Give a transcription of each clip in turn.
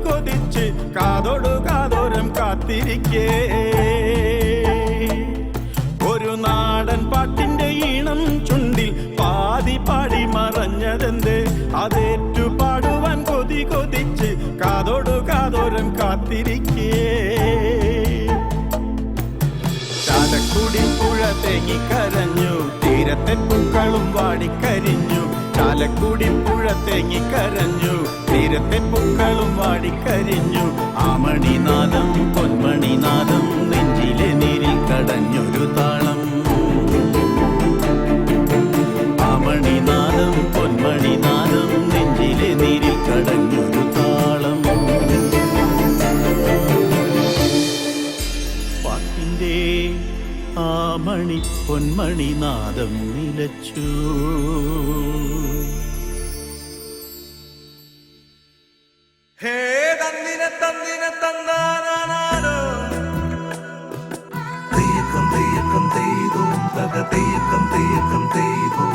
കൊതിച്ച് കാതോടു കാതോരം കാത്തിരിക്കേ. ഒരു നാടൻ പാട്ടിന്റെ ഈണം ചുണ്ടിൽ പാതി പാടി മറഞ്ഞതെന്ത്? അതേറ്റു പാടുവാൻ കൊതിച്ച് കാതോടു കാതോരം കാത്തിരിക്കേ. ചാലക്കുടി പുഴ തേങ്ങിക്കരഞ്ഞു, തീരത്തെ പൂക്കളും വാടിക്കരിഞ്ഞു. ചാലക്കുടി പുഴ തേങ്ങിക്കരഞ്ഞു, തീരത്തെ പൂക്കളും വാടിക്കരിഞ്ഞു. ആമണിനാദം പൊന്മണിനാദം നെഞ്ചിലെ നീരിൽ കടഞ്ഞൊരു താളം. ആമണിനാദം പൊന്മണിനാദം നെഞ്ചിലെ നീരിൽ കടഞ്ഞൊരു താളം. പാട്ടിൻ്റെ ആമണി പൊന്മണിനാദം നിലച്ചു. ഹേ തന്നിനെ തന്നിനെ തന്നാനാനോ തെയ്യക്കം തെയ്യക്കം തെയ്തോ തക തെയ്യക്കം തെയ്യക്കം തെയ്തോ.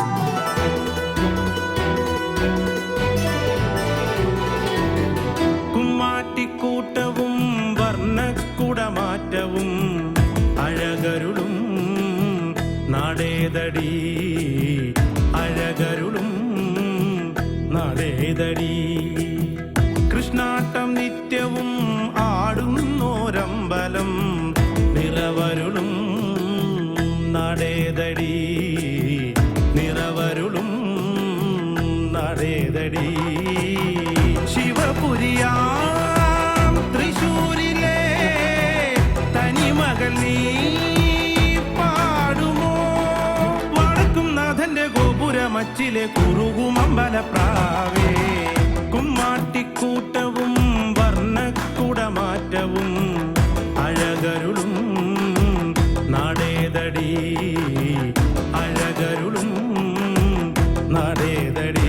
കുമ്മാട്ടിക്കൂട്ടവും വർണ്ണക്കുടമാറ്റവും അഴകരുളും നടേതടി. അഴകരുളും നടേതടി. കൃഷ്ണാട്ടം നിത്യവും ആടുന്നോരമ്പലം നിറവരുളും നടേതടി. നിറവരുളും നടേതടി. ശിവപുരിയാം തൃശൂരിലെ തനിമകൾ നീ പാടുമോ? വടക്കും നാഥന്റെ ഗോപുരമച്ചിലെ കുറുകുമമ്പലപ്രാവേ. കുമ്മാട്ടിക്കൂട്ടവും വർണ്ണക്കുടമാറ്റവും അഴകരുളും നടേതടി. അഴകരുളും നടേതടി.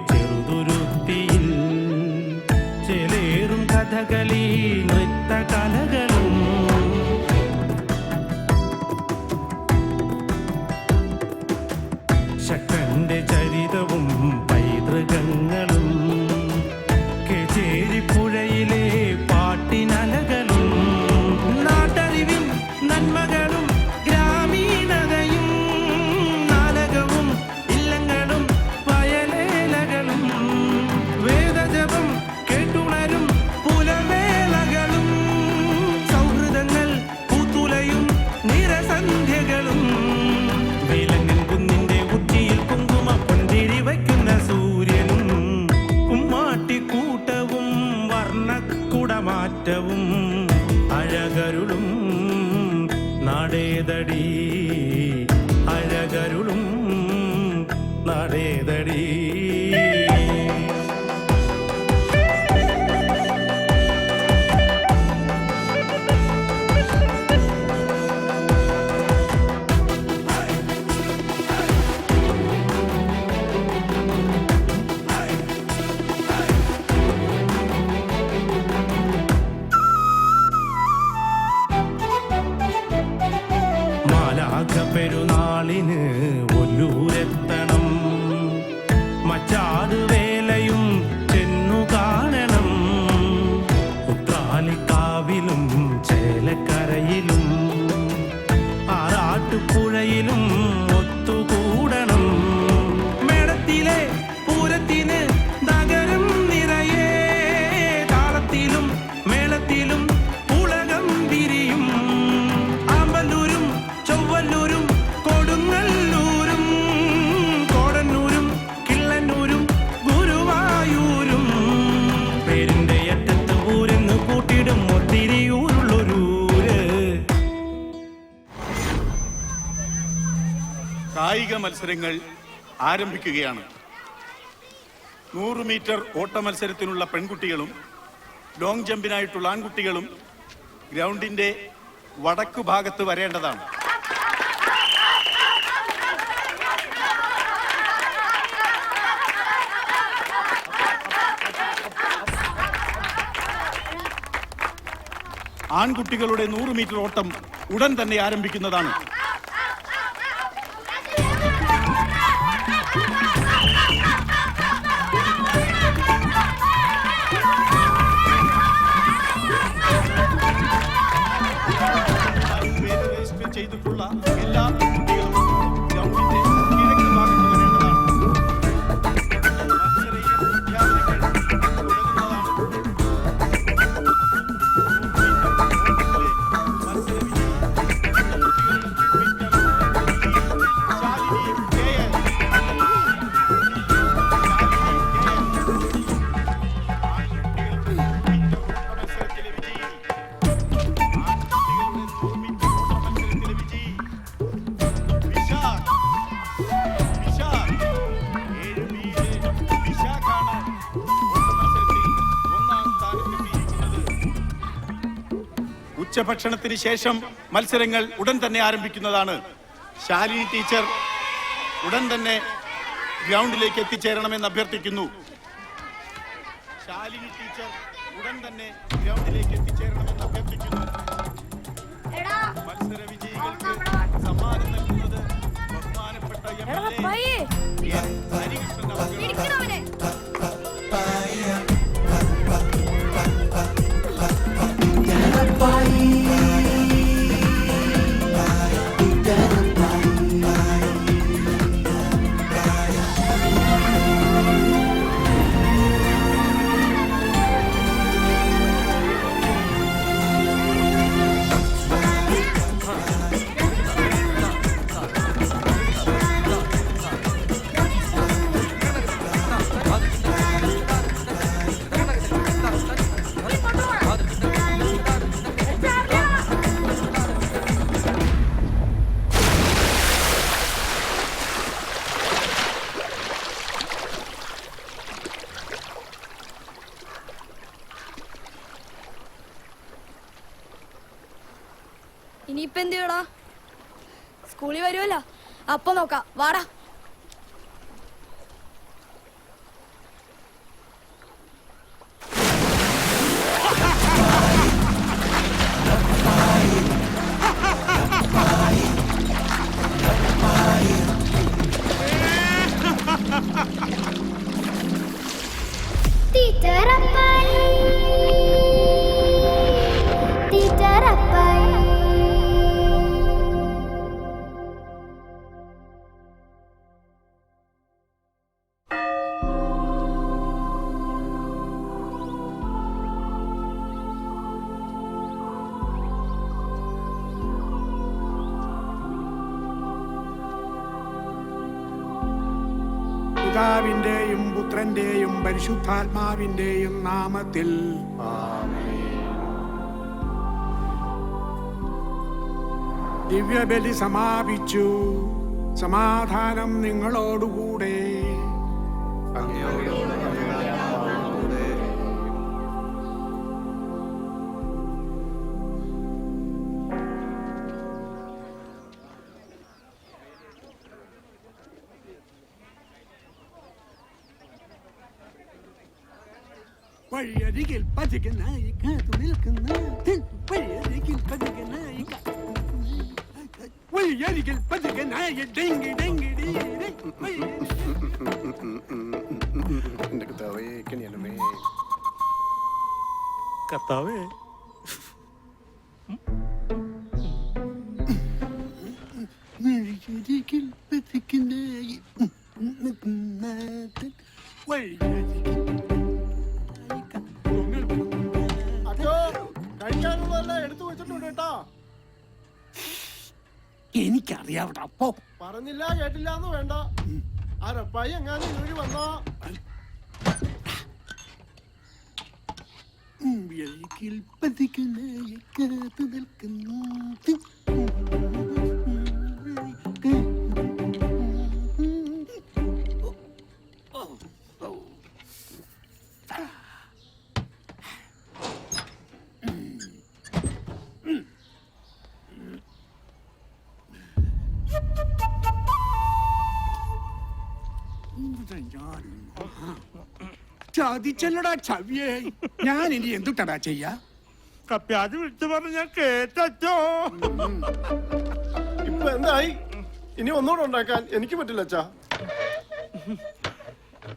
ചെറുതുരുത്തിയിൽ ചെലേറും കഥകളി നൃത്തകലകളും ശക്തന്റെ ചരിതവും പൈതൃകങ്ങളും കേച്ചേരിപ്പുഴയിലെ പാട്ടിനലകളും നാട്ടറിവിൻ നന്മകളും ഗ്രാമീണതയും നാടകവും ഇല്ലങ്ങളും വയലേലകളും വേദജപം കേട്ടുണരും പുലവേളകളും സൗഹൃദങ്ങൾ പൂത്തുലയും നിരസന്ധ്യകളും വേലങ്ങൻ കുന്നിന്റെ ഉച്ചിയിൽ കുങ്കുമപ്പൊന്തിരി വയ്ക്കുന്ന സൂര്യനും കുമ്മാട്ടിക്കൂട്ടവും വർണ്ണക്കുടമാറ്റവും അഴകരുളും നടേതടി. അഴകരുളും നടേതടി. പെരുന്നാളിന് ഒല്ലൂരെത്തണം. മത്സരങ്ങൾ ആരംഭിക്കുകയാണ്. 100 മീറ്റർ ഓട്ട മത്സരത്തിനുള്ള പെൺകുട്ടികളും ലോങ് ജമ്പിനായിട്ടുള്ള ആൺകുട്ടികളും ഗ്രൗണ്ടിന്റെ വടക്കു ഭാഗത്ത് വരേണ്ടതാണ്. ആൺകുട്ടികളുടെ 100 മീറ്റർ ഓട്ടം ഉടൻ തന്നെ ആരംഭിക്കുന്നതാണ്. രജിസ്റ്റർ ചെയ്തിട്ടുള്ള എല്ലാ കുട്ടികളും ഗ്രൗണ്ടിന്റെ കിഴക്ക് ഭാഗത്ത് വരേണ്ടതാണ്. ഉച്ചഭക്ഷണത്തിന് ശേഷം മത്സരങ്ങൾ ഉടൻ തന്നെ ആരംഭിക്കുന്നതാണ്. ശാലിനി ടീച്ചർ ഉടൻ തന്നെ ഗ്രൗണ്ടിലേക്ക് എത്തിച്ചേരണമെന്ന് അഭ്യർത്ഥിക്കുന്നു. ശാലിനി ടീച്ചർ ഉടൻ തന്നെ ഗ്രൗണ്ടിലേക്ക് എത്തിച്ചേരണമെന്ന് അഭ്യർത്ഥിക്കുന്നു. മത്സര വിജയികൾക്ക് സമ്മാനം നൽകുന്നത് ബഹുമാനപ്പെട്ട ഹരികൃഷ്ണൻ അവരുടെ ഇനിയിപ്പ എന്ത് ചെയ്യടാ? സ്കൂളിൽ വരുമല്ലോ, അപ്പൊ നോക്കാം. വാടാ. പിതാവിന്റെയും പുത്രന്റെയും പരിശുദ്ധാത്മാവിന്റെയും നാമത്തിൽ ദിവ്യബലി സമാപിച്ചു. സമാധാനം നിങ്ങളോടുകൂടെ. വഴിയരികിൽ പതികനായി കാത്തു നിൽക്കുന്ന വഴിയരികിൽ പതികനായി വഴിയരികിൽ പതികനായി ഡെങ്കി ഡെങ്കി കർത്താവേ, വഴിയരികിൽ പതികനായി വഴിയരികിൽ എടുത്തു വെച്ചിട്ടുണ്ട് കേട്ടോ. എനിക്കറിയാവട്ടെ. അപ്പോ പറഞ്ഞില്ല കേട്ടില്ലാന്ന് വേണ്ട. ആ റപ്പായി എങ്ങാനും ഇവര് വന്നോ? വഴിയിൽ പതികനായി കാത്തു നിൽക്കുന്നു ചതിച്ചല്ലടാ ചവിയേ. ഞാൻ ഇനി എന്തുട്ടടാ ചെയ്യാ? കപ്പ്യാജ് വിളിച്ചു പറഞ്ഞ് ഞാൻ കേട്ടോ. ഇപ്പൊ എന്തായി? ഇനി ഒന്നുകൂടെ ഉണ്ടാക്കാൻ എനിക്ക് പറ്റില്ല അച്ഛാ.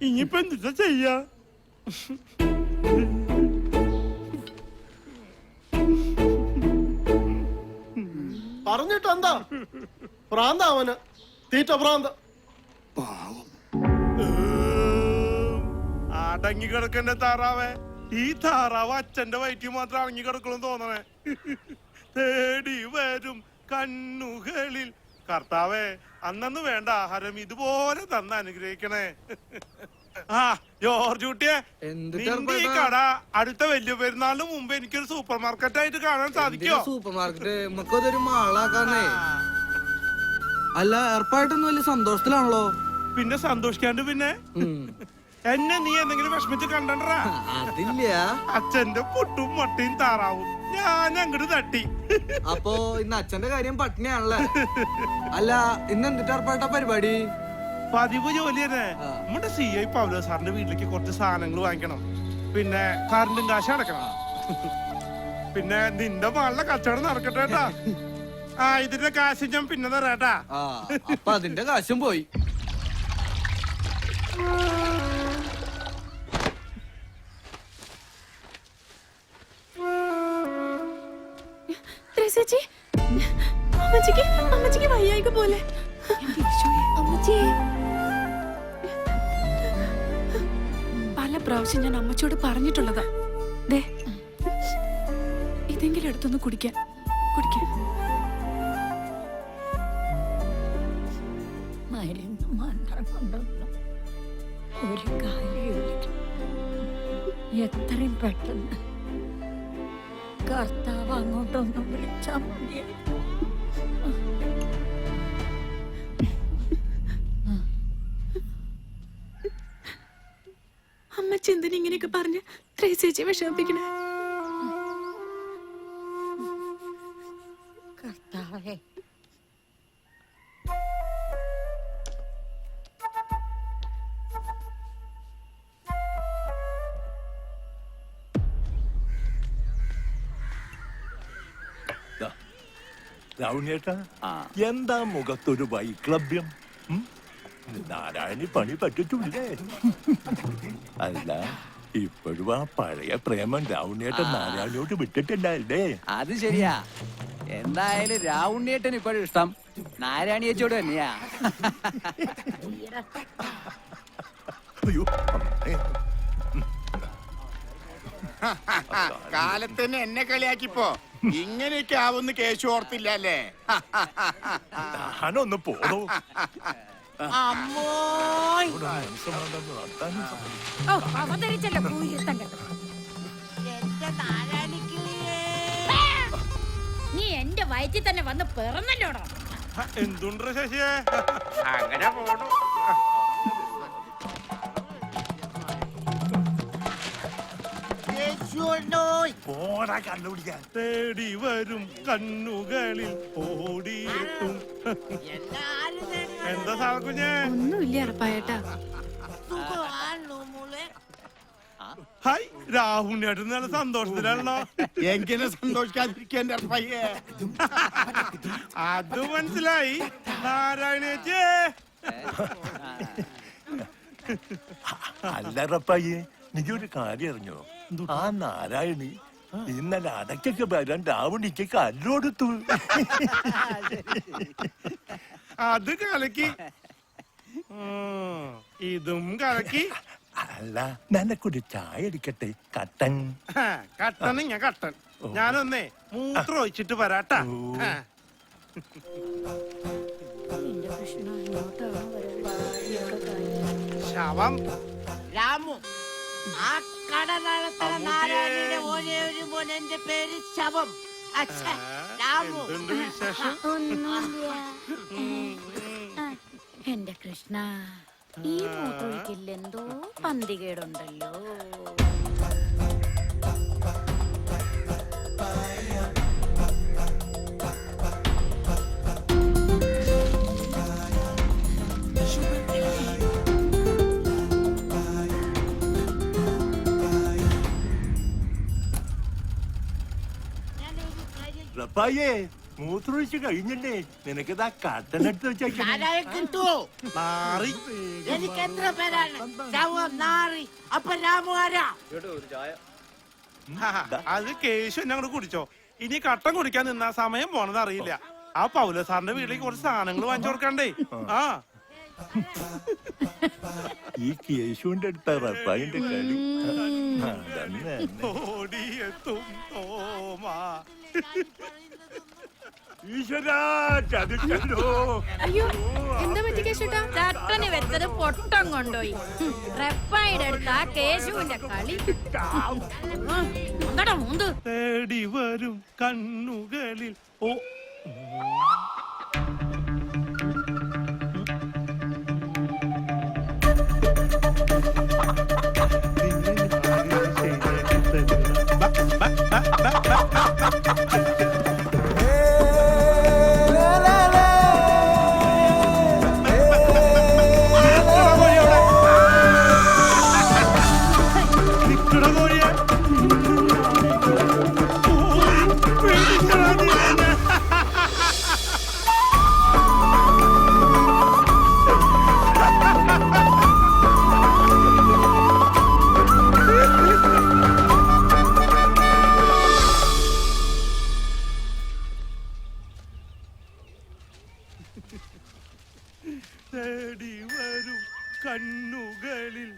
ഇനിയിപ്പോ എന്താ ചെയ്യാ? പറഞ്ഞിട്ട് എന്താ? ഭ്രാന്ത അവന്, തീറ്റ ഭ്രാന്ത. അടങ്ങി കിടക്കണ്ട താറാവേ. ഈ താറാവ് അച്ഛന്റെ വയറ്റിൽ മാത്രം അടങ്ങി കിടക്കണം തോന്നണേ. തേടി വരും കണ്ണുകളിൽ. കർത്താവേ, അന്നു വേണ്ട ആഹാരം ഇതുപോലെ തന്ന് അനുഗ്രഹിക്കണേ. ആ ജോർജ് കുട്ടിയെ, നിന്റെ ഈ കട അടുത്ത വലിയ പെരുന്നാളിന് മുമ്പ് എനിക്കൊരു സൂപ്പർ മാർക്കറ്റ് ആയിട്ട് കാണാൻ സാധിക്കോ? സൂപ്പർ മാർക്കറ്റ് നമുക്കതൊരു മാളാക്കാന്നേ. അല്ല, ഏർപ്പായിട്ടൊന്നും വലിയ സന്തോഷത്തിലാണല്ലോ. പിന്നെ സന്തോഷിക്കാണ്ട് പിന്നെ എന്നെ നീ എന്തെങ്കിലും വിഷമിച്ച് കണ്ടണ്ടാ? അതില്ല. അച്ഛന്റെ പൊട്ടും മട്ടയും താറാവും ഞാൻ അങ്ങോട്ട് തട്ടി. അപ്പൊ ഇന്ന് അച്ഛന്റെ കാര്യം പട്ടിണിയാണല്ലേ? അല്ല, ഇന്ന് എന്തിട്ട് ഏർപ്പായിട്ട പരിപാടി? പതിവ് ജോലി തന്നെ. നമ്മുടെ CI പൗലോ സാറിന്റെ വീട്ടിലേക്ക് കുറച്ച് സാധനങ്ങൾ വാങ്ങിക്കണം. പിന്നെ കറണ്ടും കാശ് അടക്കണം. പിന്നെ നിന്റെ മകളുടെ കച്ചവടം നടക്കട്ടെ കേട്ടാ. ആ ഇതിന്റെ കാശ് ഞാൻ പിന്നെ തരാട്ടാ. അപ്പൊ അതിന്റെ കാശും പോയി. ചേച്ചി, അമ്മച്ചിക്ക് വയ്യായിക പോലെ. പല പ്രാവശ്യം ഞാൻ അമ്മച്ചിയോട് പറഞ്ഞിട്ടുള്ളതാ. ദേ, ഇതെങ്കിലും എടുത്തൊന്ന് കുടിക്കാൻ. മരുന്ന് മാത്രം കൊണ്ടൊന്നും ഒരു കാര്യമില്ല. എത്രയും പെട്ടെന്ന് കർത്താവ് അങ്ങോട്ടൊന്ന് വിളിച്ചാൽ മതി. അമ്മച്ചി എന്തിനാ ഇങ്ങനെയൊക്കെ പറഞ്ഞ് ത്രേസ്യച്ചി വിഷമിപ്പിക്കണേ? കർത്താവേ, രാവുണ്ണേട്ടാ, എന്താ മുഖത്തൊരു വൈക്ലഭ്യം? നാരായണി പണി പറ്റിട്ടില്ലേ? അല്ല, ഇപ്പോഴും ആ പഴയ പ്രേമം രാവുണ്ണേട്ടൻ നാരായണിയോട് വിട്ടിട്ടില്ലേ? അത് ശരിയാ. എന്തായാലും രാവുണ്ണിയേട്ടൻ ഇപ്പോഴും ഇഷ്ടം നാരായണിയേച്ചോട് തന്നെയാ. അയ്യോ, കാലത്തന്നെ എന്നെ കളിയാക്കിപ്പോ ഇങ്ങനെയൊക്കെ ആവുന്ന കേശു ഓർത്തില്ല അല്ലേ? ഞാനൊന്ന് പോണു. നീ എന്റെ വയറ്റിൽ തന്നെ വന്ന് പിറന്നല്ലോടോ. എന്തുണ്ട് ശശിയെ? അങ്ങനെ പോണു. പോടാ കണ്ടുപിടിക്കാൻ. തേടി വരും കണ്ണുകളിൽ ഓടിയെത്തും. എന്താ സാകുഞ്ഞേ? ഒന്നുമില്ല അറപ്പായേട്ടാ. ഹായ്, രാഹുലിനേട്ടൻ നല്ല സന്തോഷത്തിലാണല്ലോ. എങ്ങനെ സന്തോഷിക്കാതിരിക്കാൻ പയ്യേ? അത് മനസ്സിലായി. നാരായണേച്ചേ, അല്ലറപ്പയ്യേ, നീ ഒരു കാര്യം അറിഞ്ഞോ? ആ നാരായണി ഇന്നലെ അടക്കൊക്കെ വരാൻ രാവണിക്ക് കല്ലോടുത്തു. അത് കലക്കി. ഇതും കലക്കി. അല്ല, നിനക്കൊരു ചായ അടിക്കട്ടെ? കട്ടൻ. കട്ടൻ ഞാൻ കട്ടൻ. ഞാനൊന്നേ മൂത്രം ഒഴിച്ചിട്ട് വരാട്ടാ. ശവം രാമു, ആ കടലാളത്തറ നാരായണിയുടെ ഒരേ ഒരു മോൻ, എന്റെ പേര് ശവം. രാമു, വിശേഷം? എന്റെ കൃഷ്ണ, ഈ മൂത്രൊഴിക്കില്ല എന്തോ പന്തികേടുണ്ടല്ലോ. റപ്പായേ മൂത്രമൊഴിച്ച് കഴിഞ്ഞല്ലേ നിനക്കിതാ കട്ടനെടുത്ത് വെച്ചേക്കാം. നാരായണൻ കിട്ടുവോ? മാറി എനിക്ക് എത്ര പേരാണ്? ശവം, നാറി. അപ്പൊ രാമു ആരാ? അത് കേശു എന്നെ അങ്ങോട്ട് കുടിച്ചോ. ഇനി കട്ടൻ കുടിക്കാൻ നിന്നാ സമയം പോണത് അറിയില്ല. ആ പൗല സാറിന്റെ വീട്ടിലേക്ക് കുറച്ച് സാധനങ്ങൾ വാങ്ങിച്ചു കൊടുക്കണ്ടേ. ആ ഈ കേശുവിന്റെ അടുത്ത റപ്പായിന്റെ കളി. അതന്നെ. ഓടിയെത്തും തോമാ. ഈശ്വരാ ചതിച്ചല്ലോ. അയ്യോ എന്താ പറ്റി കേശുട്ടാ? ചട്ടന് വെച്ചത് പൊട്ടം കൊണ്ടുപോയി. റെപ്പായുടെ അടുത്ത് ആ കേശുവിന്റെ കളി. എന്താടാ മൂന്ത്? തേടി വരും കണ്ണുകളിൽ ഓ തേടി വരും കണ്ണുകളിൽ.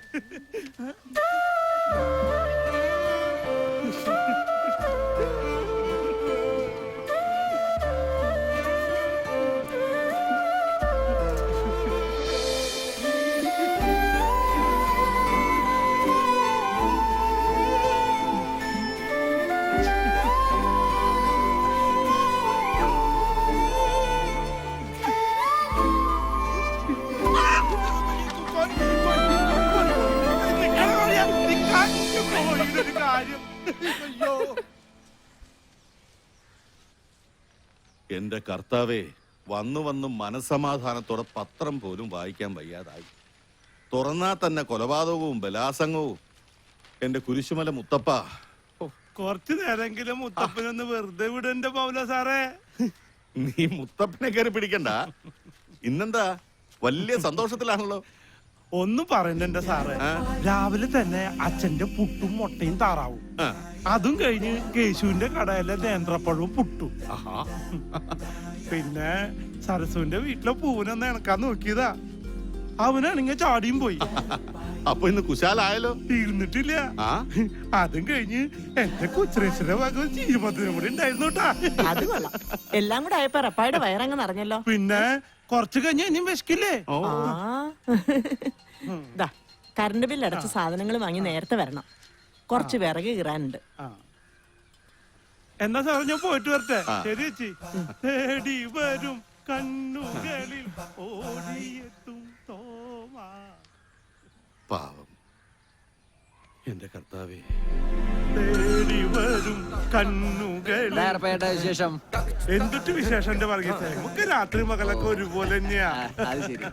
എന്റെ കർത്താവേ, വന്നു വന്ന് മനസമാധാനത്തോടെ പത്രം പോലും വായിക്കാൻ വയ്യാതായി. തുറന്നാ തന്നെ കൊലപാതകവും ബലാസംഗവും. എന്റെ കുരിശുമല മുത്തപ്പ, കുറച്ചു നേരെങ്കിലും മുത്തപ്പനൊന്ന് വെറുതെ വിടന്റെ പൗല സാറേ. നീ മുത്തപ്പനെ കയറി പിടിക്കണ്ട. ഇന്നെന്താ വലിയ സന്തോഷത്തിലാണല്ലോ. ഒന്നും പറയുന്നുണ്ട് സാറേ. രാവിലെ തന്നെ അച്ഛന്റെ പുട്ടും മുട്ടയും താറാവും. അതും കഴിഞ്ഞ് കേശുവിന്റെ കടയിലെ നേന്ത്രപ്പഴവും പുട്ടും. പിന്നെ സരസുവിന്റെ വീട്ടിലെ പൂവിനൊന്ന് ഇണക്കാൻ നോക്കിയതാ. അവനാണെങ്കിൽ ചാടിയും പോയി. അപ്പൊ ഇന്ന് കുശാലായല്ലോ. തീർന്നിട്ടില്ല. അതും കഴിഞ്ഞ് എന്റെ കൊച്ചുരേശ്വര ഭാഗം ചീരുമത്തിനും കൂടി ഉണ്ടായിരുന്നു കേട്ടാ. അത് കൊള്ളാം. എല്ലാം കൂടെ ആയപ്പോ റപ്പായുടെ വയറങ്ങ് നിറഞ്ഞല്ലോ. പിന്നെ കുറച്ചു കഴിഞ്ഞ് ഇനിയും വിശക്കില്ലേ? കറണ്ട് ബില്ല് അടച്ച് സാധനങ്ങൾ വാങ്ങി നേരത്തെ വരണം. കുറച്ച് വിറക് കീറാനുണ്ട്. എന്നാ സാറേ ഞാൻ പോയിട്ട് വരട്ടെ. ശരി ചേച്ചി. തേടി വരും കണ്ണുകളിൽ ഓടിയെത്തും തോമാ. പാവം എന്റെ കർത്താവേ. തേടി വരും കണ്ണുകളിൽ. വിശേഷം എന്തൊട്ട് വിശേഷം എന്റെ വർഗീസേ? നമുക്ക് രാത്രി മകളൊക്കെ ഒരുപോലെ തന്നെയാ. അത് ശരി.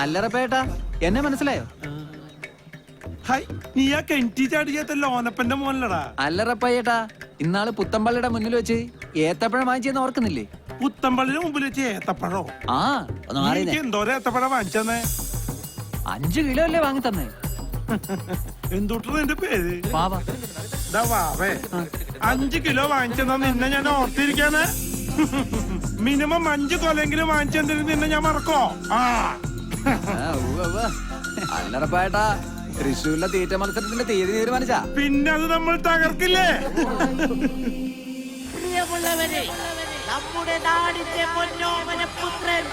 അല്ലറപ്പേട്ടാ, എന്നെ മനസ്സിലായോ? ഹായ്, നീ ആ കെൻറ്റി ചാടിയാത്ത ലോനപ്പന്റെ മോനല്ലടാ. അല്ലറപ്പയ്യേട്ടാ, ഇന്നാള് പുത്തമ്പള്ളിയുടെ മുന്നിൽ വെച്ച് ഏത്തപ്പഴം വാങ്ങിച്ചെന്ന് ഓർക്കുന്നില്ലേ? പുത്തമ്പള്ളിന് മുമ്പിൽ വെച്ച് ഏത്തപ്പഴോ? ആ, ഒന്ന് മാറി എനിക്ക് എന്തോരം ഏത്തപ്പഴം വാങ്ങിച്ചെന്നേ? 5 കിലോ അല്ലേ വാങ്ങി തന്നെ? എന്തുട്ടാ എന്റെ പേര്? പാവ. വാവേ, 5 കിലോ വാങ്ങിച്ചെന്നാ നിന്നെ ഞാൻ ഓർത്തിരിക്കാന്. മിനിമം 5 കൊലെങ്കിലും വാങ്ങിച്ചെന്നിട്ട് നിന്നെ ഞാൻ മറക്കോ? അല്ലറപ്പേട്ടാ, തൃശ്ശൂരിലെ തീറ്റ മത്സരത്തിന്റെ തീയതി തീരുമാനിച്ചാ? പിന്നെ അത് നമ്മൾ തകർക്കില്ലേ? പ്രിയമുള്ളവരെ, നമ്മുടെ നാടിന്റെ പൊന്നോമന പുത്രൻ,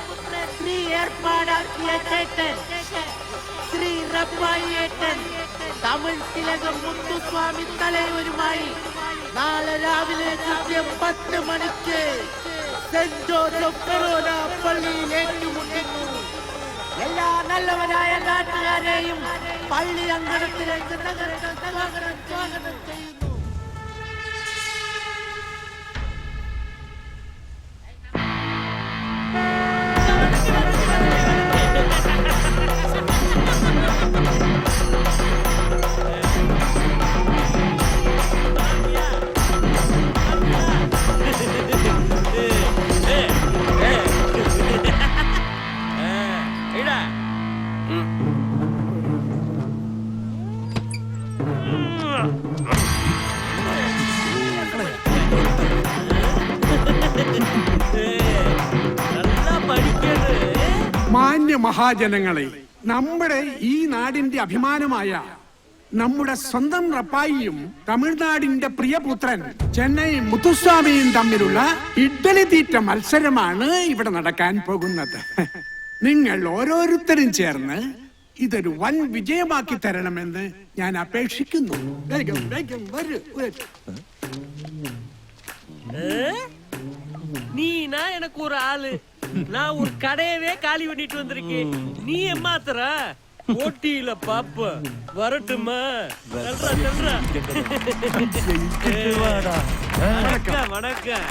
ശ്രീ ഏർപ്പാടാക്കിയ ചേട്ടൻ, ശ്രീ റപ്പായേട്ടൻ, തമിഴ് തിലകം മുത്തുസ്വാമി തലയൂരുമായി നാളെ രാവിലെ കൃത്യം 10 മണിക്ക് സെന്റ് ജോസഫ് ഫെറോന പള്ളിയിൽ ഏറ്റുമുട്ടുന്നു. എല്ലാ നല്ലവരായ നാട്ടുകാരെയും പള്ളി അങ്കണത്തിലേക്ക് സ്വാഗതം ചെയ്യുന്നു. മാന്യ മഹാജനങ്ങളെ, നമ്മുടെ ഈ നാടിന്റെ അഭിമാനമായ നമ്മുടെ സ്വന്തം റപ്പായിയും തമിഴ്നാടിന്റെ പ്രിയപുത്രൻ ചെന്നൈ മുത്തുസ്വാമിയും തമ്മിലുള്ള ഇഡ്ഡലി തീറ്റ മത്സരമാണ് ഇവിടെ നടക്കാൻ പോകുന്നത്. നിങ്ങൾ ഓരോരുത്തരും ചേർന്ന് ഇതൊരു വൻ വിജയമാക്കി തരണമെന്ന് ഞാൻ അപേക്ഷിക്കുന്നു. വേഗം വേഗം വരൂ. நீனா எனக்கு ஒரு ஆளு, நான் ஒரு கடையவே காலி பண்ணிட்டு வந்திருக்கேன். நீ ஏமாத்துற போட்டியில பாப்ப வரட்டுமா? வணக்கம் வணக்கம்.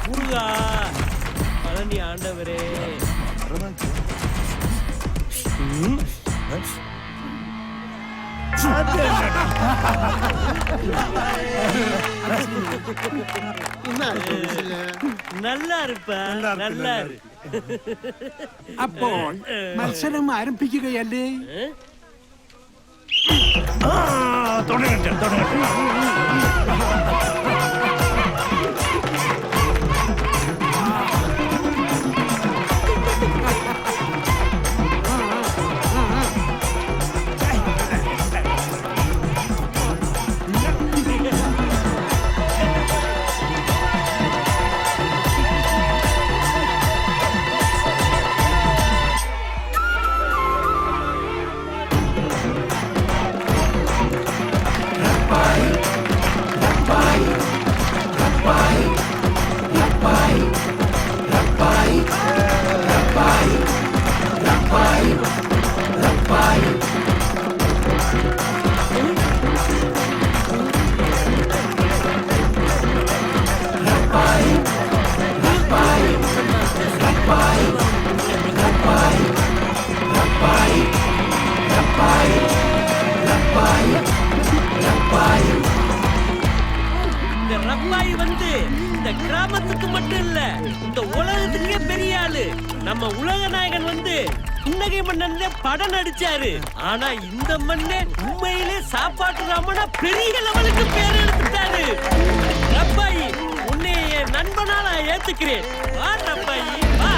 முருகா பழனி ஆண்டவரே, நல்லா இருப்ப நல்லா இரு. അപ്പോൾ മത്സരം ആരംഭിക്കുകയല്ലേ? இந்த ரப்பாய் வந்து இந்த கிராமத்துக்கு மட்டும் இல்ல, இந்த உலகத்துக்கே பெரிய ஆளு. நம்ம உலக நாயகன் வந்து புன்னகை மன்னன்ல படம் நடிச்சாரு. ஆனா இந்த மண்ணே உண்மையிலே சாப்பாட்டு ராமனா பெரிய லெவலுக்கு பேர் எடுத்துட்டாரு. ரப்பாய், உன்னை என் நண்பனா நான் ஏத்துக்கிறேன். வா ரப்பாய் வா.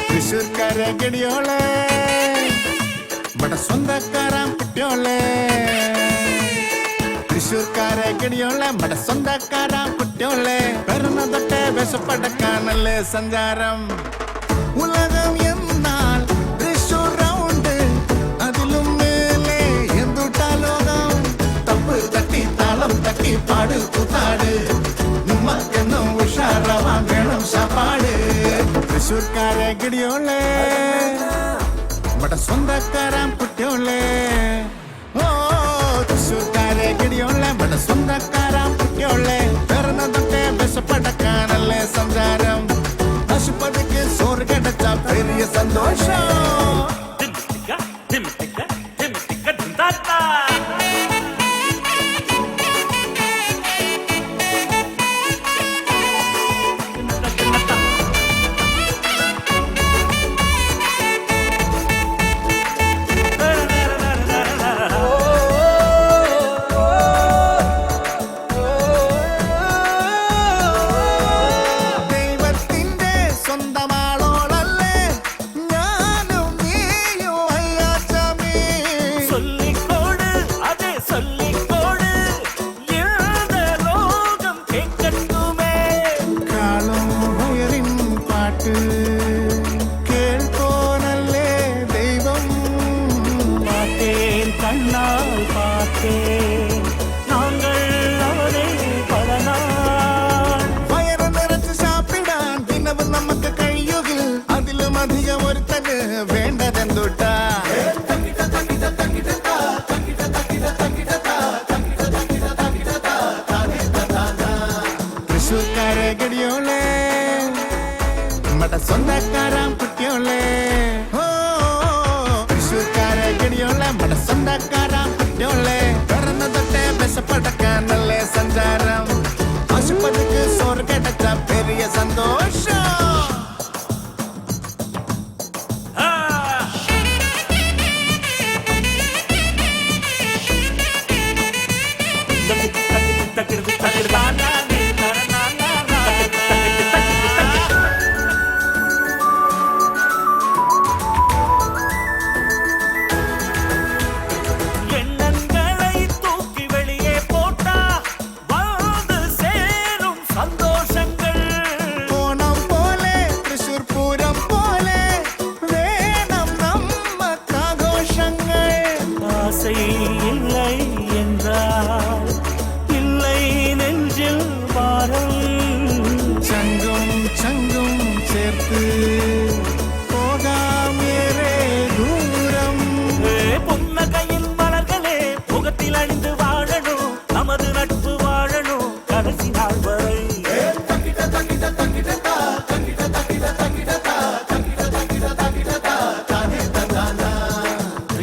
തൃശ്ശൂർക്കാരെ ഗടിയോളെ ഇവിടെ സ്വന്തക്കാരാൻ കുട്ടിയോളെ. തൃശ്ശൂർക്കാരെ ഗടിയോളെ ഇവിടെ സ്വന്തക്കാരാൻ കുട്ടിയോളെ. വരുന്ന തൊട്ടേ വിശപ്പടക്കാനല്ലേ സഞ്ചാരം. ഉലകം എന്നാൽ തൃശ്ശൂർ റൗണ്ട്, അതിലും മേലെ എന്തുട്ടാ ലോകം. തപ്പ് തട്ടി താളം തട്ടി പാട് കൂത്താട്, നമ്മക്കെന്നും ഉഷാറാവാൻ വേണം ശാപ്പാട്. തൃശ്ശൂർക്കാരെ ഗടിയോളെ ഇവിടെ സ്വന്തക്കാരാൻ കുട്ടിയോളെ. ഓ തൃശ്ശൂർക്കാരെ ഗടിയോളെ ഇവിടെ സ്വന്തക്കാരാൻ കുട്ടിയോളെ. പിറന്ന തൊട്ടേ വിശപ്പടക്കാനല്ലേ സഞ്ചാരം. പശുപതിക്ക് ചോറ് കിടച്ച പെരിയ സന്തോഷം. ദൈവത്തിന്റെ സ്വന്തമാളോളല്ലേ ഞാനും തൃശ്ശൂർക്കാരെ ഗടിയോളെ നമ്മുടെ സ്വന്തക്കാരാം കുട്ടിയോളെ ഓ തൃശ്ശൂർക്കാരെ ഗടിയോളെ നമ്മുടെ സ്വന്തക്കാരാം കുട്ടിയോളെ പിറന്ന തൊട്ടേ വിശപ്പടക്കാൻ നല്ല സഞ്ചാരം ആശുപത്രിക്ക് സോറ് കിടച്ച പെരിയ സന്തോഷം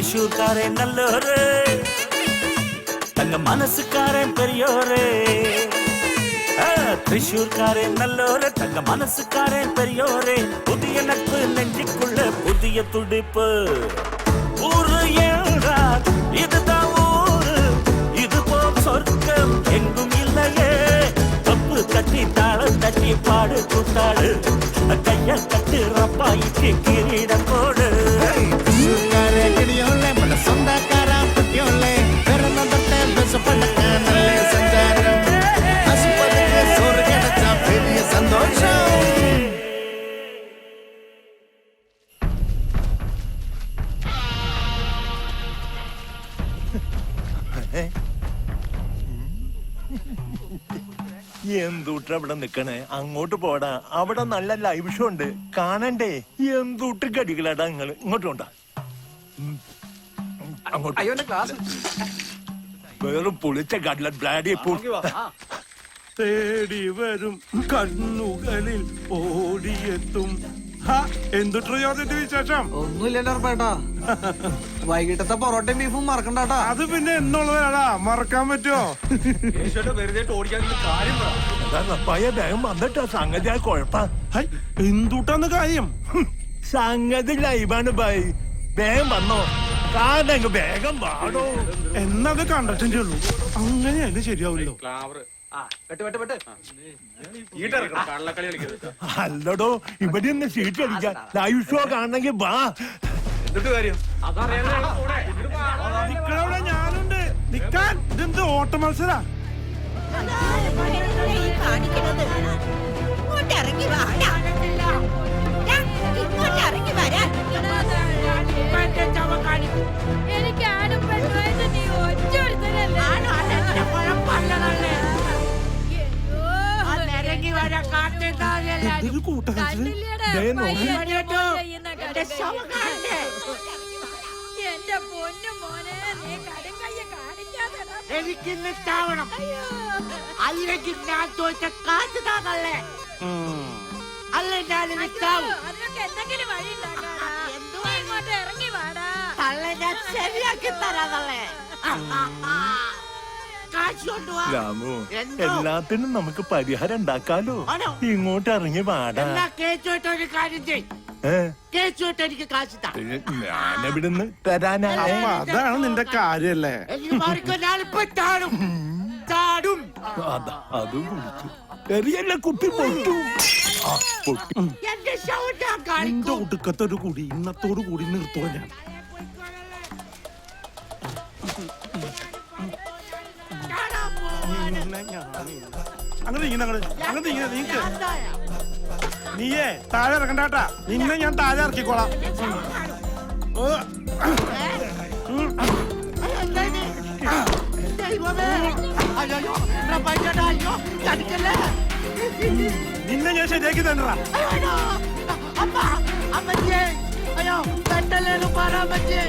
തൃശ്ശൂർക്കാരൻ നല്ലോരേ തങ്ക മനസ്സുകാരൻ പെരിയോരേ തൃശ്ശൂർക്കാരൻ നല്ലോരേ തങ്ക മനസ്സുകാരൻ പെരിയോരേ പുതിയ നட்பு நெஞ்சுக்குள்ள புதிய துடிப்பு ஊரு ஏழா இதுதான் ஊரு இது போல் சொர்க்கம் எங்கும் இல்லையே தப்பு தட்டி தாளம் தட்டி பாடு கூத்தாடு கைய கட்டு ரப்பாய்க்கு கிரீடம் போடு സ്വന്തക്കാരാം കുട്ടിയോളെ പിറന്ന തൊട്ടേ വിശപ്പടക്കാൻ നല്ല സഞ്ചാരം ആശുപത്രിക്ക് സോറ് കിടച്ച പെരിയ സന്തോഷം എന്തൂട്ട് അവിടെ നിക്കണേ അങ്ങോട്ട് പോടാ അവിടെ നല്ല ലൈവ് ഷോ ഉണ്ട് കാണണ്ടേ എന്തൂട്ട് കടികളാടാ നിങ്ങൾ ഇങ്ങോട്ട് കൊണ്ടാ വേറെ പൊളിച്ച കടല ബ്ലാഡി തേടി വരും കണ്ണുകളിൽ ഓടിയെത്തും എന്തുട്ടോ യോജിന്റെ വിശേഷം ഒന്നുമില്ല ഉറപ്പായിട്ടാ വൈകിട്ടത്തെ പൊറോട്ടയും ബീഫും മറക്കണ്ടാട്ടാ അത് പിന്നെ എന്നുള്ളതാടാ മറക്കാൻ പറ്റുമോ വെറുതെ ഓടിക്കാൻ കാര്യം വേഗം വന്നിട്ടാ സംഗതി ആ കുഴപ്പ എന്തുട്ടാന്ന് കാര്യം സംഗതി ലൈവാണ് ബൈ വേഗം വന്നോ കാതങ്ങ് വേഗം പാടോ എന്നത് കണ്ടിട്ടേ ഉള്ളൂ അങ്ങനെയല്ലേ ശരിയാവില്ലോ അല്ലടോ ഇവിടെ ഒന്ന് സീറ്റ് അടിക്കാൻ ലൈവ് ഷോ കാണണമെങ്കിൽ വാ നിക്കണവിടെ ഞാനുണ്ട് നിക്കാൻ ഇതെന്ത് ഓട്ട മത്സര എനിക്ക് ആരും പെണ്ണുമായിട്ട് നീ ഒറ്റ എന്റെ പൊന്നു മോനെ നീ കടുങ്കയ്യ കാണിക്കാതെടാ എനിക്കിന്ന് ചാവണം അല്ലെങ്കിൽ ഞാൻ തോറ്റ കാറ്റ് താങ്ങല്ലേ അല്ല ഞാൻ ചാവും അതിനൊക്കെ എന്തെങ്കിലും വഴി ഉണ്ടാക്കാടാ ഇങ്ങോട്ട് ഇറങ്ങി വാടാ തള്ളെ ഞാൻ ശരിയാക്കി തരാതല്ലേ രാമു എല്ലാത്തിനും നമുക്ക് പരിഹാരം ഉണ്ടാക്കാലോ ഇങ്ങോട്ട് ഇറങ്ങി പാടാ ഒരു കാര്യം എനിക്ക് കാശ് ഞാനെവിടുന്ന് തരാനാ അതാണ് നിന്റെ കാര്യല്ലേ ചാടും അതും കുടിച്ചു ചെറിയല്ല കുട്ടി പൊട്ടു നിന്റെ ഒടുക്കത്തൊരു കൂടി ഇന്നത്തോടു കൂടി നിർത്തുക ഞാൻ അങ്ങനെ നീക്ക് നീയേ താഴെ ഇറക്കണ്ടാട്ടാ നിന്നെ ഞാൻ താഴെ ഇറക്കിക്കോളാം നിന്നെ ഞാൻ ശരിയാക്കി തന്നടാ അയ്യോ തട്ടല്ലേലും പറയാൻ പറ്റേ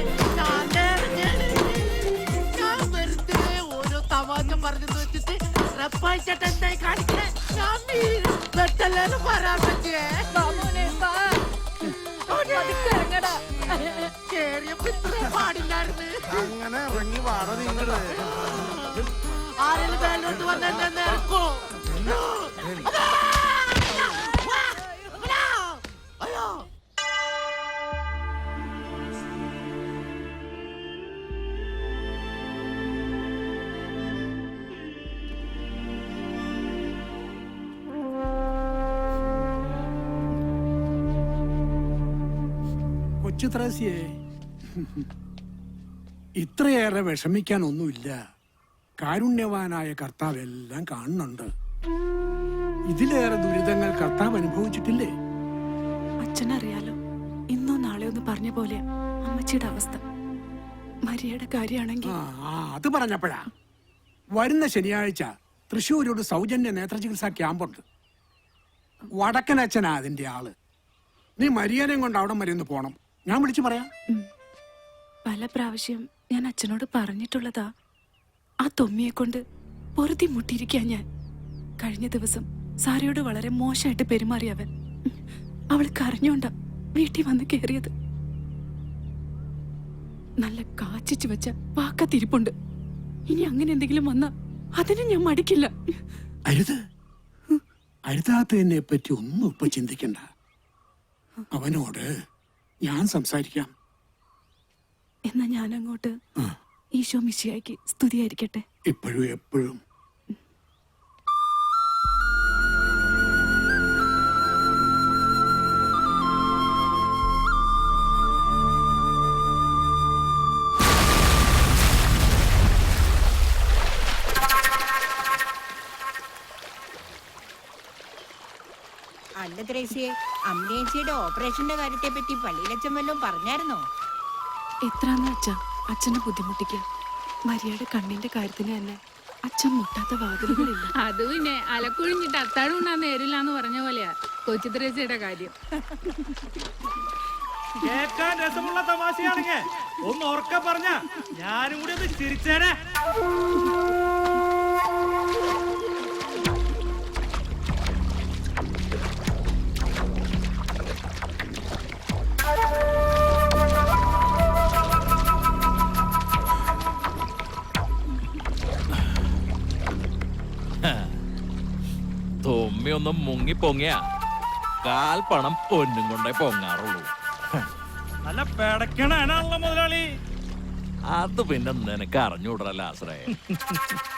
ഞാൻ വെറുതെ ഓരോ തമാശ പറഞ്ഞു വെച്ചിട്ട് റപ്പായി ചേട്ടൻ എന്തായി കാണിക്കണേ വാ മോനെ, വാ. പതുക്കെ ഇറങ്ങടാ. അങ്ങനെ ഇറങ്ങി വാട നിങ്ങള് കൊച്ചു ത്രേസ്യേ, ഇത്രയേറെ വിഷമിക്കാനൊന്നുമില്ല. കാരുണ്യവാനായ കർത്താവ് എല്ലാം കാണുന്നുണ്ട്. ഇതിലേറെ ദുരിതങ്ങൾ കർത്താവ് അനുഭവിച്ചിട്ടില്ലേ? അച്ഛനറിയാലോ, ഇന്നോ നാളെയോ ഒന്ന് പറഞ്ഞ പോലെ അമ്മച്ചിയുടെ അവസ്ഥ. മരിയയുടെ കാര്യമാണെങ്കിൽ അത് പറഞ്ഞപ്പോഴാ വരുന്ന ശനിയാഴ്ച തൃശ്ശൂർ ഒരു സൗജന്യ നേത്രചികിത്സാ ക്യാമ്പുണ്ട്. വടക്കനച്ഛനാ അതിന്റെ ആള്. നീ മരിയനെയും കൊണ്ട് അവിടം വരെ ഒന്ന് പോണം. ഞാൻ വിളിച്ചു പറയാം. പല പ്രാവശ്യം ഞാൻ അച്ഛനോട് പറഞ്ഞിട്ടുള്ളതാ. ആ തൊമ്മിയെ കൊണ്ട് പൊറുതി മുട്ടിയിരിക്കാ ഞാൻ. കഴിഞ്ഞ ദിവസം സാരയോട് വളരെ മോശമായിട്ട് പെരുമാറിയവൻ. അവൾ കരഞ്ഞോണ്ടാ വീട്ടിൽ വന്ന് കേറിയത്. നല്ല കാച്ചിച്ചു വെച്ച വാക്കത്തിരിപ്പുണ്ട്. ഇനി അങ്ങനെ എന്തെങ്കിലും വന്നാ അതിന് ഞാൻ മടിക്കില്ല. അരുത്, അരുതാത്തതിനെ പറ്റി ഒന്നും ഇപ്പൊ ചിന്തിക്കണ്ട. അവനോട് ഞാൻ സംസാരിക്കാം. എന്നാ ഞാൻ അങ്ങോട്ട്. ഈശോ മിശിഹായ്ക്ക് സ്തുതിയായിരിക്കട്ടെ. ഇപ്പോഴും എപ്പോഴും. അല്ല ത്രേസ്യേ, അമ്മേച്ചിയുടെ ഓപ്പറേഷന്റെ കാര്യത്തെ പറ്റി പള്ളിയിലച്ഛൻ വല്ലതും പറഞ്ഞായിരുന്നോ? എത്രാന്ന് വെച്ചാ അച്ഛനെ ബുദ്ധിമുട്ടിക്കുക. മരിയയുടെ കണ്ണിന്റെ കാര്യത്തിന് തന്നെ അച്ഛൻ മുട്ടാത്ത വാതിലുകളില്ല. അത് പിന്നെ അലക്കൊഴിഞ്ഞിട്ട് അത്താഴം ഉണ്ണാൻ നേരില്ലാന്ന് പറഞ്ഞ പോലെയാ കൊച്ചു ത്രേസ്യയുടെ കാര്യം. കേൾക്കാൻ രസമുള്ള തമാശയാണെങ്കിൽ ഒന്ന് ഉറക്കെ പറഞ്ഞ ഞാനും കൂടി ഒന്ന് ചിരിച്ചേനെ. തൊമ്മിയൊന്നും മുങ്ങി പൊങ്ങിയ കാൽപ്പണം പൊന്നും കൊണ്ടേ പൊങ്ങാറുള്ളൂ. നല്ല പേടക്കണാണല്ലോ മുതലാളി. അത് പിന്നെ നിനക്ക് അറിഞ്ഞൂടല്ല ആശ്രയ.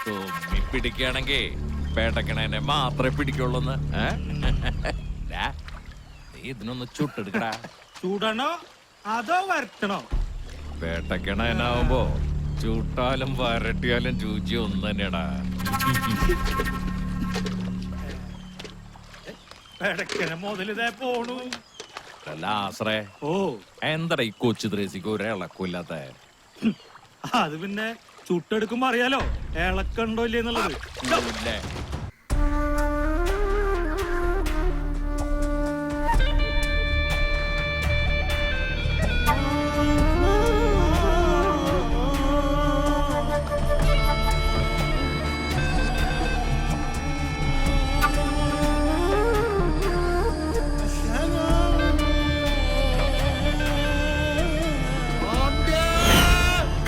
തൊമ്മി പിടിക്കുകയാണെങ്കിൽ പേടക്കണേനെ മാത്രമേ പിടിക്കുള്ളൂന്ന്. നീ ഇതിനൊന്ന് ചുട്ടെടുക്കടാ. ചൂടണോ അതോ വരട്ടണോ? പേട്ടക്കണേനാവുമ്പോ ചൂട്ടാലും വരട്ടിയാലും രുചി ഒന്ന് തന്നെയാടാ. പേടക്കണ മുതലിതേ പോണു. അല്ല ആശ്രയ, എന്താടാ ഈ കൊച്ചു ത്രേസിക്ക് ഒരു ഇളക്കില്ലാത്ത? അത് പിന്നെ ചുട്ടെടുക്കുമ്പോ അറിയാലോ ഇളക്കണ്ടോ ഇല്ലേ എന്നുള്ളത്.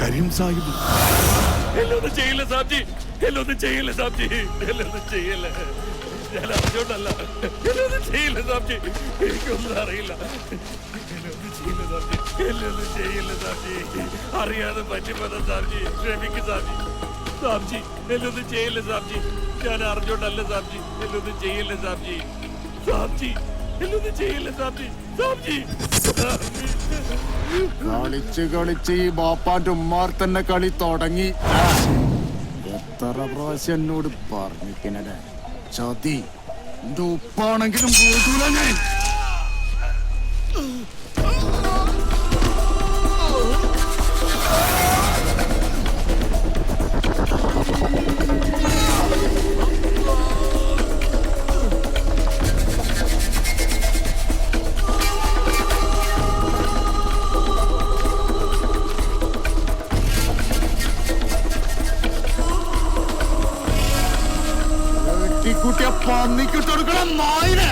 കരീം സാഹിബ്, എന്നൊന്നും ചെയ്യില്ല സാബ്ജി, എന്നൊന്നും ചെയ്യില്ല സാബ്ജി, എന്നൊന്നും ചെയ്യില്ല. ഞാൻ അറിഞ്ഞോണ്ടല്ല, എന്നൊന്നും ചെയ്യില്ല സാബ്ജി, എനിക്കൊന്നും അറിയില്ല. എന്നൊന്നും ചെയ്യില്ല സാബ്ജി, എന്നൊന്നും ചെയ്യില്ല സാബ്ജി, അറിയാതെ പറ്റിപ്പോന്ന സാബ്ജി, ക്ഷമിക്ക് സാബ്ജി. സാബ്ജി എന്നൊന്നും ചെയ്യില്ല സാബ്ജി, ഞാൻ അറിഞ്ഞോണ്ടല്ല സാബ്ജി, എന്നൊന്നും ചെയ്യില്ല സാബ്ജി. സാബ്ജി എന്നൊന്നും ചെയ്യില്ല സാബ്ജി, സാബ്ജി. കളിച്ച് കളിച്ച് ഈ ബാപ്പാന്റെ ഉമ്മാർ തന്നെ കളി തുടങ്ങി. എത്ര പ്രാവശ്യം എന്നോട് പറഞ്ഞിക്കണേ ചതി. എന്റെ ഉപ്പാണെങ്കിലും പോകൂല ഞാൻ. കുട്ടിയെ പന്നിക്കിട്ട് കൊടുക്കണം നായിനെ.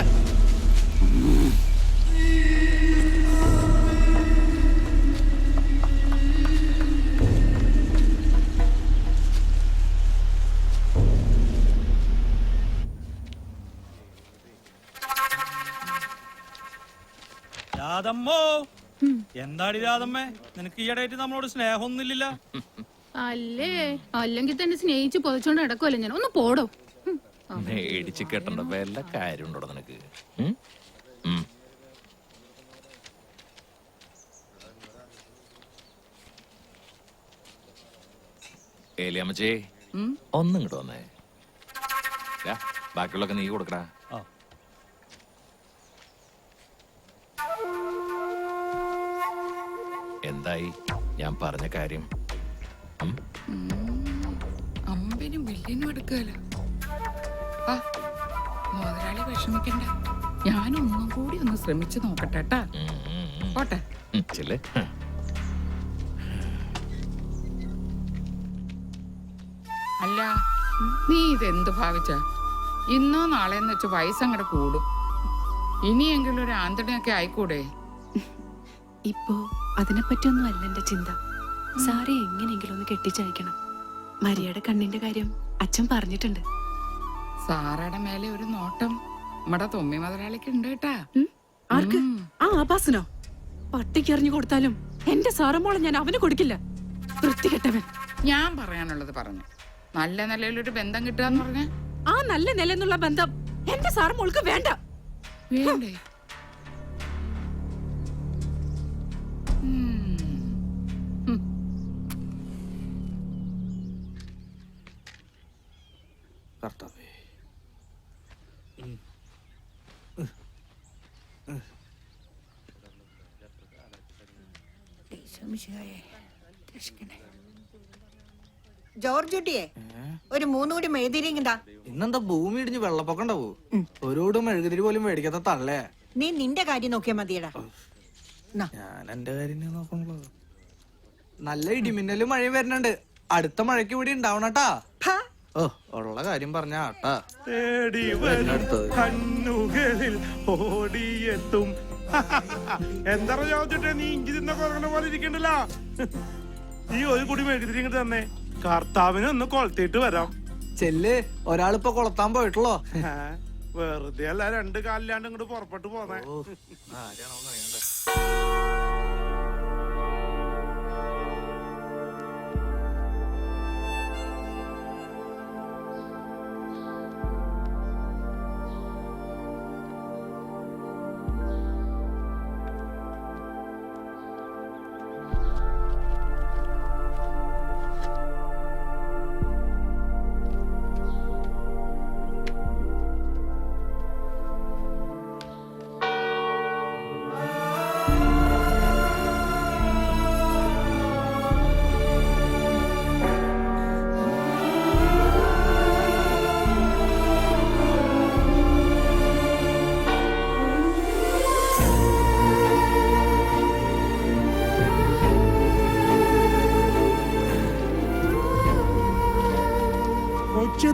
രാധമ്മോ എന്താടി രാധമ്മേ, നിനക്ക് ഈയിടെയായിട്ട് നമ്മളോട് സ്നേഹമൊന്നുമില്ല. അല്ലേ അല്ലെങ്കിൽ തന്നെ സ്നേഹിച്ച് പൊതിച്ചോണ്ട് നടക്കുമല്ലോ ഞാൻ. ഒന്ന് പോടോ. മേടിച്ച് കെട്ടണ്ട വല്ല കാര്യമുണ്ടോ നിനക്ക്? ഏലിയമ്മച്ചേ, ഒന്നും ഇങ്ങോട്ട് വന്നേ. ബാക്കിയുള്ളൊക്കെ നീ കൊടുക്കടാ. എന്തായി ഞാൻ പറഞ്ഞ കാര്യം? അമ്പനും ബില്ലിനും എടുക്കാലോ. മുതലാളി വിഷമിക്കണ്ട, ഞാനൊന്നും കൂടി ഒന്ന് ശ്രമിച്ചു നോക്കട്ടെ. പോട്ടെ. ചെല്ലേ. അല്ല, നീ ഇതെന്ത് ഭാവിച്ച? ഇന്നോ നാളെന്ന് വെച്ച് വയസ്സങ്ങടെ കൂടും. ഇനിയെങ്കിലും ഒരു ആന്തണിയൊക്കെ ആയിക്കൂടെ? ഇപ്പോ അതിനെപ്പറ്റിയൊന്നും അല്ല എന്റെ ചിന്ത. സാറെ എങ്ങനെയെങ്കിലും ഒന്ന് കെട്ടിച്ചയക്കണം. മരിയയുടെ കണ്ണിന്റെ കാര്യം അച്ഛൻ പറഞ്ഞിട്ടുണ്ട്. സാറയുടെ മേലെ ഒരു നോട്ടം നമ്മടെ തൊമ്മി മുതലാളിക്ക് ഉണ്ട് കേട്ടാ. ആർക്ക്? ആ ആഭാസനോ? പട്ടിക്ക് എറിഞ്ഞു കൊടുത്താലും എന്റെ സാറമ്മോളെ ഞാൻ അവന് കൊടുക്കില്ല. വൃത്തികെട്ടവൻ. ഞാൻ പറയാനുള്ളത് പറഞ്ഞു. നല്ല നിലയിലൊരു ബന്ധം കിട്ടുകയെന്ന് പറഞ്ഞ ആ നല്ല നിലന്നുള്ള ബന്ധം എന്റെ സാറമ്മോൾക്ക് വേണ്ട. വേണ്ടേ? കർത്താവേ, ജോർജ് കുട്ടിയെ ഒരു 3 കൂടി മെഴുതിരിങ്ങടാ. ഇന്നെന്താ ഭൂമി ഇടിഞ്ഞ് വെള്ളപ്പൊക്കം ഉണ്ടാവൂ? ഒരോട് മെഴുകുതിരി പോലും മേടിക്കാത്ത തള്ളേ. നീ നിന്റെ കാര്യം നോക്കിയാ മതിയടാ. ഞാൻ എന്റെ കാര്യം നോക്കണല്ലോ. നല്ല ഇടിമിന്നലും മഴയും വരുന്നുണ്ട്. അടുത്ത മഴയ്ക്ക് ഇവിടെ ഉണ്ടാവണട്ടാ. ഓ, ഉള്ള കാര്യം പറഞ്ഞാട്ടാ. തേടി വരും കണ്ണുകളിൽ ഓടിയെത്തും. എന്താ ചോദിച്ചിട്ട് നീ ഇഞ്ചി തിന്ന കുറങ്ങണ പോലെ ഇരിക്കണ്ടല്ലോ. ഈ ഒരു കൂടി മേടിച്ചിട്ട് തന്നെ കർത്താവിനെ ഒന്ന് കൊളത്തിട്ട് വരാം. ചെല്ല്, ഒരാളിപ്പോ കൊളത്താൻ പോയിട്ടുള്ളോ? വെറുതെ അല്ല 2 കാലിലാണ്ട് ഇങ്ങോട്ട് പുറപ്പെട്ടു പോന്നെ.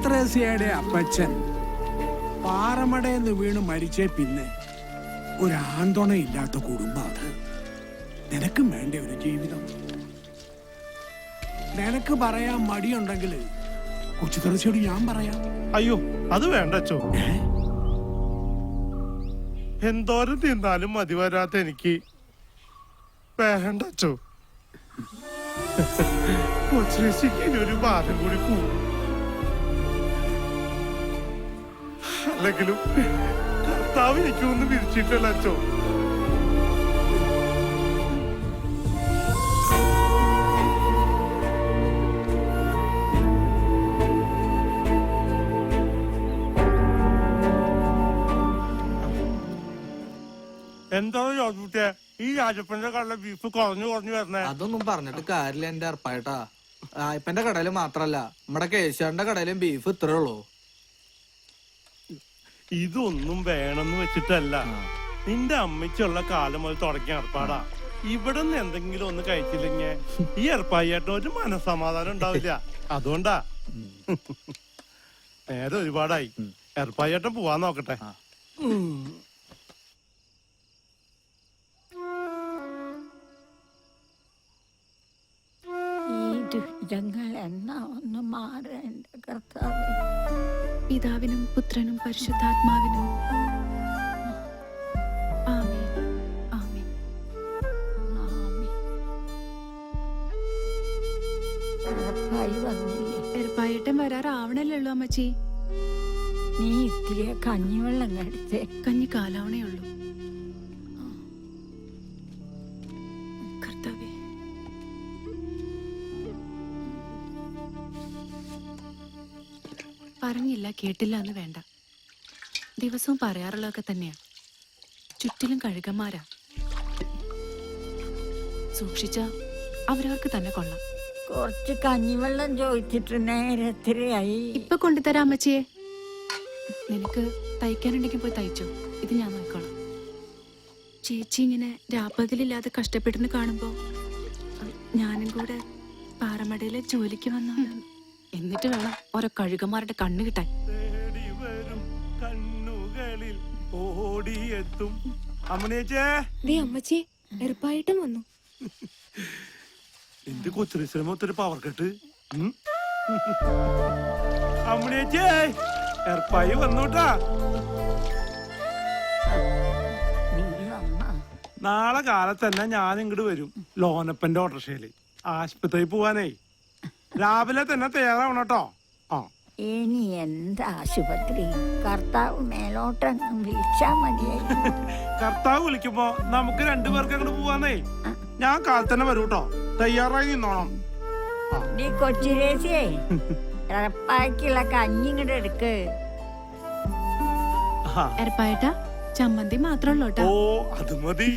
ത്രേസ്യയുടെ അപ്പച്ചൻ പാറമടയെന്ന് വീണ് മരിച്ചേ പിന്നെ ഒരു ആന്തോണയില്ലാത്ത കുടുംബം അത്. നിനക്കും വേണ്ട ഒരു ജീവിതം. നിനക്ക് പറയാൻ മടിയുണ്ടെങ്കിൽ കൊച്ചുത്രേസ്യയോട് ഞാൻ പറയാം. അയ്യോ, അത് വേണ്ട അച്ചോ. എന്തോരം തിന്നാലും മതി വരാത്ത എനിക്ക് വേണ്ട അച്ചോ. കൊച്ചുത്രേസ്യക്ക് ഇനി ഒരു ഭാരം കൂടി കൂടും. അല്ലെങ്കിലും കർത്താവ് എനിക്കൊന്നും വിരിച്ചിട്ടല്ല അച്ചോ. എന്താ ചോദിച്ചേ, ഈ രാജപ്പന്റെ കടയിലെ ബീഫ് കുറഞ്ഞു വരണേ? അതൊന്നും പറഞ്ഞിട്ട് കാര്യമില്ല എന്റെ അർപ്പായിട്ടാ. രായപ്പന്റെ കടയില് മാത്രല്ല, നമ്മുടെ കേശവന്റെ കടയിലും ബീഫ് ഇത്രേ ഉള്ളൂ. ഇതൊന്നും വേണമെന്ന് വെച്ചിട്ടല്ല, നിന്റെ അമ്മയ്ക്കുള്ള കാലം മുതൽ തുടങ്ങിയ ഏർപ്പാടാ. ഇവിടെ നിന്ന് എന്തെങ്കിലും ഒന്ന് കഴിച്ചില്ലെങ്കിൽ ഈ ഏർപ്പായിട്ട് ഒരു മനസ്സമാധാനം ഉണ്ടാവില്ല. അതുകൊണ്ടാ. നേരെ ഒരുപാടായി. ഏർപ്പായിട്ട് പോവാൻ നോക്കട്ടെ. പിതാവിനും പുത്രനും പരിശുദ്ധാത്മാവിനും ആമേൻ. ആമേൻ. എരുപ്പായേട്ടൻ വരാറാവണല്ലേ ഉള്ളൂ അമ്മച്ചി. നീ ഇത്തിരി കഞ്ഞിവെള്ളം കടിച്ചേ. കഞ്ഞി കാലാവണേ ഉള്ളൂ. കർത്താവേ, പറഞ്ഞില്ല കേട്ടില്ല എന്ന് വേണ്ട. ദിവസവും പറയാറുള്ളതൊക്കെ തന്നെയാ. ചുറ്റിലും കഴുകന്മാരാ. സൂക്ഷിച്ച അവരവർക്ക് തന്നെ കൊള്ളാം. കുറച്ച് കഞ്ഞിവെള്ളം ചോദിച്ചിട്ട് നേരത്തിരയായി. ഇപ്പൊ കൊണ്ടുതരാം അമ്മച്ചിയെ. നിനക്ക് തയ്ക്കാനുണ്ടെങ്കിൽ പോയി തയ്ച്ചോ, ഇത് ഞാൻ നോക്കിക്കോളാം. ചേച്ചി ഇങ്ങനെ രാപ്പകലില്ലാതെ കഷ്ടപ്പെടുന്ന കാണുമ്പോ ഞാനും കൂടെ പാറമടയിലെ ജോലിക്ക് വന്ന എന്നിട്ട് വേണം ഓരോ കഴുകന്മാരുടെ കണ്ണ് കിട്ടാൻ. തേടി വരും കണ്ണുകളിൽ ഓടിയെത്തും. അമ്മനേച്ചേ, അമ്മച്ചി എറുപ്പായിട്ടും വന്നു. എന്റെ കൊച്ചുശ്രമം ഒത്തിരി പവർ കെട്ട്. അമ്മനേച്ചേ, എർപ്പായി വന്നൂട്ടാ. നാളെ കാലത്ത് തന്നെ ഞാൻ ഇങ്ങോട്ട് വരും. ലോനപ്പന്റെ ഓട്ടോറിക്ഷയില് ആശുപത്രിയിൽ പോവാനേ. രാവിലെ തന്നെ തയ്യാറാവണം കേട്ടോ. ആ, ഇനി എന്താ ആശുപത്രി? കർത്താവ് മേലോട്ടങ്ങ് വിളിച്ചാ മതിയായി. കർത്താവ് വിളിക്കുമ്പോ നമുക്ക് രണ്ടുപേർക്ക് അങ്ങോട്ട് പോവാന്നേ. ഞാൻ കാലത്ത് തന്നെ വരൂ കേട്ടോ. തയ്യാറായി നിന്നോണം. നീ കൊച്ചിരേശിയേ എറപ്പാക്കുള്ള കഞ്ഞി ഇങ്ങോട്ട് എടുക്ക്. എരപ്പായേട്ടാ, ചമ്മന്തി മാത്രമല്ലോ കേട്ടോ. ഓ, അത് മതി.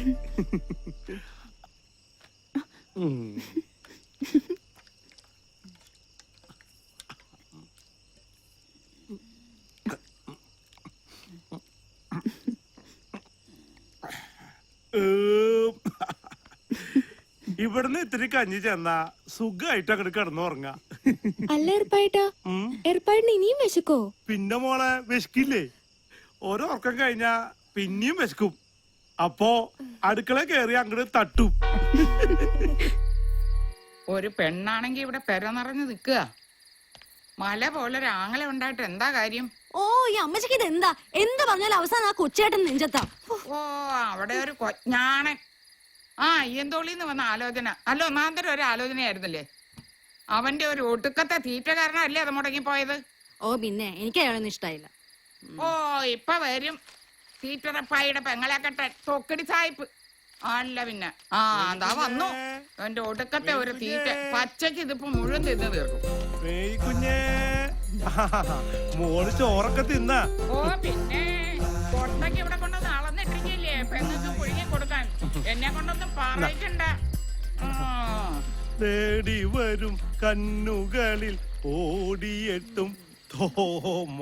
ഇവിടുന്ന് ഇത്തിരി കഞ്ഞി ചെന്നാ സുഖമായിട്ട് അങ്ങോട്ട് കിടന്നുറങ്ങാ. അല്ല എറുപ്പായിട്ടാ, എറുപ്പായിട്ടിന് ഇനിയും വിശക്കോ? പിന്നെ മോളെ വിശക്കില്ലേ? ഓരോ ഉറക്കം കഴിഞ്ഞാ പിന്നെയും വിശക്കും. അപ്പോ അടുക്കള കയറി അങ്ങോട്ട് തട്ടും. ഒരു പെണ്ണാണെങ്കി ഇവിടെ പെര നിറഞ്ഞു നിക്കുക. മല പോലെ ആങ്ങളെ ഉണ്ടായിട്ട് എന്താ കാര്യം? ഓ, ഈ അമ്മച്ചിക്ക് ഇത് എന്താ എന്ത് പറഞ്ഞാലും അവസാനം ആ കൊച്ചേട്ടൻ നെഞ്ചത്താ. ഓ, അവിടെ ഒരു കൊഞ്ഞാണൻ. ആ, ഈയന്തോളിന്ന് വന്ന ആലോചന. അല്ല, ഒന്നാന്തരം ഒരു ആലോചനയായിരുന്നല്ലേ. അവന്റെ ഒരു ഒടുക്കത്തെ തീറ്റ കാരണമല്ലേ അത് മുടങ്ങിപ്പോയത്. ഓ, പിന്നെ എനിക്ക് അയാളൊന്നും ഇഷ്ടായില്ല. ഓ, ഇപ്പൊ വരും തീറ്ററപ്പായിയുടെ പെങ്ങളെ കെട്ടൻ തൊക്കടി സായിപ്പ്. അല്ല പിന്നെ ആ എന്താ വന്നു എന്റെ ഒടുക്കത്തെ ഒരു തീറ്റ. പച്ചക്ക് ഇതിപ്പോ മുഴുവൻ തിന്ന് തീർക്കും. കുഞ്ഞേ, മോള് ചോറൊക്കെ തിന്ന? ഓ, പിന്നെ കൊട്ടയ്ക്ക് ഇവിടെ കൊണ്ടൊന്ന് അളന്നിട്ടിരിക്കില്ലേ പെങ്ങൾക്ക് പുഴുങ്ങി കൊടുക്കാൻ. എന്നെ കൊണ്ടൊന്നും പറയിക്കണ്ട. തേടി വരും കണ്ണുകളിൽ ഓടിയെത്തും തോമ.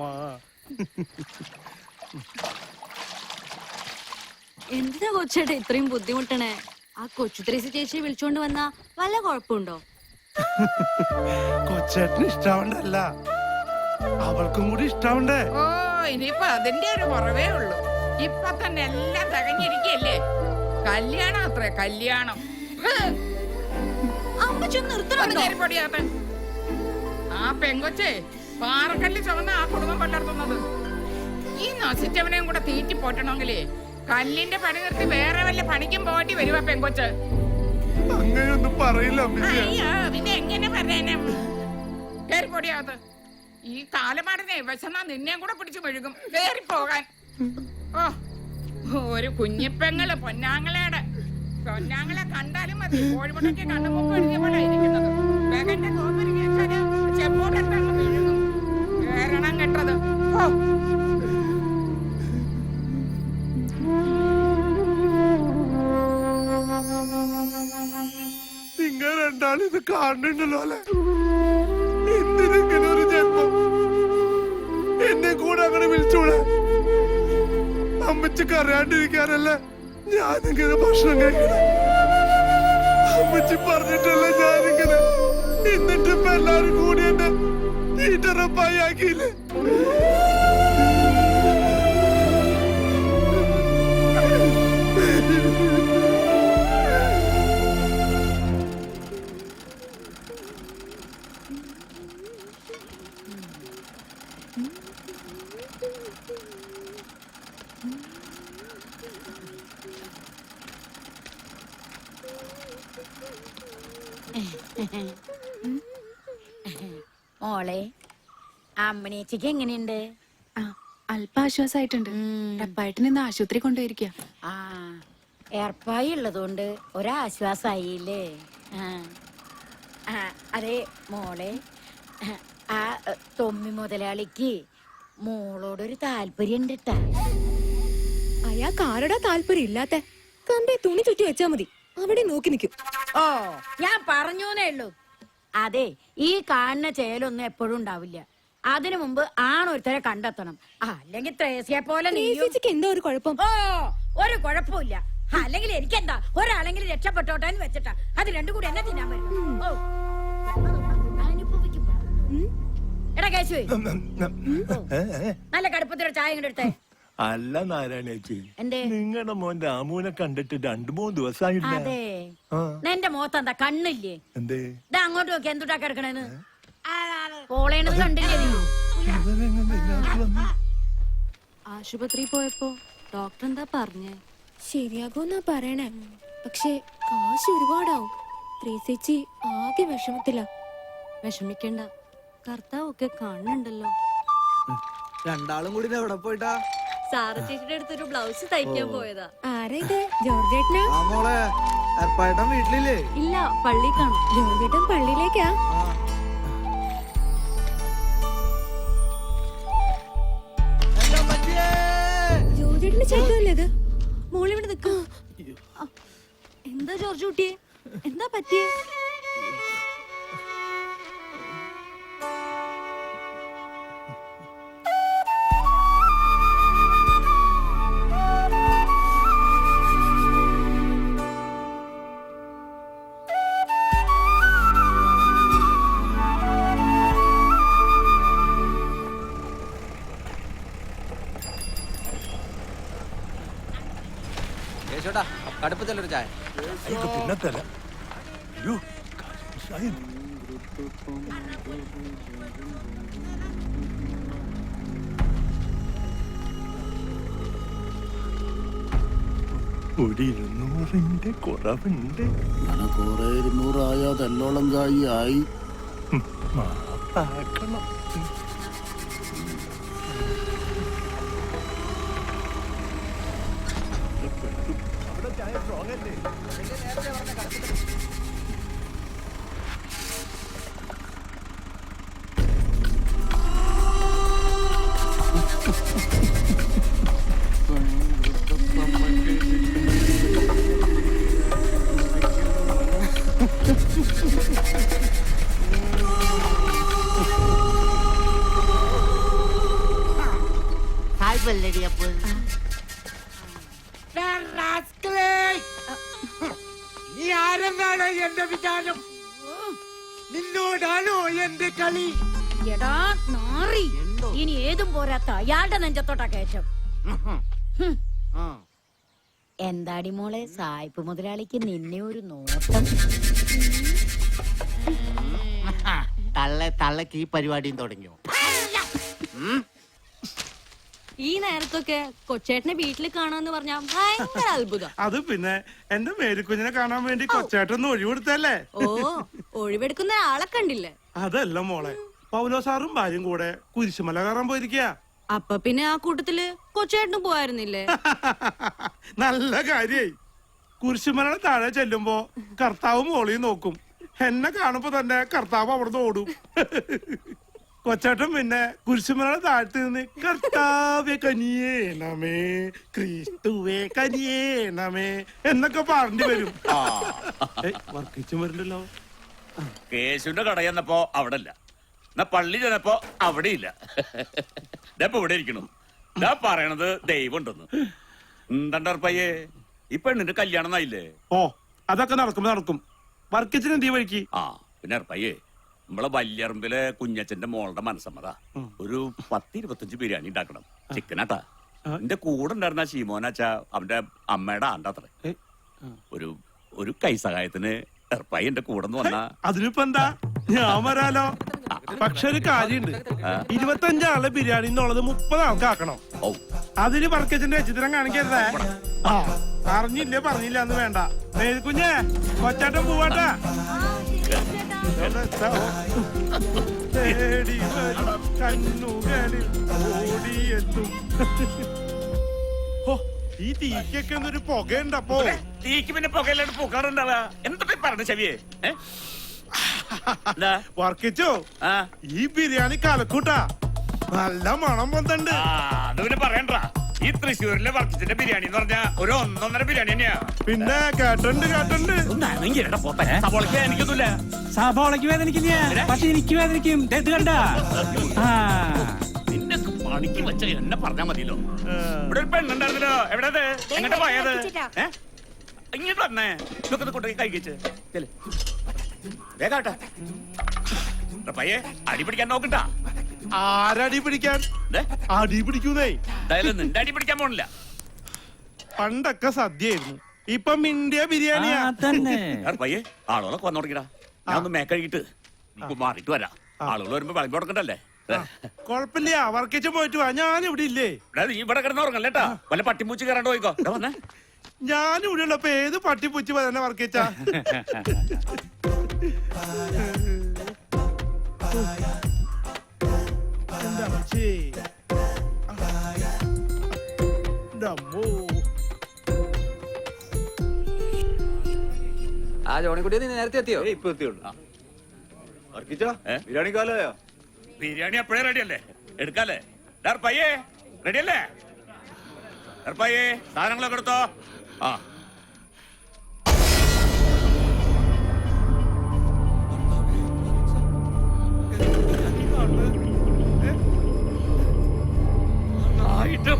എന്തിനാ കൊച്ചേട്ട ഇത്രയും ബുദ്ധിമുട്ടണേ? ആ കൊച്ചുത്രേസി ചേച്ചിയെ വിളിച്ചോണ്ട് വന്നാ വല്ല കുഴപ്പമുണ്ടോ? കൊച്ചേട്ടന് ഇഷ്ടാവണ്ടല്ല, അവൾക്കും കൂടി ഇഷ്ടാവണ്ടേ. ഓ, ഇനിയിപ്പൊ അതിന്റെ ഒരു കുറവേ ഉള്ളൂ. ഇപ്പൊ തന്നെ എല്ലാം തികഞ്ഞിരിക്കല്ലേ. കല്യാണം അത്രേ, കല്യാണം. ആ പെങ്കൊച്ചേ പാറക്കല്ല് ചുവന്ന ആ കുടുംബം പലർത്തുന്നത്. ഈ നശിച്ചവനെയും കൂടെ തീറ്റി പോറ്റണമെങ്കിലേ കല്ലിന്റെ പണി നിർത്തി വേറെ വല്ല പണിക്കും പോറ്റി വരുവാ പെങ്കൊച്ച്. അങ്ങനെയൊന്നും പറയില്ല. പിന്നെ എങ്ങനെ പറയാനാ? കേറി പൊടിയാവത്. ഈ കാലമാടനെ വിശന്നാ നിന്നെയും കൂടെ പിടിച്ചു മെഴുകും. കേറി പോകാൻ. ഓ, ഒരു കുഞ്ഞിപ്പെങ്ങള് പൊന്നാങ്ങളയുടെ പൊന്നാങ്ങളെ കണ്ടാലും മതി. കോഴിമുട്ടയ്ക്ക് കണ്ണുമുക്ക് എഴുതിയ പോലെ ഇരിക്കുന്നത്. വേഗന്റെ കോപ്പരി കേൾക്കാന് ചെപ്പോട്ടെടുത്തങ്ങ് മെഴുകും. കേരണം കെട്ടത്. ഓ, നിങ്ങൾ രണ്ടാളും ഇത് കാണുന്നുണ്ടല്ലോ അല്ലെ? എന്തിനിങ്ങനെ ഒരു ജന്മം? എന്നെ കൂടെ അങ്ങനെ വിളിച്ചൂടെ? അമ്മച്ചിക്ക് അറിയാണ്ടിരിക്കാനല്ലേ ഞാനിങ്ങനെ ഭക്ഷണം കഴിക്കണം? അമ്മച്ചി പറഞ്ഞിട്ടല്ലേ ഞാനിങ്ങനെ. എന്നിട്ടിപ്പോ എല്ലാരും കൂടി എന്നെ തീറ്ററപ്പായി ആക്കിയില്ലേ? മോളെ അമ്മണേച്ചിക്ക് എങ്ങനെയുണ്ട്? ആ അല്പ ആശ്വാസമായിട്ടുണ്ട്. റപ്പായിട്ടിന് ഇന്ന് ആശുപത്രി കൊണ്ടുപോയിരിക്കുക. ആ ഏർപ്പായി ഉള്ളതുകൊണ്ട് ഒരാശ്വാസായില്ലേ? അതെ മോളെ, ആ തൊമ്മി മുതലാളിക്ക് മോളോടൊരു താല്പര്യം ഉണ്ട് ട്ടാ. അയാൾക്ക് ആരുടെ താല്പര്യം ഇല്ലാത്ത കമ്പെ തുണി ചുറ്റി വെച്ചാ മതി, അവിടെ നോക്കി നിൽക്കും. ഓ ഞാൻ പറഞ്ഞൂന്നേ ഉള്ളൂ. അതെ, ഈ കാണുന്ന ചേലൊന്നും എപ്പോഴും ഉണ്ടാവില്ല. അതിനു മുമ്പ് ആണൊരുത്തരെ കണ്ടെത്തണം. അല്ലെങ്കിൽ ത്രേസ്യെ പോലെ എന്താ ഒരു കുഴപ്പം? ഓ ഒരു കുഴപ്പമില്ല. അല്ലെങ്കിൽ എനിക്കെന്താ, ഒരാളെങ്കിലും രക്ഷപ്പെട്ടോട്ടെ എന്ന് വെച്ചിട്ടാ. അത് രണ്ടും കൂടി എന്നെ തിന്നാൻ പറ്റും. ഓ അനുഭവിക്കും. എടാ കേശുവേ, നല്ല കടുപ്പത്തിലൊരു ചായ ഇങ്ങോട്ട് എടുത്തേ. അല്ല നാരായണേച്ചി, എന്തേ? നിങ്ങളുടെ മോൻ രാമുവിനെ കണ്ടിട്ട് 2-3 ദിവസമായില്ല. അതെ, എന്റെ മുഖത്ത് എന്താ കണ്ണില്ലേ? എന്തേ ഇതാ അങ്ങോട്ട് നോക്കി, എന്തുട്ടാ കിടക്കണേന്ന് പോളേണത് കണ്ടില്ലേ നീ? ആശുപത്രി പോയപ്പോ ഡോക്ടർ എന്താ പറഞ്ഞേ? ശരിയാകുമെന്നാ പറയണേ, പക്ഷെ കാശ് ഒരുപാടാവും. ത്രേസ്യേച്ചി ആകെ വിഷമത്തില. വിഷമിക്കണ്ട, കർത്താവ് ഒക്കെ കാണുന്നുണ്ടല്ലോ. രണ്ടാളും കൂടി എവിടെ പോയിട്ടാ? സാറ ചേച്ചിയുടെ അടുത്തൊരു ബ്ലൗസ് തയ്ക്കാൻ പോയതാ. ആരാ ഇത്? ജോർജേട്ടനാ? ആ മോളെ, ഏർപ്പായിട്ടൻ വീട്ടിലില്ലേ? ഇല്ല, പള്ളി കാണും. ജോർജേട്ടൻ പള്ളിയിലേക്കാ? ജോർജേട്ടന്റെ ചേട്ടല്ലേ ഇത്? മോളിവിടെ നിൽക്ക. എന്താ ജോർജ് കുട്ടിയെ, എന്താ പറ്റിയേ? കടുപ്പത്തിലൊരു ചായ. പിന്നെ തരാം. ഒരു 200ന്റെ കുറവുണ്ട്. അങ്ങനെ കുറെ 200 ആയാ തെല്ലോളം കായി ആയി. മാപ്പാക്കണം. അവിടെ ചായ സ്ട്രോങ് അല്ലേ? നീ ആരെന്നാണ് എന്റെ വിചാരം? നിന്നോടാണോ എന്റെ കളി? എടാ നാറി, ഇനി ഏതും പോരാത്ത അയാളുടെ നെഞ്ചത്തോട്ടാ കയറ്റം. എന്താടി മോളെ, സായിപ്പ് മുതലാളിക്ക് നിന്നെ ഒരു നോട്ടം. തള്ളക്ക് ഈ പരിപാടിയും തുടങ്ങിയോ? ഈ നേരത്തൊക്കെ കൊച്ചേട്ടനെ വീട്ടിൽ കാണാന്ന് പറഞ്ഞാ ഭയങ്കര അത്ഭുതം. അത് പിന്നെ എന്റെ മേരിക്കുഞ്ഞിനെ കാണാൻ വേണ്ടി കൊച്ചേട്ടൊന്ന് ഒഴിവെടുത്തല്ലേ? ഓ, ഒഴിവെടുക്കുന്ന ആളെ കണ്ടില്ലേ? അതല്ല മോളെ, പൗലോ സാറും ഭാര്യയും കൂടെ കുരിശുമല കയറാൻ പോയിരിക്കുക. അപ്പൊ പിന്നെ ആ കൂട്ടത്തില് കൊച്ചേട്ടനും പോയായിരുന്നില്ലേ? നല്ല കാര്യായി. കുരിശുമലയുടെ താഴെ ചെല്ലുമ്പോ കർത്താവ് മോളിയും നോക്കും. എന്നെ കാണുമ്പോ തന്നെ കർത്താവ് അവിടുന്ന് ഓടും. കൊച്ചേട്ടൻ പിന്നെ കുരിശുമലയുടെ താഴത്ത് നിന്ന് കർത്താവെ കനിയേണമേ, ക്രിസ്തുവേ കനിയേണമേ എന്നൊക്കെ പറഞ്ഞു വരും. വർക്കിച്ചും വരുന്നുണ്ടല്ലോ. കേശുവിന്റെ കട ചെന്നപ്പോ അവിടെ ഇല്ല, എന്നാ പള്ളി ചെന്നപ്പോ അവിടെ ഇല്ല. ഇപ്പൊ ഇവിടെ ഇരിക്കണം. ഞാൻ പറയണത് ദൈവം ഉണ്ടെന്ന്. എന്താണ്ടർപ്പയ്യേ, ഈ പെണ്ണിന്റെ കല്യാണം ആയില്ലേ? ഓ, അതൊക്കെ നടക്കും നടക്കും. വർക്കിച്ചിന് എന്ത് വഴിക്ക്? ആ പിന്നെ അർപ്പയ്യേ, നമ്മളെ വല്യറമ്പിലെ കുഞ്ഞച്ചന്റെ മോളുടെ മനസ്സമ്മതാ. ഒരു 10-25 ബിരിയാണി ഉണ്ടാക്കണം, ചിക്കനാട്ടാ. എന്റെ കൂടെ ഉണ്ടായിരുന്ന ശീമോനാച്ച അവന്റെ അമ്മയുടെ ആണ്ടാത്രേ. ഒരു കൈസഹായത്തിന് എർപ്പായി എന്റെ കൂടെ വന്നാ. അതിനിപ്പോ എന്താ, ഞാൻ വരാലോ. പക്ഷെ ഒരു കാര്യമുണ്ട്, 25 ആളെ ബിരിയാണി എന്നുള്ളത് 30 ആൾക്ക് ആക്കണം. അതിന് വർക്കച്ചന്റെ ചിത്രം കാണിക്കരുതേ. ആ അറിഞ്ഞില്ലേ പറഞ്ഞില്ല എന്ന് വേണ്ട. കുഞ്ഞേ കൊച്ചാട്ടം പോവാട്ടാ. കണ്ണുകളിൽ ഓടിയെത്തും. ഈ തീക്കൊക്കെ ഒന്നൊരു പുകയുണ്ടപ്പോ. തീക്ക് പിന്നെ പുകയിലാണ് പൂക്കാറുണ്ടാവുക. എന്തൊക്കെ പറഞ്ഞു ചെവിയെ? വർക്കിച്ചോ ഈ ബിരിയാണി കലക്കൂട്ടാ, നല്ല മണം വന്നിട്ടുണ്ട്. അത് പിന്നെ പറയണ്ട. ഈ തൃശ്ശൂരിലെ വർക്കിച്ചിന്റെ ബിരിയാണി എന്ന് പറഞ്ഞാ ഒരു 1.5 ബിരിയാണി തന്നെയാ. പിന്നെ കേട്ടുണ്ട് സവോളയ്ക്ക് എനിക്കൊന്നുമില്ല. സഭോളയ്ക്ക് വേദനിക്കില്ല, പക്ഷെ എനിക്ക് വേദനിക്കും. കണ്ട നിന്നൊക്കെ പണിക്ക് വെച്ച എന്നെ പറഞ്ഞാ മതിയല്ലോ. ഇവിടെ ഒരു പെണ്ണുണ്ടായിരുന്നല്ലോ, എവിടെയത്? എങ്ങോട്ട് പോയത്? ഇങ്ങോട്ട് വന്നേ. ഇതൊക്കെ കൊണ്ടുപോയി കഴിക്കിച്ച് വേഗാട്ടെ. പയ്യെ അടി പിടിക്കാൻ നോക്കണ്ട. ആരടി പിടിക്കാൻ? അടി പിടിക്കുന്നേ. നിന്റെ അടി പിടിക്കാൻ പോണില്ല. പണ്ടൊക്കെ സദ്യയായിരുന്നു, ഇപ്പൊ മിണ്ടിയ ബിരിയാണിയാ തന്നെ. പയ്യെ ആളുകളൊക്കെ വന്നു തുടങ്ങിടാ. ഞാൻ ഒന്ന് മേക്കഴിട്ട് മാറിയിട്ട് വരാം. ആളുകൾ വരുമ്പോ വിളമ്പി കൊടുക്കണ്ടല്ലേ. കൊഴപ്പില്ല, വർക്കിച്ച് പോയിട്ട് വാ. ഞാൻ ഇവിടെ ഇല്ലേ. നീ ഇവിടെ കിടന്ന് ഉറങ്ങല്ലേട്ടാ. വല്ല പട്ടിമൂച്ച് കയറാണ്ട് പോയിക്കോ. വന്നേ, ഞാൻ ഇവിടെ ഉള്ളപ്പോ ഏത് പട്ടിപ്പൂച്ചി തന്നെ വർക്കിച്ചാ. ആ ജോണിക്കുട്ടി നീ നേരത്തെ എത്തിയോ? ഇപ്പൊ എത്തിയുള്ളൂ. ബിരിയാണി കാലയോ? ബിരിയാണി എപ്പോഴേ റെഡി അല്ലേ? എടുക്കാല്ലേ? പയ്യേ റെഡി അല്ലേ? പയ്യേ സാധനങ്ങളൊക്കെ എടുത്തോ. ആ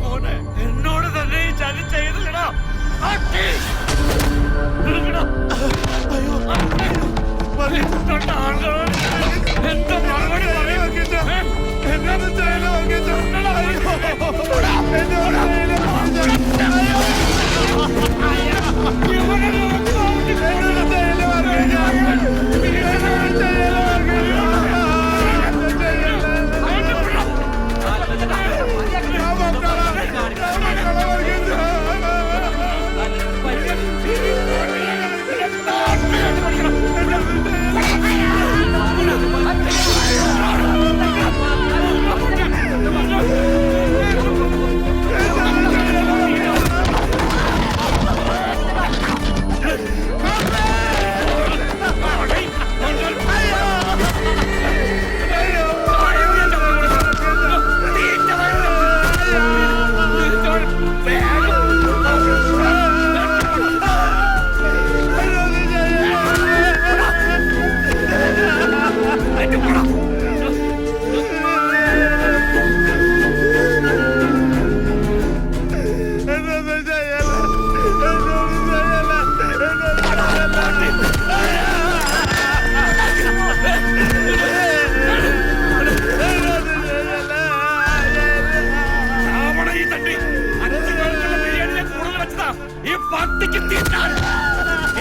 മോനെ എന്നോട് തന്നെ ഈ ചതി ചെയ്തില്ലടാ. എന്താ മറുപടി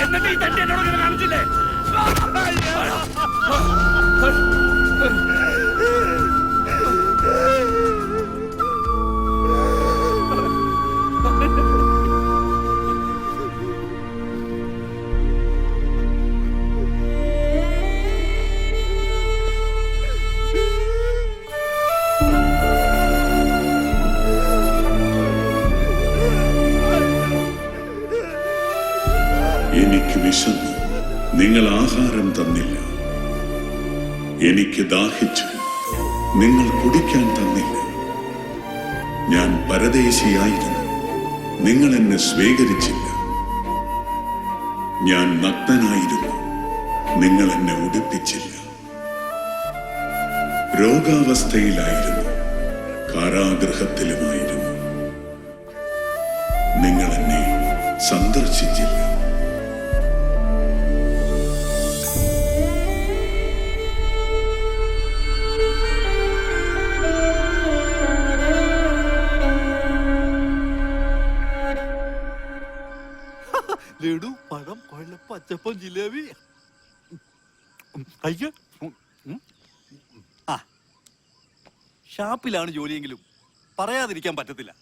എന്നിട്ട് ഈ തന്റെ എന്നോട് കാണിച്ചില്ലേ? എനിക്ക് വിശന്നു, നിങ്ങൾ ആഹാരം തന്നില്ല. എനിക്ക് ദാഹിച്ചു, നിങ്ങൾ കുടിക്കാൻ തന്നില്ല. ഞാൻ പരദേശിയായിരുന്നു, നിങ്ങൾ എന്നെ സ്വീകരിച്ചില്ല. ഞാൻ നഗ്നനായിരുന്നു, നിങ്ങൾ എന്നെ ഉടുപ്പിച്ചില്ല. രോഗാവസ്ഥയിലായിരുന്നു, കാരാഗൃഹത്തിലുമായിരുന്നു, നിങ്ങൾ എന്നെ സന്ദർശിച്ചില്ല. ലഡു, പഴം, കൊഴലപ്പം, അച്ചപ്പം, ജിലേബി. അയ്യോ, ഷാപ്പിലാണ് ജോലിയെങ്കിലും പറയാതിരിക്കാൻ പറ്റത്തില്ല.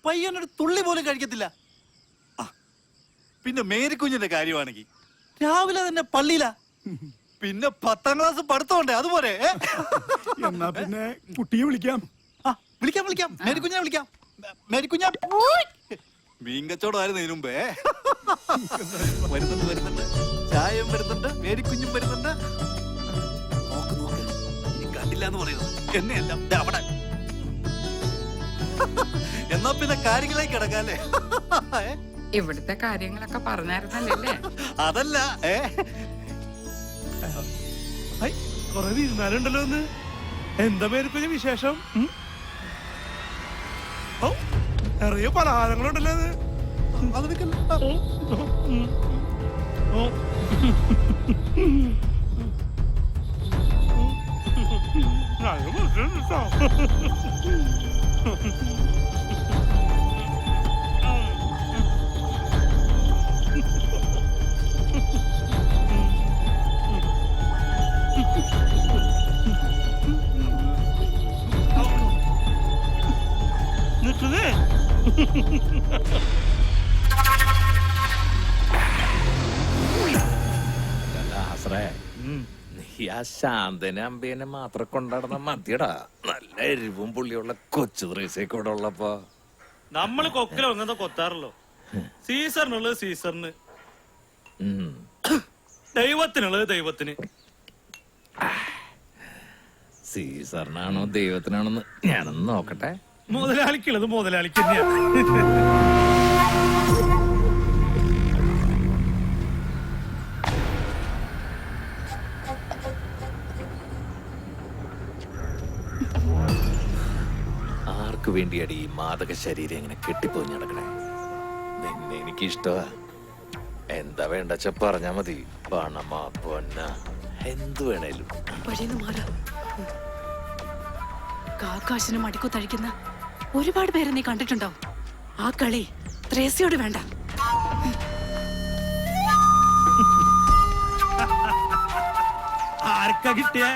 പയ്യനൊരു തുള്ളി പോലും കഴിക്കത്തില്ല. പിന്നെ മേരിക്കുഞ്ഞിന്റെ കാര്യമാണെങ്കിൽ രാവിലെ തന്നെ പള്ളിയിലാ. പിന്നെ 10ാം ക്ലാസ് പഠിത്തമുണ്ടേ, അതുപോലെ. എന്നാ പിന്നെ കുട്ടിയെ വിളിക്കാം. വിളിക്കാം മേരിക്കുഞ്ഞിനെ വിളിക്കാം. മേരിക്കുഞ്ഞ മീൻ കച്ചവടമായിരുന്നു ഇതിനു മുമ്പേ. വരുന്നുണ്ട് ചായം വരുന്നുണ്ട്, മേരിക്കുഞ്ഞും വരുന്നുണ്ട്. നോക്ക് ഇനി കണ്ടില്ല എന്ന് പറയുന്നത് എന്നെയല്ല, അവിടെ. എന്നാ പിന്നെ കാര്യങ്ങളിലേക്ക് കിടക്കാല്ലേ? ഇവിടുത്തെ കാര്യങ്ങളൊക്കെ പറഞ്ഞായിരുന്നല്ലേ? അതല്ല, കൊറേ തീരുമാനമുണ്ടല്ലോ ഒന്ന്. എന്താ പേര് വിശേഷം? ഓ, നിറയെ പലഹാരങ്ങളുണ്ടല്ലോ അത്. നിൽക്കുന്നേ. നീ ആ ശാന്തനെ അമ്പേനെ മാത്രം കൊണ്ടാടുന്ന മതിയടാ. നല്ല എരിവും പുള്ളിയുള്ള കൊച്ചു ത്രേസ്യൊക്കെ ഇവിടെ ഉള്ളപ്പോ നമ്മള് കൊക്കിലോ അങ്ങനത്തെ കൊത്താറല്ലോ. സീസറിനുള്ളത് സീസറിന്, ദൈവത്തിനുള്ളത് ദൈവത്തിന്. സീസറിനാണോ ദൈവത്തിനാണോന്ന് ഞാനൊന്ന് നോക്കട്ടെ. മുതലാളിക്കുള്ളത് മുതലാളിക്ക് തന്നെയാണ്. ആർക്ക് വേണ്ടിയാണ് ഈ മാദക ശരീരം ഇങ്ങനെ കെട്ടിപ്പോഞ്ഞ് നടക്കണേ? നിന്നെ എനിക്ക് ഇഷ്ടമാ. എന്താ വേണ്ടച്ച പറഞ്ഞാ മതി. പണമാ പൊന്ന എന്തു വേണേലും. വഴിന്ന് മാറാ. കാക്കാശിന് മടിക്കുത്തഴിക്കുന്ന ഒരുപാട് പേരെ നീ കണ്ടിട്ടുണ്ടാവും. ആ കളി ത്രേസ്യോട് വേണ്ട. ആർക്കാ കിട്ടിയ?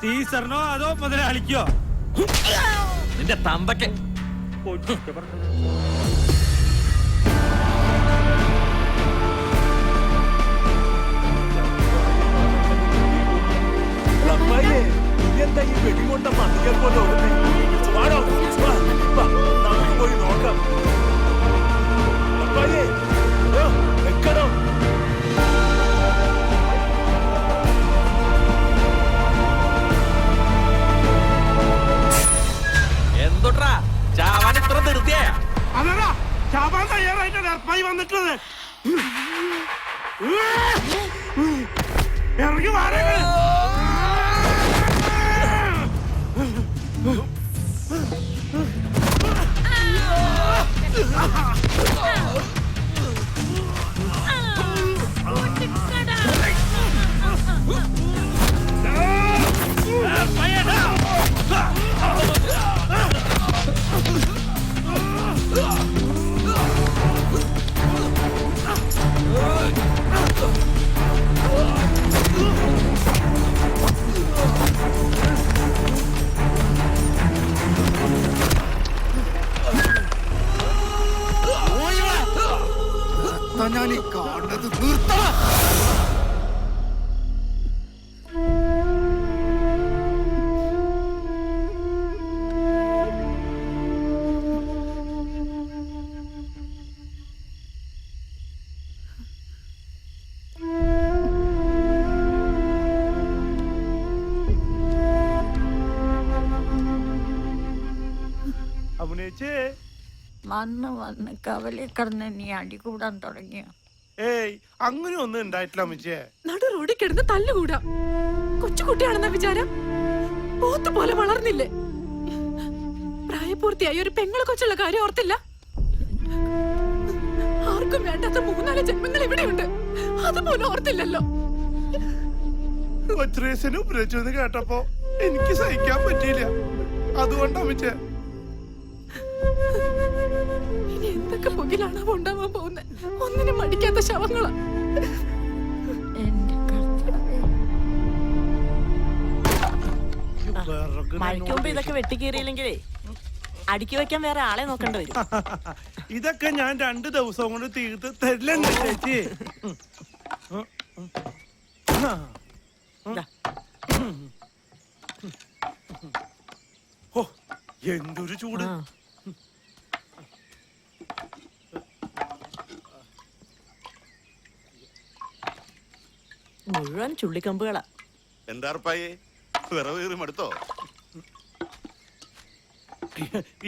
സീസറിനോ അതോ മുതലാളിക്കോ? നിന്റെ തമ്പയ്ക്ക്. എന്താ ഈ വെടികൊണ്ട പന്നികൾ പോലെ നമുക്ക് പോയി നോക്കാം. എന്തൊട്ടാ ചാവാൻ ഇത്ര ധൃതിയാ? അതല്ല, ചാവാൻ തയ്യാറായിട്ട് ഡർപ്പായി വന്നിട്ടുള്ളത്. ഇറങ്ങി മാറി. ഞാൻ ഈ കാണുന്നത് നിർത്തണം. അഭിനയിച്ചേ വന്ന് കവലെ കിടന്ന് നീ അടി കൂടാൻ തുടങ്ങിയ? ഏയ്, അങ്ങനെ ഒന്നും ഉണ്ടായിട്ടില്ല അമ്മച്ചേ. നടു റോഡിൽ കിടന്ന് തല്ലുകൂടാ. കൊച്ചുകുട്ടിയാണെന്ന വിചാരം? പോത്ത് പോലെ വളർന്നില്ലേ? പ്രായപൂർത്തിയായി ഒരു പെങ്ങളെ കൊച്ചുള്ള കാര്യം ഓർത്തില്ല? ആർക്കും വേണ്ടാത്ത 3-4 ജന്മങ്ങൾ ഇവിടെയുണ്ട്, അതുപോലെ ഓർത്തില്ലല്ലോ. കൊച്ചുറേസിനെ ഉപയോഗിച്ചെന്ന് കേട്ടപ്പോ എനിക്ക് സഹിക്കാൻ പറ്റിയില്ല. അതുകൊണ്ടാ അമ്മച്ചേ. ഇനി എന്തൊക്കെ പുകിലാണ് ഉണ്ടാവാൻ പോകുന്നത്? ഒന്നിനും മടിക്കാത്ത ശവങ്ങളാ. എന്റെ കർത്താവേ. വേറെ മഴയ്ക്ക് മുമ്പ് ഇതൊക്കെ വെട്ടിക്കീറിയില്ലെങ്കിലേ അടുക്കി വെക്കാൻ വേറെ ആളെ നോക്കേണ്ടി വരും. ഇതൊക്കെ ഞാൻ 2 ദിവസം കൊണ്ട് തീർത്ത് തരില്ലെന്ന് ചേച്ചി. ഓ എന്തൊരു ചൂട്. മുഴുവൻ ചുള്ളിക്കമ്പുകളാ. എന്താ ഉറപ്പായേ, വിറവ് കീറി മടുത്തോ?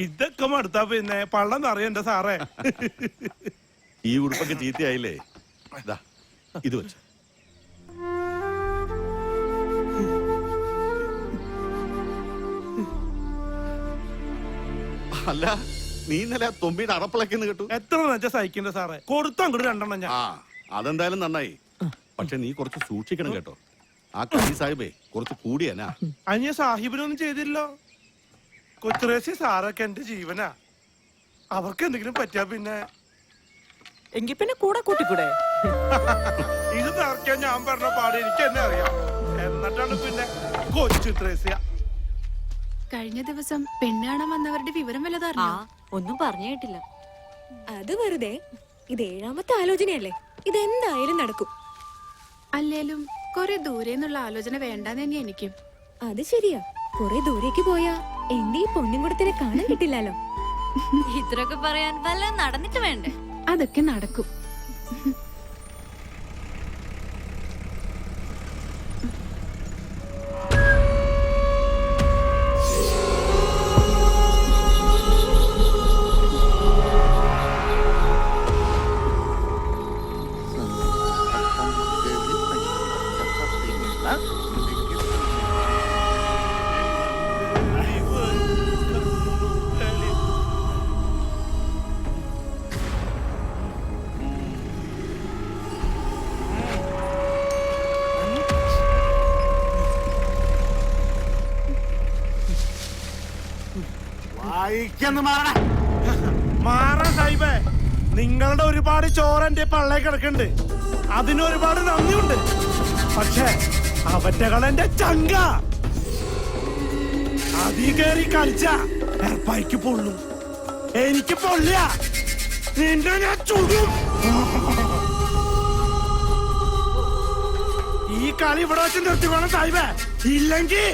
ഇതൊക്കെ മടുത്താ പിന്നെ പള്ളം നിറയണ്ട സാറേ. ഈ ഉടുപ്പൊക്കെ ചീത്തയായില്ലേ? ദാ, ഇത് വെച്ചു. അല്ല, നീ ഇന്നലെ തൊമ്പിയുടെ അറപ്പിളക്കെന്ന് കേട്ടു. എത്ര നെച്ച സഹിക്കണ്ട സാറേ, കൊടുത്തോ അങ്ങോട്ട് 2 എണ്ണം ഞാൻ. ആ, അതെന്തായാലും നന്നായി. പക്ഷെ നീ കുറച്ച് സൂക്ഷിക്കണം കേട്ടോ. ആ കലി സാഹിബേ കുറച്ച് കൂടിയനാ. അനിയ സാഹിബിനൊന്നും ചെയ്തില്ലോ. കൊച്ചുറേസി സാറൊക്കെ എന്റെ ജീവനാ. അവർക്ക് എന്തെങ്കിലും പറ്റിയാ പിന്നെ എങ്കി പിന്നെ കൂടെ കൂട്ടിക്കൂടെ? ഇത് നിറയ്ക്കാൻ ഞാൻ പറഞ്ഞ പാട് എനിക്ക് തന്നെ അറിയാം. എന്നിട്ടാണ് പിന്നെ കൊച്ചു ത്രേസ്യ. കഴിഞ്ഞ ദിവസം പെണ്ണാണാൻ വന്നവരുടെ വിവരം വല്ലതറിഞ്ഞോ? ഒന്നും പറഞ്ഞു കേട്ടില്ല. അത് വെറുതെ. ഇത് 7ാമത്തെ ആലോചനയല്ലേ, ഇതെന്തായാലും നടക്കും. അല്ലേലും കുറെ ദൂരെ നിന്നുള്ള ആലോചന വേണ്ടാന്ന് തന്നെ എനിക്കും. അത് ശരിയാ, കുറെ ദൂരേക്ക് പോയാ എന്റെ ഈ പൊന്നുംകുടത്തിനെ കാണാൻ കിട്ടില്ലല്ലോ. ഇത്രയൊക്കെ പറയാൻ വല്ല നടന്നിട്ട് വേണ്ടേ? അതൊക്കെ നടക്കും. മാറാ സാഹിബേ, നിങ്ങളുടെ ഒരുപാട് ചോറ് എന്റെ പള്ളേ കിടക്കുന്നുണ്ട്. അതിനൊരുപാട് നന്ദിയുണ്ട്. പക്ഷേ അവറ്റകളെന്റെ ചങ്ക. അതീ കേറി കളിച്ച എർപ്പായിക്ക് പൊള്ളും. എനിക്ക് പൊള്ളിയ നിന്റെ ഞാൻ ചുടും. ഈ കളി ഇവിടെ വെച്ച് നിർത്തിക്കോണം സാഹിബേ, ഇല്ലെങ്കിൽ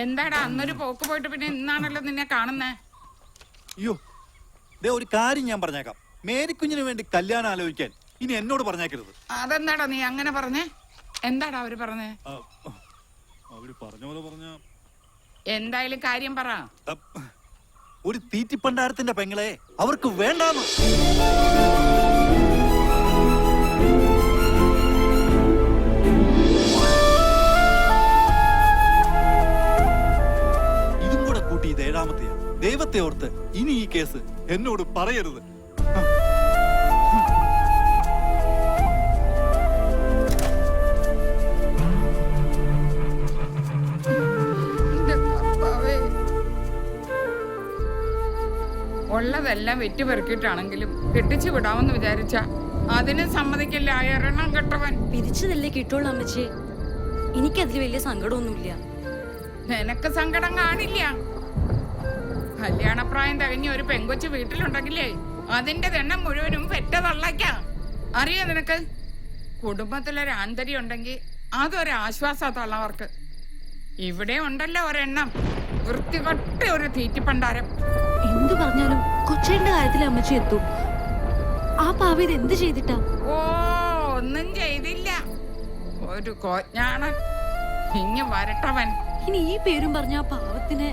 എന്താടാ അന്നൊരു പോക്ക് പോയിട്ട് പിന്നെ ഇന്നാണല്ലോ നിന്നെ കാണുന്നേ? അയ്യോ, ദേ ഒരു കാര്യം ഞാൻ പറഞ്ഞേക്കാം. മേരിക്കുഞ്ഞിന് വേണ്ടി കല്യാണം ആലോചിക്കാൻ ഇനി എന്നോട് പറഞ്ഞേക്കരുത്. അതെന്താടാ നീ അങ്ങനെ പറഞ്ഞേ? എന്താടാ അവര് പറഞ്ഞേ? അവര് പറഞ്ഞ പോലെ പറഞ്ഞ എന്തായാലും കാര്യം പറ. ഒരു തീറ്റിപ്പണ്ടാരത്തിന്റെ പെങ്ങളെ അവർക്ക് വേണ്ടാന്ന്. ഇതും കൂടെ കൂട്ടി ഇത് 7ാമത്തെയാ. ദൈവത്തെ ഓർത്ത് ഇനി ഈ കേസ് എന്നോട് പറയരുത്. ഉള്ളതെല്ലാം വെറ്റുപെറുക്കിയിട്ടാണെങ്കിലും കെട്ടിച്ചു വിടാമെന്ന് വിചാരിച്ച അതിന് സമ്മതിക്കില്ല. എറണം കെട്ടവൻ. പിരിച്ചതല്ലേ കിട്ടുള്ളൂ അമ്മച്ചി. എനിക്കതിൽ വലിയ സങ്കടമൊന്നുമില്ല. നിനക്ക് സങ്കടം കാണില്ല. കല്യാണപ്രായം തികഞ്ഞ ഒരു പെങ്കൊച്ചു വീട്ടിലുണ്ടെങ്കിലേ അതിന്റെ എണ്ണം മുഴുവനും പെറ്റതള്ളയ്ക്കാം. അറിയോ നിനക്ക്? കുടുംബത്തിലൊരു ആന്തരി ഉണ്ടെങ്കിൽ അതൊരാശ്വാസത്തുള്ളവർക്ക്. ഇവിടെ ഉണ്ടല്ലോ ഒരെണ്ണം, വൃത്തികെട്ട ഒരു തീറ്റിപ്പണ്ടാരം. എന്തു പറഞ്ഞാലും കൊച്ചേന്റെ കാര്യത്തിൽ അമ്മച്ചി എത്തും. ആ പാവ ഇത് എന്ത് ചെയ്തിട്ടാ? ഓ, ഒന്നും ചെയ്തില്ല. ഒരു കോജ്ഞാണൻ ഇങ്ങ് വരട്ടവൻ. ഇനി ഈ പേരും പറഞ്ഞ ആ പാവത്തിന്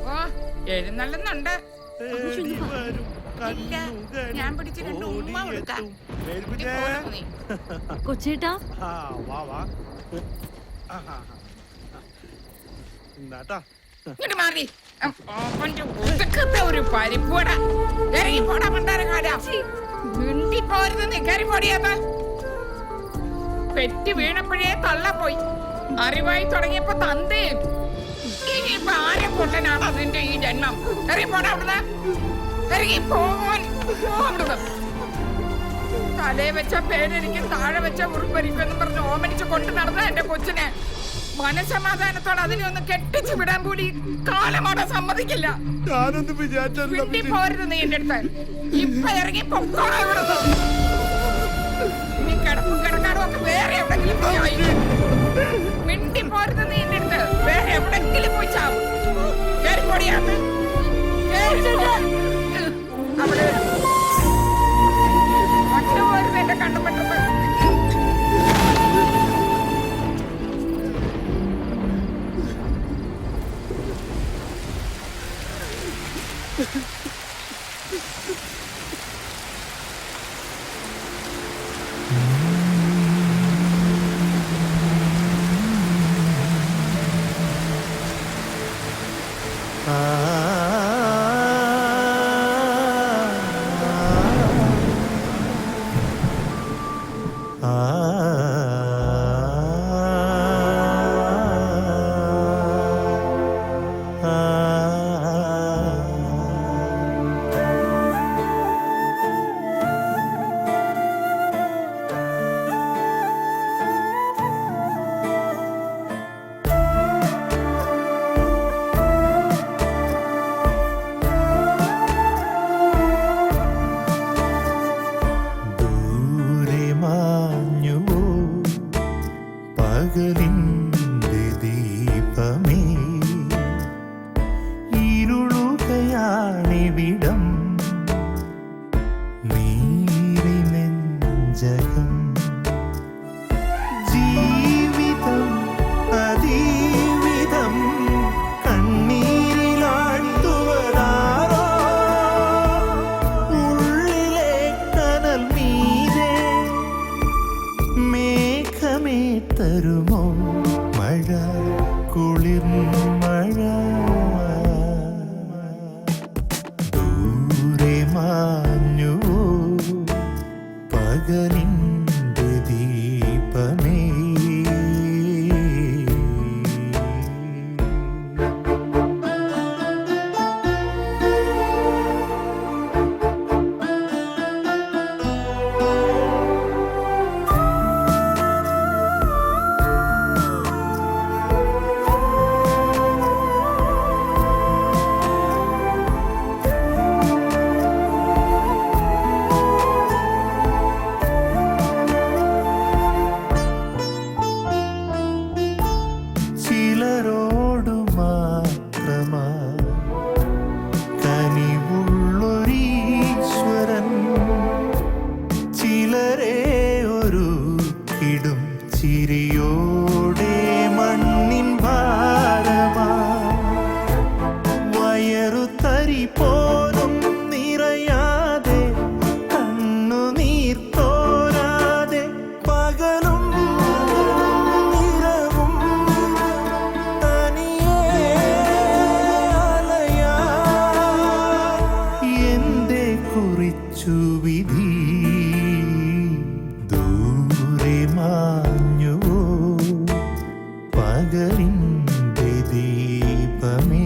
ഓ എഴുന്നള്ളുന്നുണ്ട്. ഞാൻ പിടിച്ച് രണ്ട് ഉമ്മ കൊടുക്കാം. മേരിക്കുഞ്ഞേ. പോരുന്നു നീ. കൊച്ചേട്ടാ ആ, വാ വാ. ആഹാ. ഇന്നാട്ടാ. ഇങ്ങോട്ട് മാറി. അവന്റെ ഒതുക്കത്തെ ഒരു പരിപ്പുവട. ഇറങ്ങി പോടാ പണ്ടാരക്കാരാ. മിണ്ടി പോരുന്ന് കയറി പോടിയാത്ത. പെറ്റി വീണപ്പോഴേ തള്ളപ്പോയി. അറിവായി തുടങ്ങിയപ്പോ തന്തയും. ഇനിയിപ്പൊ ആരെ പൊട്ടനാണ് അതിന്റെ ഈ ജന്മം. ഇറങ്ങി പോടാ അവിടുന്ന്. ഇറങ്ങി പോവാൻ അവിടുന്ന്. തലേ വെച്ച പേരെനിക്ക് താഴെ വെച്ച ഉറുപ്പരിക്കുമെന്ന് പറഞ്ഞ് ഓമനിച്ച് കൊണ്ടു നടന്ന എന്റെ കൊച്ചിനെ മനസമാധാനത്തോടെ അതിനെ ഒന്ന് കെട്ടിച്ചു വിടാൻ കൂടി കാലമാടെ സമ്മതിക്കില്ല. ഞാനൊന്നും വിചാരിച്ചല്ല. മിണ്ടി പോരുത് നീ എന്റെ അടുത്ത്. ഇപ്പൊ ഇറങ്ങി പൊക്കോളാം ഇവിടുന്ന്. നീ കിടപ്പും കിടക്കാടും ഒക്കെ വേറെ എവിടെങ്കിലും പോയി. മിണ്ടി പോരുത് നീ എന്റെ അടുത്ത്. വേറെ എവിടെങ്കിലും പോയി ചാവും. കേറി പൊടിയാന്ന്. അവിടെ ഒറ്റ പോരുത് എന്റെ കണ്ടുപെട്ടത്. പകലിന്റെ ദീപമേ ഇരുളുകയാണിവിടം നീരിനെഞ്ചകം ജീവിതം അതീവിധം കണ്ണീരിലാഴ്ത്തുവതാരോ ഉള്ളിലെ കനൽ മീതെ മേഘമേ തരുമോ മഴ കുളിർ മഴ ദൂരെ മാഞ്ഞു പകലിന്റെ ദീപമേ ചിലരോടു മാത്രമാ കനിവുള്ളൊരീശ്വരൻ ചിലരെ ഒരു കിടും ചിരിയോടെ മണ്ണിൻ ഭാരമാ വയറു തരി പോലും നിറയാതെ കണ്ണുനീർ തോരാതെ പകലും നിറവും തനിയെ അലയാൻ എന്റെ കുറിച്ചു വിധി ദൂരെ മാഞ്ഞുവോ പകലിന്റെ ദീപമേ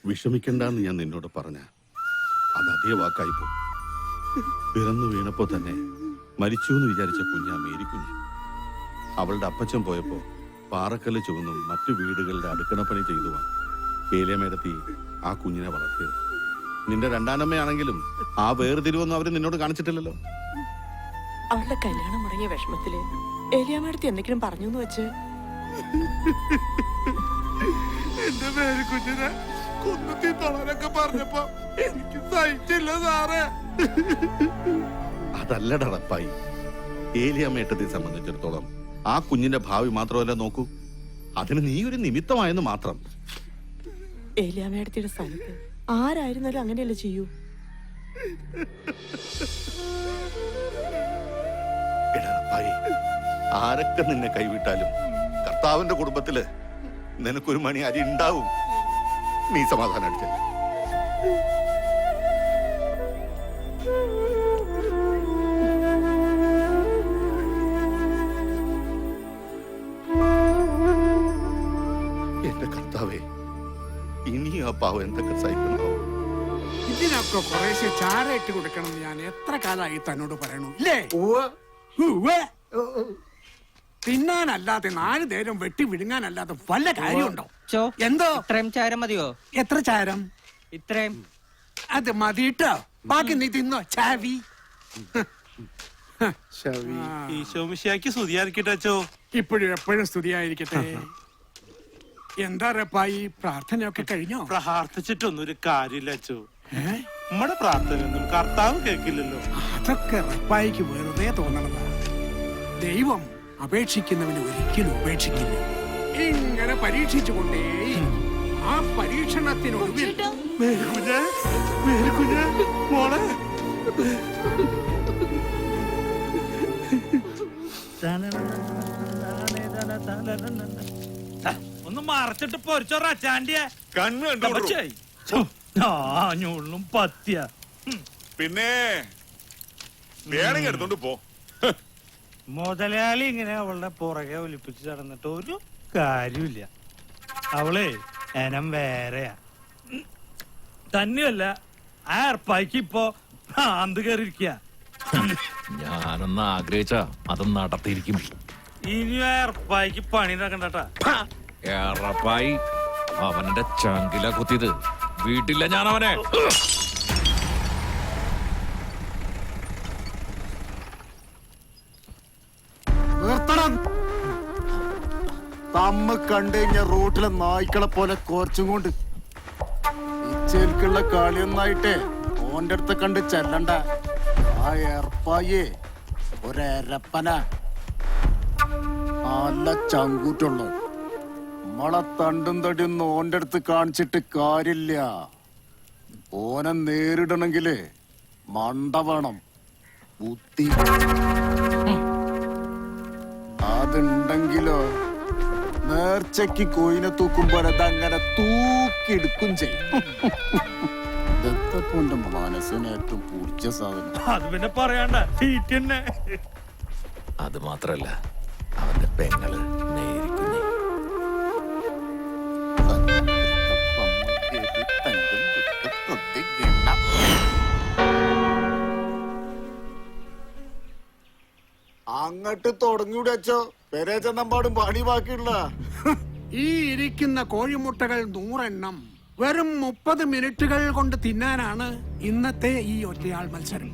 വിഷമിക്കണ്ടെന്ന് ഞാൻ നിന്നോട് പറഞ്ഞ അത് അതേ വാക്കായിപ്പോ. പിറന്നു വീണപ്പോ തന്നെ മരിച്ചു എന്ന് വിചാരിച്ച കുഞ്ഞാ മേരിക്കുഞ്ഞ്. അവളുടെ അപ്പച്ചൻ പോയപ്പോ പാറക്കല്ല് ചുവന്നും മറ്റു വീടുകളുടെ അടുക്കളപ്പണി ചെയ്തുവാൻ ഏലിയമേടത്തി ആ കുഞ്ഞിനെ വളർത്തിയത്. നിന്റെ രണ്ടാനമ്മയാണെങ്കിലും ആ വേർതിരിവൊന്നും അവര് നിന്നോട് കാണിച്ചിട്ടില്ലല്ലോ. അവളുടെ കല്യാണം മുടങ്ങിയ വിഷമത്തില് ഏലിയാമ്മടുത്ത് എന്തെങ്കിലും പറഞ്ഞു എന്ന് വെച്ച് എന്റെ മേരിക്കുഞ്ഞിനെ കുന്നത്തി തൊളാനൊക്കെ പറഞ്ഞപ്പോ എനിക്ക് സഹിച്ചില്ല സാറേ. അതല്ലട റപ്പായി. ഏലിയമ്മേട്ടത്തെ സംബന്ധിച്ചിടത്തോളം ആ കുഞ്ഞിന്റെ ഭാവി മാത്രമല്ല നോക്കൂ, അതിന് നീ ഒരു നിമിത്തമായെന്ന് മാത്രം. ഏലിയാമ്മയുടെ സ്ഥാനത്ത് ആരായിരുന്നാലും അങ്ങനെയല്ലേ ചെയ്യൂ. എടാ ഭായി, ആരൊക്കെ നിന്നെ കൈവിട്ടാലും കർത്താവിന്റെ കുടുംബത്തില് നിനക്കൊരു മണി അരി ഉണ്ടാവും. നീ സമാധാനം അടിച്ചല്ല. എന്റെ കർത്താവേ, ഇനി ആ പാവം എന്തൊക്കെ സഹിക്കണോ? ഇതിനൊക്കെ കുറേശ്ശെ ചാര ഇട്ട് കൊടുക്കണം. ഞാൻ എത്ര കാലമായി തന്നോട് പറയണു ഇല്ലേ? ഉവ്വ്. തിന്നാനല്ലാതെ 4 നേരം വെട്ടി വിഴുങ്ങാനല്ലാതെ വല്ല കാര്യമുണ്ടോ? എന്തോ ഇത്രയും ചാരം മതിയോ? എത്ര ചാരം? ഇത്രയും. അത് മതിട്ടോ. ബാക്കി നീ തിന്നോ. ചാവി ഇപ്പോഴും എപ്പോഴും സ്തുതിയായിരിക്കട്ടെ. എന്താ റപ്പായി, പ്രാർത്ഥനയൊക്കെ കഴിഞ്ഞോ? പ്രാർത്ഥിച്ചിട്ടൊന്നും ഒരു കാര്യമില്ല അച്ചോ. നമ്മുടെ പ്രാർത്ഥനയൊന്നും കർത്താവ് കേൾക്കില്ലല്ലോ. അതൊക്കെ റപ്പായിക്ക് വെറുതെ തോന്നണതാ. ദൈവം അപേക്ഷിക്കുന്നവന് ഒരിക്കലും ഉപേക്ഷിക്കില്ല. ഇങ്ങനെ പരീക്ഷിച്ചുകൊണ്ടേ ആ പരീക്ഷണത്തിനൊടുവിൽ മോളെ ഒന്ന് മറച്ചിട്ട് പൊരിച്ചോറാ ചാണ്ടിയെ കണ്ണ് ഞാഞ്ഞുള്ളും പത്തിയ. പിന്നെ വേണമെങ്കിൽ എടുത്തോണ്ട് പോ. മുതലാളി ഇങ്ങനെ അവളുടെ പുറകെ ഒലിപ്പിച്ച് നടന്നിട്ട് ഒരു കാര്യമില്ല. അവളെ എനം വേറെയാ. തന്നെയല്ല, ആ ഏർപ്പായ്ക്ക് ഇപ്പൊ ഭ്രാന്ത് കയറിയിരിക്ക. ഞാനൊന്ന് ആഗ്രഹിച്ച അത് നടത്തിയിരിക്കും. ഇനി ആ ഏർപ്പായ്ക്ക് പണി നടക്കണ്ടട്ടാ. ഏറപ്പായി അവന്റെ ചങ്കില കുത്തിയത് വീട്ടില്ല ഞാൻ അവനെ. തമ്മ കണ്ടു കഴിഞ്ഞ റോട്ടിലെ നായ്ക്കളെ പോലെ കുറച്ചും കൊണ്ട് ഇച്ചേൽക്കുള്ള കളിയൊന്നായിട്ടേ ഓന്റെ അടുത്ത് കണ്ട് ചെല്ലണ്ട. ആ ഏർപ്പായേ ഒരപ്പന നല്ല ചങ്കൂറ്റുള്ളു. നമ്മളെ തണ്ടും തടിയൊന്നും ഓന്റെ അടുത്ത് കാണിച്ചിട്ട് കാര്യമില്ല. ഓനെ നേരിടണെങ്കില് മണ്ട വേണം, ബുദ്ധി. അതുണ്ടെങ്കിലോ നേർച്ചയ്ക്ക് കോയിനെ തൂക്കുമ്പോൾ അതങ്ങനെ തൂക്കിയെടുക്കും ചെയ്യും. ദത്തപ്പന്റെ മനസ്സിന് ഏറ്റവും പൂർച്ച സാധനം. അത് പിന്നെ പറയണ്ട, സീറ്റ് തന്നെ. അത് മാത്രല്ല, അവന്റെ പെങ്ങള് നേരിക്കുന്നേ. അങ്ങട്ട് തുടങ്ങിയൂടെ അച്ചോ. പെരേ ചെന്നമ്പാടും പണി ബാക്കിയുള്ള. ഈ ഇരിക്കുന്ന കോഴിമുട്ടകൾ 100 എണ്ണം വെറും 30 മിനിറ്റുകൾ കൊണ്ട് തിന്നാനാണ് ഇന്നത്തെ ഈ ഒറ്റയാൾ മത്സരം.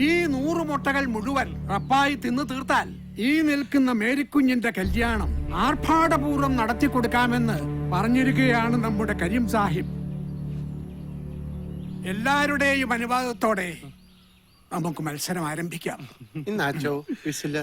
ഈ 100 മുട്ടകൾ മുഴുവൻ റപ്പായി തിന്നു തീർത്താൽ ഈ നിൽക്കുന്ന മേരിക്കുഞ്ഞിന്റെ കല്യാണം ആർഭാടപൂർവ്വം നടത്തി കൊടുക്കാമെന്ന് പറഞ്ഞിരിക്കുകയാണ് നമ്മുടെ കരീം സാഹിബ്. എല്ലാവരുടെയും അനുവാദത്തോടെ നമുക്ക് മത്സരം ആരംഭിക്കാം. ഇന്നാച്ചോ വിസില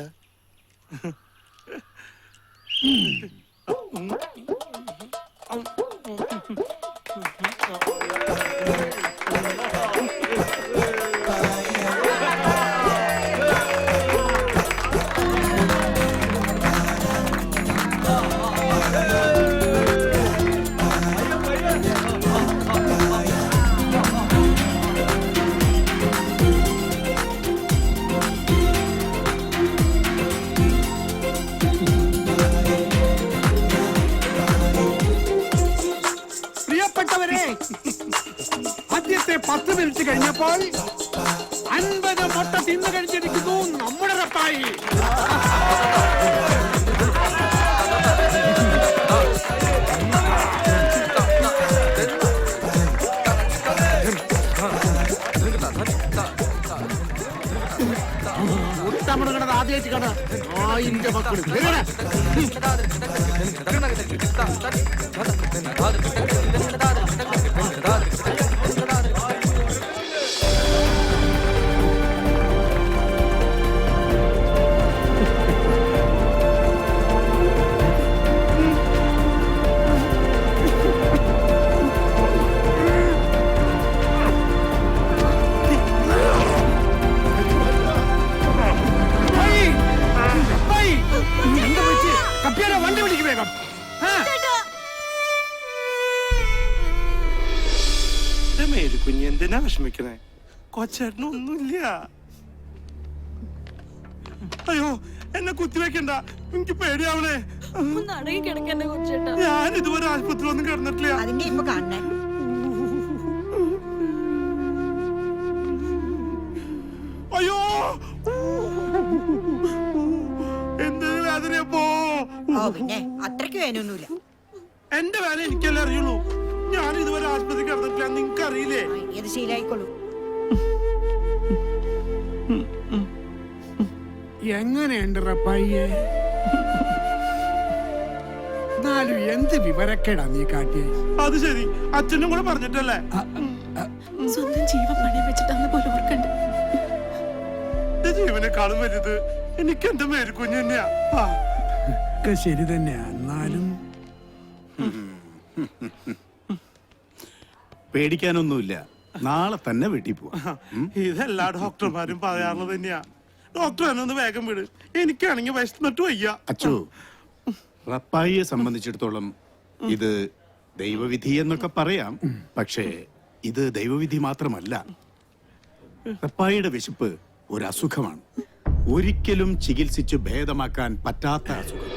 ആദ്യത്തെ 10 മിനിറ്റ് കഴിഞ്ഞപ്പോൾ 50 മുട്ട തിന്നു കഴിഞ്ഞിരിക്കുന്നു നമ്മുടെ റപ്പായി. മുട്ടമുടങ്ങണത് ആദ്യമായിട്ട് കാണാ. ആയിന്റെ മക്കള് വിഷമിക്കണേ? കൊച്ചേട്ടനൊന്നുമില്ല. അയ്യോ, എന്നെ കുത്തിവെക്കണ്ട, എനിക്ക് പേടിയാവണേ. ഒന്ന് അടങ്ങി കിടക്കന്നെ കൊച്ചേട്ടാ. ഞാൻ ഇതുവരെ ആശുപത്രി ഒന്നും കിടന്നിട്ടില്ല. അതിന്റെ ഇപ്പൊ കാണണേ. അയ്യോ, എന്തൊരു വേദനയപ്പോ. പിന്നെ അത്രയ്ക്ക് വേനൊന്നുമില്ല. എന്റെ വേല എനിക്കല്ലേ അറിയുള്ളൂ. ഞാൻ ഇതുവരെ ആശുപത്രി കിടന്നിട്ടില്ല, നിങ്ങക്ക് അറിയില്ലേ? ഇത് ശീലായിക്കോളൂ. എങ്ങനെയുണ്ട് റപ്പായിയെ? എന്നാലും എന്ത് വിവരക്കേടാ നീ കാട്ടിയേ? അത് ശരി, അച്ഛനും കൂടെ പറഞ്ഞിട്ടല്ലേ? സ്വന്തം ജീവൻ പണയം വെച്ചിട്ടാന്ന് പോലും ഓർക്കണ്ട. ജീവനെക്കാളും വലുത് എനിക്ക് എന്റെ മേരിക്കുഞ്ഞ് തന്നെയാ. ഒക്കെ ശരി തന്നെയാ. എന്നാലും പേടിക്കാനൊന്നുമില്ല, നാളെ തന്നെ വീട്ടിൽ പോവാ. ഇതെല്ലാ ഡോക്ടർമാരും പറയാറുള്ളത് തന്നെയാ. ഡോക്ടർ എന്നെ ഒന്ന് വേഗം വിട്, എനിക്കാണെങ്കിൽ വിശന്നിട്ട് വയ്യ. അച്ചു, റപ്പായിയെ സംബന്ധിച്ചിടത്തോളം ഇത് ദൈവവിധി എന്നൊക്കെ പറയാം. പക്ഷേ ഇത് ദൈവവിധി മാത്രമല്ല. റപ്പായിയുടെ വിശപ്പ് ഒരു അസുഖമാണ്, ഒരിക്കലും ചികിത്സിച്ച് ഭേദമാക്കാൻ പറ്റാത്ത അസുഖം.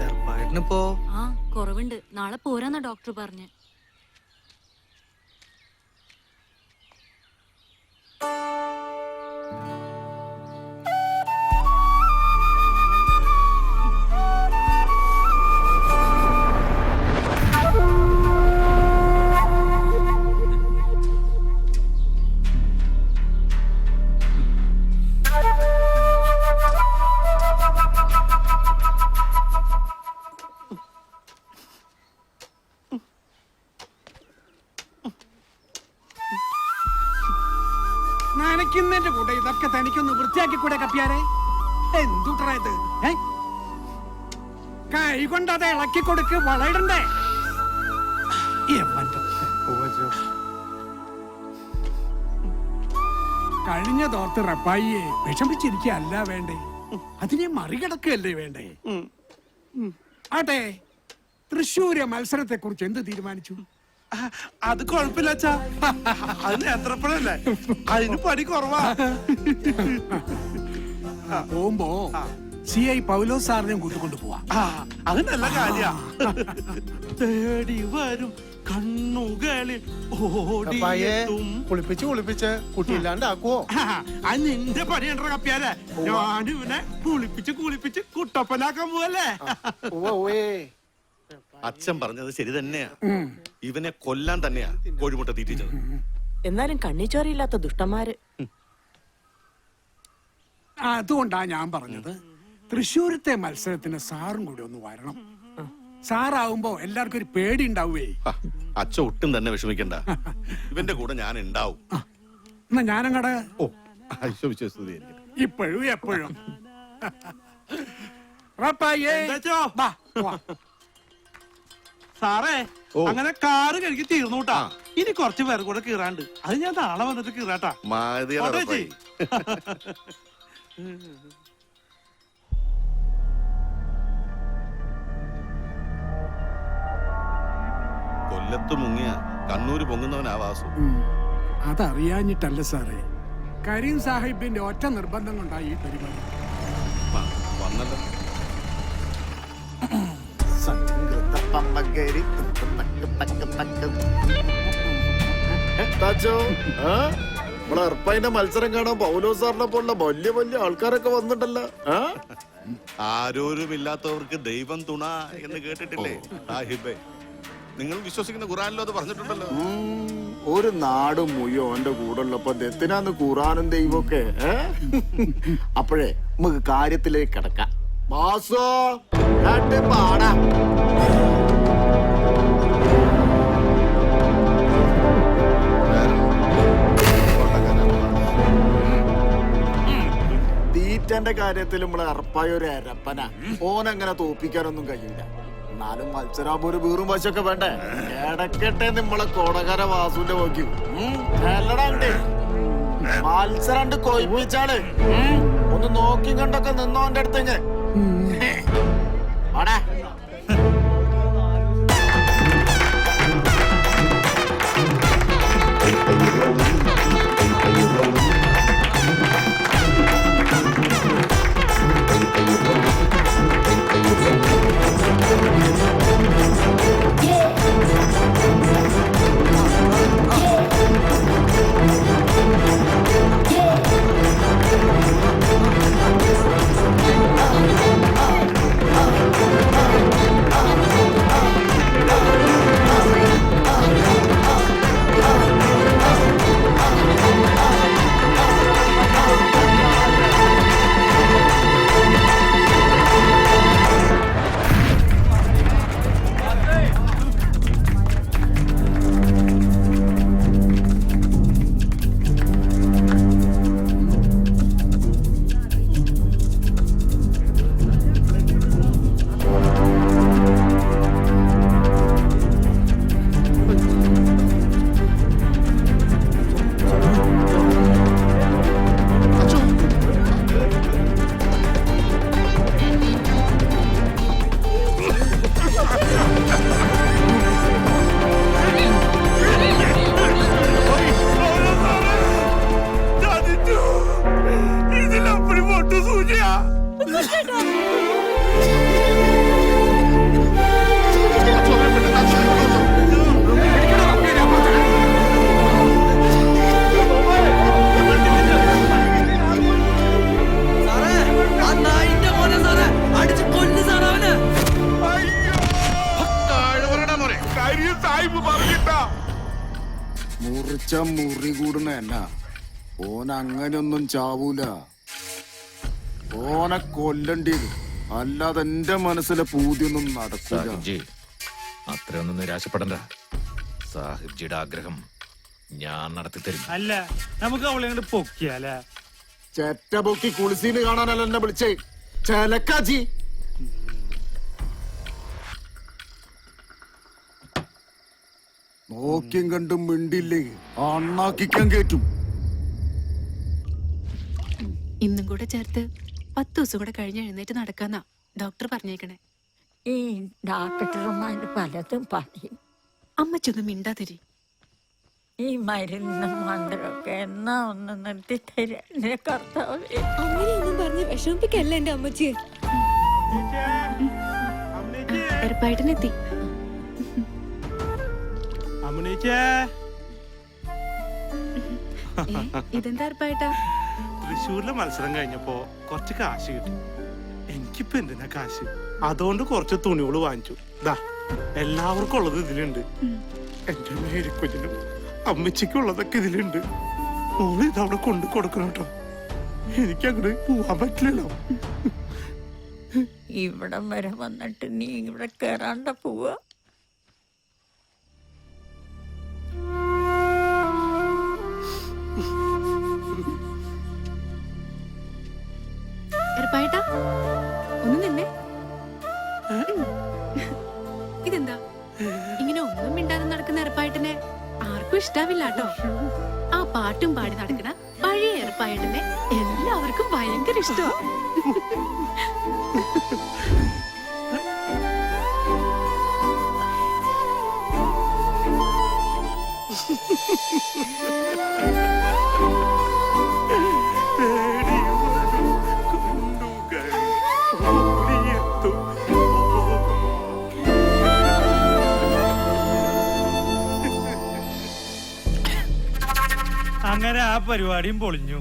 ഏർപ്പാടിനിപ്പോ ആ കുറവുണ്ട്. നാളെ പോരാന്നാ ഡോക്ടർ പറഞ്ഞ്. നനയ്ക്കുന്നതിന്റെ കൂടെ ഇതൊക്കെ തനിക്കൊന്ന് വൃത്തിയാക്കി കൂടെ കപ്പിയാരെ? എന്തുട്രാ ഇത്? കൈ കൊണ്ട് അത് ഇളക്കി കൊടുക്ക്, വളയിടണ്ടേ? കഴിഞ്ഞ തോർത്ത് റപ്പായിയെ വിഷമിച്ചിരിക്കല്ല വേണ്ടേ, അതിനെ മറികടക്കുകയല്ലേ വേണ്ടേ? ആട്ടെ, തൃശ്ശൂര് മത്സരത്തെ കുറിച്ച് എന്ത് തീരുമാനിച്ചു? അത് കുഴപ്പമില്ല അച്ഛാ, അത് നേത്രപ്പഴല്ലേ, അതിന് പണി കുറവാ. പോകുമ്പോ CI പൗലോസ് സാറിനെയും കൂട്ടിക്കൊണ്ട് പോവാ. അത് നല്ല കാര്യ. തേടി വരും കണ്ണുകളിൽ ഓടിയെത്തും. കുളിപ്പിച്ച് കുട്ടിയില്ലാണ്ടാക്കുവോ? അത് നിന്റെ പണിയണ്ട കപ്പിയാലേ. ഞാനിവനെ കുളിപ്പിച്ച് കുട്ടപ്പനാക്കാൻ പോവല്ലേ. അച്ഛൻ പറഞ്ഞത് ശരി തന്നെയാ. ഇവനെ കൊല്ലാൻ തന്നെയാ കോഴിമുട്ട തീറ്റിച്ചത്. എന്നാലും കണ്ണിച്ചോറിയില്ലാത്ത ദുഷ്ടന്മാര്. അതുകൊണ്ടാ ഞാൻ പറഞ്ഞത് തൃശ്ശൂരത്തെ മത്സരത്തിന് സാറും കൂടി ഒന്ന് വരണം. സാറാവുമ്പോ എല്ലാവർക്കും ഒരു പേടി ഉണ്ടാവേ. അച്ഛ ഒട്ടും തന്നെ വിഷമിക്കണ്ട, ഇവന്റെ കൂടെ ഞാൻ ഉണ്ടാവും. എന്നാ ഞാനങ്ങടെ ഇപ്പോഴും എപ്പോഴും. സാറേ, അങ്ങനെ കാറ് കഴുകി തീർന്നുട്ടാ. ഇനി കുറച്ച് പേർ കൂടെ കീറാണ്ട്, അത് ഞാൻ നാളെ വന്നിട്ട് കീറാട്ടാ. കൊല്ലത്ത് മുങ്ങിയ കണ്ണൂര് പൊങ്ങുന്നവനാ വാസു. അതറിയാഞ്ഞിട്ടല്ല സാറേ, കരീം സാഹിബിന്റെ ഒറ്റ നിർബന്ധം കൊണ്ടായി ഈ പരിപാടി. വന്നല്ലോ. മത്സരം കാണാൻ പൗലോസ് സാറിനെ പോലുള്ള വലിയ വലിയ ആൾക്കാരൊക്കെ വന്നിട്ടല്ലോ. ആരോരുമില്ലാത്തവർക്ക് ദൈവം തുണ എന്ന് കേട്ടിട്ടില്ലേ സാഹിബേ? നിങ്ങൾ വിശ്വസിക്കുന്ന ഖുറാനിലോ അത് പറഞ്ഞിട്ടുണ്ടല്ലോ. ഒരു നാടും മുയ്യോ എന്റെ കൂടെ ഉള്ളപ്പോ എത്തിനാന്ന് ഖുറാനും ദൈവമൊക്കെ. അപ്പോഴേ നമുക്ക് കാര്യത്തിലേക്ക് കിടക്കാം. ബാസോ പാടാ. തീറ്റന്റെ കളിന്റെ കാര്യത്തിൽ നമ്മള് ഉറപ്പായ ഒരു അരപ്പന. ഓനെങ്ങനെ തോപ്പിക്കാനൊന്നും കഴിയില്ല. എന്നാലും മത്സരാകുമ്പോ ഒരു വീറും വശമൊക്കെ വേണ്ടേ? ഇടക്കട്ടെ നമ്മളെ കോടകര വാസുവിന്റെ നോക്കി മത്സരം കൊയ്പ്പിച്ചാള്. ഒന്ന് നോക്കി കണ്ടൊക്കെ നിന്നോന്റെ അടുത്തേക്ക് ആടാ. മുറിച്ച മുറി കൂടുന്ന എന്നാ ഓൻ അങ്ങനെയൊന്നും ചാവൂല. ഓനെ കൊല്ലണ്ടി അല്ലാതെ എന്റെ മനസ്സിലെ പൂതിയൊന്നും നടക്കൂല. അത്രയൊന്നും നിരാശപ്പെടണ്ട. സാഹിബ്ജിയുടെ ആഗ്രഹം ഞാൻ നടത്തി തരും. അല്ല നമുക്ക് അവളെ അങ്ങോട്ട് പൊക്കിയാല. ചെറ്റ പൊക്കി കുളിസീന് കാണാനല്ല എന്നെ വിളിച്ചേ ചെലക്കാച്ചി. നോക്കിയും കണ്ടും മിണ്ടില്ലേ അണ്ണാക്കിക്കാൻ കേറ്റും. ഇന്നും കൂടെ ചേർത്ത് 10 ദിവസം കൂടെ കഴിഞ്ഞ് എഴുന്നേറ്റ് നടക്കാന്നാ ഡോക്ടർ പറഞ്ഞേക്കണേ. ഈ ഡോക്ടർമാർ പലതും പറയും. അമ്മച്ചൊന്നും മിണ്ടാതിരി. ഈ മരുന്ന് മന്ത്രമൊക്കെ എന്നാ ഒന്ന് നിർത്തി തരാ കർത്താവേ. അങ്ങനെയൊന്നും പറഞ്ഞ് വിഷമിപ്പിക്കല്ല എന്റെ അമ്മച്ചിയെ. ഉറപ്പായിട്ടെത്തി. ഇതെന്താ ഉറപ്പായിട്ടാ? തൃശ്ശൂരിലെ മത്സരം കഴിഞ്ഞപ്പോ കുറച്ച് കാശ് കിട്ടി. എനിക്കിപ്പോ എന്തിനാ കാശ്? അതുകൊണ്ട് കുറച്ച് തുണികൾ വാങ്ങിച്ചു. ദാ എല്ലാവർക്കും ഉള്ളത് ഇതിലുണ്ട്. എന്റെ മേരിക്കുഞ്ഞിനും അമ്മച്ചിക്കുള്ളതൊക്കെ ഇതിലുണ്ട്. മോള് ഇതവിടെ കൊണ്ടു കൊടുക്കണം കേട്ടോ. എനിക്ക് അങ്ങോട്ട് പോവാൻ പറ്റില്ലല്ലോ. ഇവിടം വരെ വന്നിട്ട് നീ ഇവിടെ കേറാണ്ട പോവാ. ഉറപ്പായിട്ടാ ഒന്ന് നിന്നെ. ഇതെന്താ ഇങ്ങനെ ഒന്നും മിണ്ടാതെ നടക്കുന്ന ഉറപ്പായിട്ടിനെ ആർക്കും ഇഷ്ടാവില്ല കേട്ടോ. ആ പാട്ടും പാടി നടക്കണ പഴയ ഉറപ്പായിട്ടിനെ എല്ലാവർക്കും ഭയങ്കര ഇഷ്ടമാണ്. അങ്ങനെ ആ പരിപാടിയും പൊളിഞ്ഞു.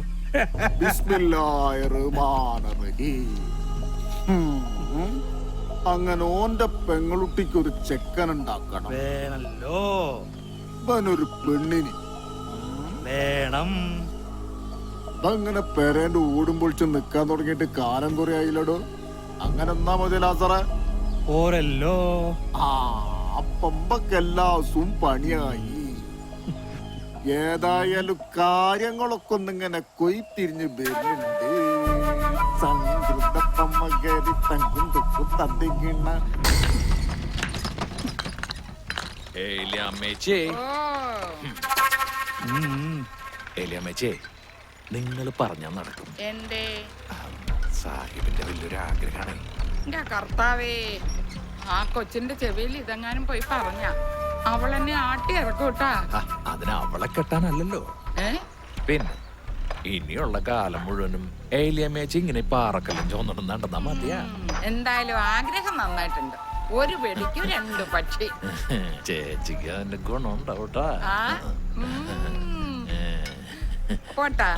അങ്ങനെ ഓന്റെ പെങ്ങളുട്ടിക്ക് ഒരു ചെക്കനുണ്ടാക്കണം. വേണല്ലോ. ഒരു പെണ്ണിന് വേണം. അതങ്ങനെ പെരേന്റെ ഓടുമ്പോൾ നിക്കാൻ തുടങ്ങിയിട്ട് കാലം കുറെ ആയില്ലടോ. അങ്ങനെ എന്നാ മതി ലാസറേ. ഓരല്ലോ അപ്പമ്പക്കെല്ലാ ദിവസവും പണിയായി. ഏതായാലും കാര്യങ്ങളൊക്കെ ഒന്നിങ്ങനെ കൊയ്ത്തിരിഞ്ഞ് വരുന്നുണ്ട്. കയറി തങ്കും തുപ്പും തന്തിങ്ങിണ്ണ. ഏലിയമ്മച്ചേ, നിങ്ങൾ പറഞ്ഞാൽ നടക്കും. എന്തേ? സാഹിബിന്റെ വലിയൊരു ആഗ്രഹമാണ്. എന്റെ കർത്താവേ, ആ കൊച്ചിന്റെ ചെവിയിൽ ഇതെങ്ങാനും പോയി പറഞ്ഞ അവൾ എന്നെ ആട്ടി ഇറക്കൂട്ടാ. അതിന് അവളെ കെട്ടാനല്ലല്ലോ, പിന്നെ ഇനിയുള്ള കാലം മുഴുവനും ഏലിയമ്മേച്ചി ഇങ്ങനെ പാറക്കല്ലും ചോന്നിടും നടന്നാ മതിയാ. എന്തായാലും ആഗ്രഹം നന്നായിട്ടുണ്ട്. ഒരു വെടിക്ക് 2 പക്ഷി. ചേച്ചിക്ക് അതിന്റെ ഗുണം ഉണ്ടാവൂട്ടാ. പോട്ടാ.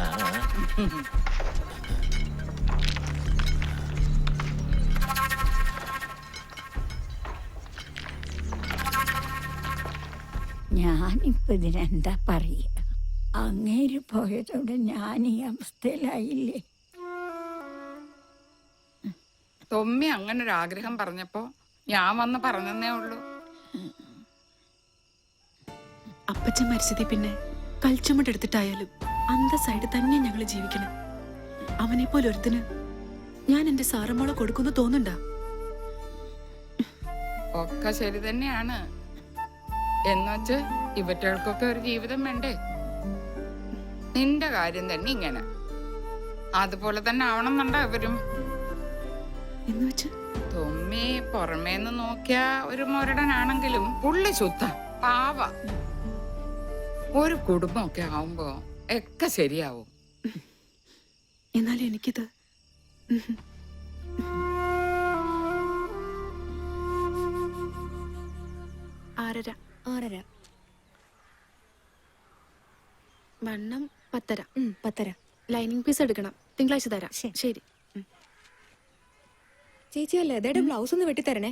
ഞാനിപ്പോ ഇതിനെന്താ പറയുക? അങ്ങേര് പോയതോടെ ഞാൻ ഈ അവസ്ഥയിലായില്ലേ. തൊമ്മി അങ്ങനെ ഒരു ആഗ്രഹം പറഞ്ഞപ്പോ ഞാൻ വന്ന് പറഞ്ഞതേ ഉള്ളൂ. അപ്പച്ചൻ മരിച്ചതി പിന്നെ കൽച്ചുമട്ടെടുത്തിട്ടായാലും അന്തസ്സായിട്ട് തന്നെ ഞങ്ങൾ ജീവിക്കണം. അവനെ പോലെ ഒരുത്തിന് ഞാൻ എന്റെ സാറമ്മോളെ കൊടുക്കുന്നു തോന്നുന്നുണ്ടാ? ഒക്കെ ശരി തന്നെയാണ്. എന്നുവെച്ച് ഇവറ്റകൾക്കൊക്കെ ഒരു ജീവിതം വേണ്ടേ? നിന്റെ കാര്യം തന്നെ ഇങ്ങനെ, അതുപോലെ തന്നെ ആവണം എന്നുണ്ടാ ഇവരും. തൊമ്മി പുറമേന്ന് നോക്കിയ ഒരു മുരടനാണെങ്കിലും പുള്ളി ശുദ്ധ പാവ. ഒരു കുടുംബമൊക്കെ ആവുമ്പോ ഒക്കെ ശരിയാവും. എന്നാലും എനിക്കിത് ആറര വണ്ണം 10.5 ലൈനിങ് പീസ് എടുക്കണം. തിങ്കളാഴ്ച തരാം. ശരി ചേച്ചി ആ ലെതയുടെ ബ്ലൗസ് ഒന്ന് വെട്ടിത്തരണേ.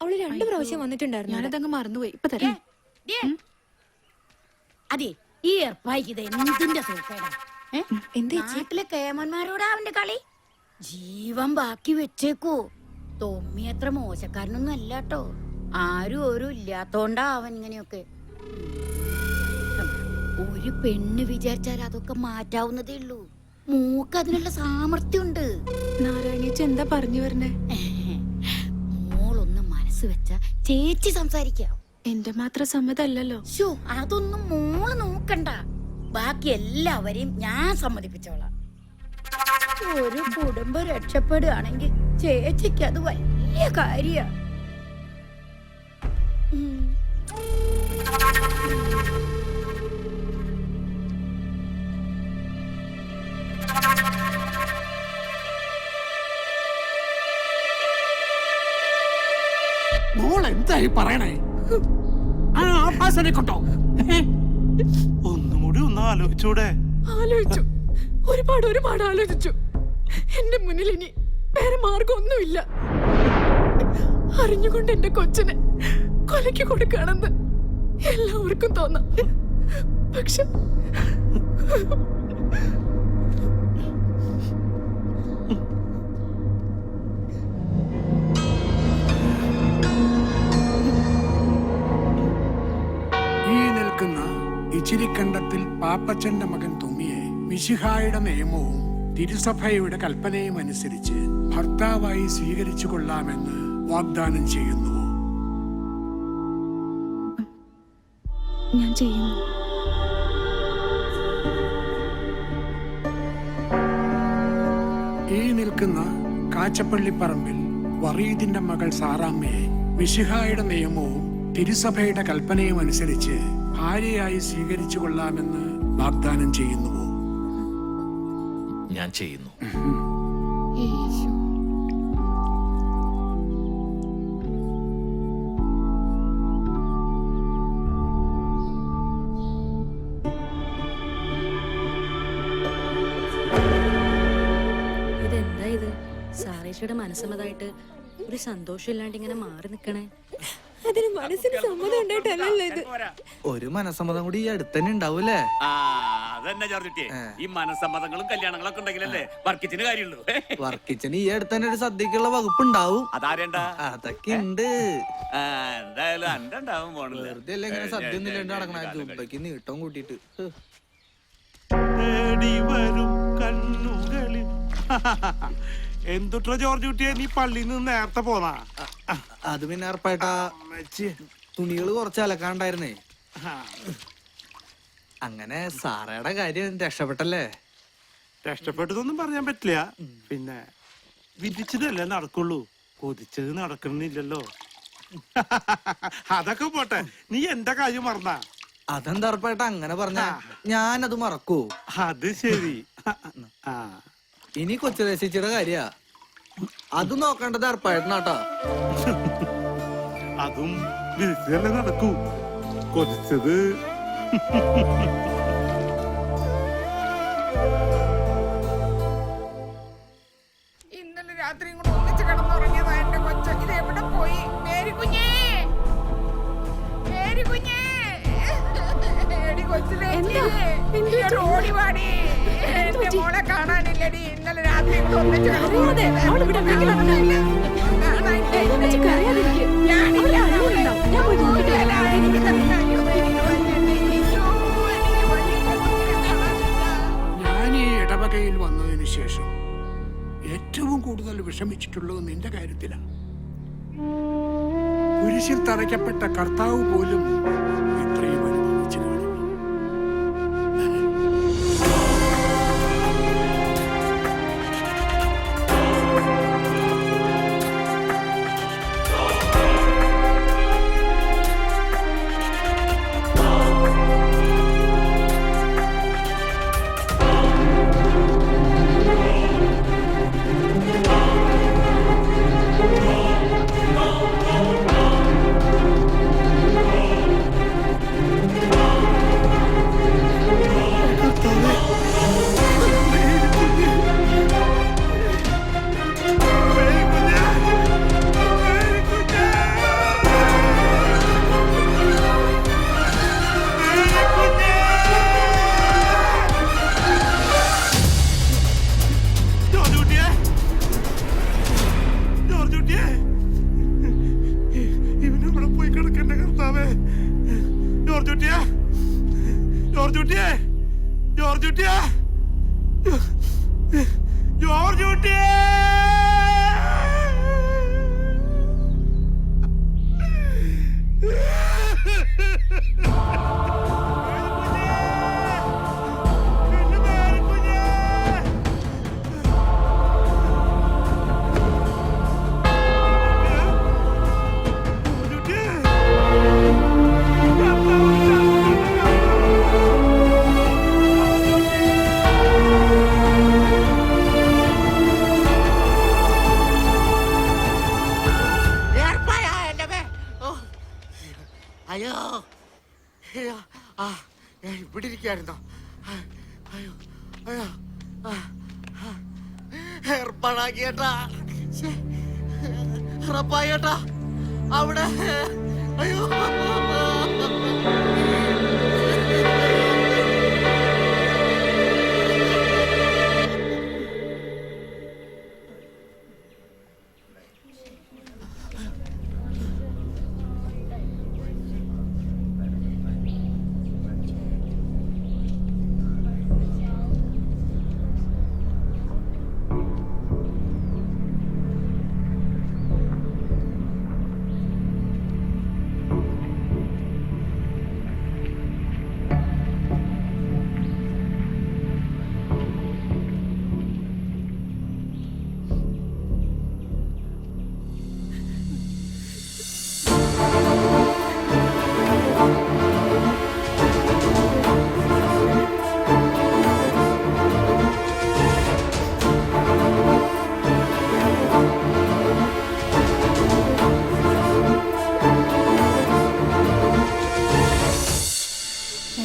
അവള് 2 പ്രാവശ്യം വന്നിട്ടുണ്ടായിരുന്നു. ഞാനതങ്ങ് മറന്നുപോയി. ഇപ്പൊ തരാം. അതെ, ഈ ഏർപ്പായിക്ക് ഇത് എന്തിന്റെ സൂക്കേടാ? നാട്ടിലെ കേമന്മാരോടാ അവന്റെ കളി. ജീവൻ ബാക്കി വെച്ചേക്കൂ. തൊമ്മി അത്ര മോശക്കാരനൊന്നും അല്ലാട്ടോ. ആരും ഒരു ഇല്ലാത്തോണ്ടാ അവൻ ഇങ്ങനെയൊക്കെ. ഒരു പെണ്ണ് വിചാരിച്ചാൽ അതൊക്കെ മാറ്റാവുന്നതേ ഉള്ളൂ. മൂക്ക് അതിനുള്ള സാമർത്ഥ്യമുണ്ട്. നാരായണിയേച്ചി എന്താ പറഞ്ഞു വരണേ? മോളൊന്ന് മനസ്സ് വെച്ച ചേച്ചി സംസാരിക്കാം. എന്റെ മാത്രം സമ്മതമല്ലല്ലോ. അതൊന്നും മോള് നോക്കണ്ട. ബാക്കി എല്ലാവരെയും ഞാൻ സമ്മതിപ്പിച്ചോളാം. ഒരു കുടുംബം രക്ഷപ്പെടുകയാണെങ്കിൽ ചേച്ചിക്ക് അത് വലിയ കാര്യ. മോൾ എന്തായി പറയണേ? ആ ആഭാസനെ കൊണ്ടോ? ഒന്നുകൂടി ഒന്ന് ആലോചിച്ചൂടെ? ആലോചിച്ചു, ഒരുപാട് ആലോചിച്ചു. എന്റെ മുന്നിൽ ഇനി വേറെ മാർഗമൊന്നുമില്ല. അറിഞ്ഞുകൊണ്ട് എന്റെ കൊച്ചിനെ കൊലയ്ക്ക് കൊടുക്കുകയാണെന്ന് എല്ലാവർക്കും തോന്നാം. പക്ഷെ ഇച്ചിരിക്കണ്ടത്തിൽ പാപ്പച്ചന്റെ മകൻ തുമ്മിയെ മിശിഹായുടെ നിയമവും തിരുസഭയുടെ കൽപ്പനയും അനുസരിച്ച് ഭർത്താവായി സ്വീകരിച്ചു കൊള്ളാമെന്ന് വാഗ്ദാനം ചെയ്യുന്നു. ഞാൻ ചെയ്യുന്നു. ഈ നിൽക്കുന്ന കാച്ചപ്പള്ളിപ്പറമ്പിൽ വറീദിന്റെ മകൾ സാറാമ്മയെ മിശിഹായുടെ നിയമവും തിരുസഭയുടെ കൽപ്പനയും അനുസരിച്ച് ഭാര്യയായി സ്വീകരിച്ചു കൊള്ളാമെന്ന് വാഗ്ദാനം ചെയ്യുന്നുവോ? ഞാൻ ചെയ്യുന്നു. ഇതെന്താ ഇത്? സാറേച്ചിയുടെ മനസ്സമ്മതായിട്ട് ഒരു സന്തോഷമില്ലാണ്ട് ഇങ്ങനെ മാറി നിക്കണേ. അതിന് മനസ്സിന് സമ്മതം ഉണ്ടായിട്ടല്ലല്ലോ ഇത്. ഒരു മനസ്സമ്മതം കൂടി ഈ അടുത്ത് തന്നെ ഉണ്ടാവൂലേ? അതന്നെ ചാർജുട്ടിയെ, ഈ മനസ്സമ്മതങ്ങളും കല്യാണങ്ങളൊക്കെ ഉണ്ടെങ്കിലല്ലേ വർക്കിച്ചിന് കാര്യമുള്ളൂ. വർക്കിച്ചിന് ഈ അടുത്ത് തന്നെ ഒരു സദ്യക്കുള്ള വകുപ്പ് ഉണ്ടാവും. അതാരണ്ട? അതൊക്കെ ഉണ്ട്. എന്തായാലും അന്റെ ഉണ്ടാവും പോണില്ല. വെറുതെ അല്ലേ ഇങ്ങനെ സദ്യ ഒന്നും ഇല്ലാണ്ട് നടക്കണ ജുബയ്ക്ക് നീട്ടം കൂട്ടിട്ട്. തേടി വരും കണ്ണുകളിൽ എന്തുട്ര ജോർജ് കുട്ടിയെ നീ പള്ളിയിൽ നിന്ന് നേരത്തെ പോന്നാ? അത് പിന്നെ ഏർപ്പായിട്ടാ തുണികള് കുറച്ച് അലക്കാണ്ടായിരുന്നേ. അങ്ങനെ സാറയുടെ കാര്യം രക്ഷപ്പെട്ടല്ലേ? രക്ഷപ്പെട്ടതൊന്നും പറയാൻ പറ്റില്ല. പിന്നെ വിധിച്ചതല്ലേ നടക്കുള്ളൂ, കൊതിച്ചത് നടക്കണില്ലല്ലോ. അതൊക്കെ പോട്ടെ, നീ എന്റെ കാര്യം മറന്നാ? അതെന്താ ഏർപ്പായിട്ടാ അങ്ങനെ പറഞ്ഞ? ഞാനത് മറക്കൂ? അത് ശരി. ഇനി കൊച്ചു രസിച്ചിയുടെ കാര്യ അത് നോക്കേണ്ടത് ഏർപ്പായിട്ടാ. അതും വിധിച്ചതല്ലേ നടക്കൂ, കൊതിച്ചത്. ഇന്നലെ രാത്രിയും കൂടെ ഒന്നിച്ച് കിടന്നുറങ്ങിയതാ എന്റെ കൊച്ച. ഇത് എവിടെ പോയി? മേരി കുഞ്ഞേ, മേരി കുഞ്ഞേ, എടി കൊച്ചിലെ ഓടിവാടി. എന്റെ മോളെ കാണാനില്ലടി. ഇന്നലെ രാത്രി കൂടെ ഒന്നിച്ച് ഞാൻ ഈ ഇടവകയിൽ വന്നതിന് ശേഷം ഏറ്റവും കൂടുതൽ വിഷമിച്ചിട്ടുള്ളത് നിന്റെ കാര്യത്തിലാണ്. കുരിശിൽ തറയ്ക്കപ്പെട്ട കർത്താവ് പോലും ഇത്രയും അനുഭവിച്ചു കാണില്ല. അയ്യോ അയ്യോ, ഞാൻ ഇവിടെ ഇരിക്കായിരുന്നോ? അയ്യോ അയ്യോ, ഏർപ്പാടാക്കിയേട്ടാ, ഉറപ്പായേട്ടാ അവിടെ. അയ്യോ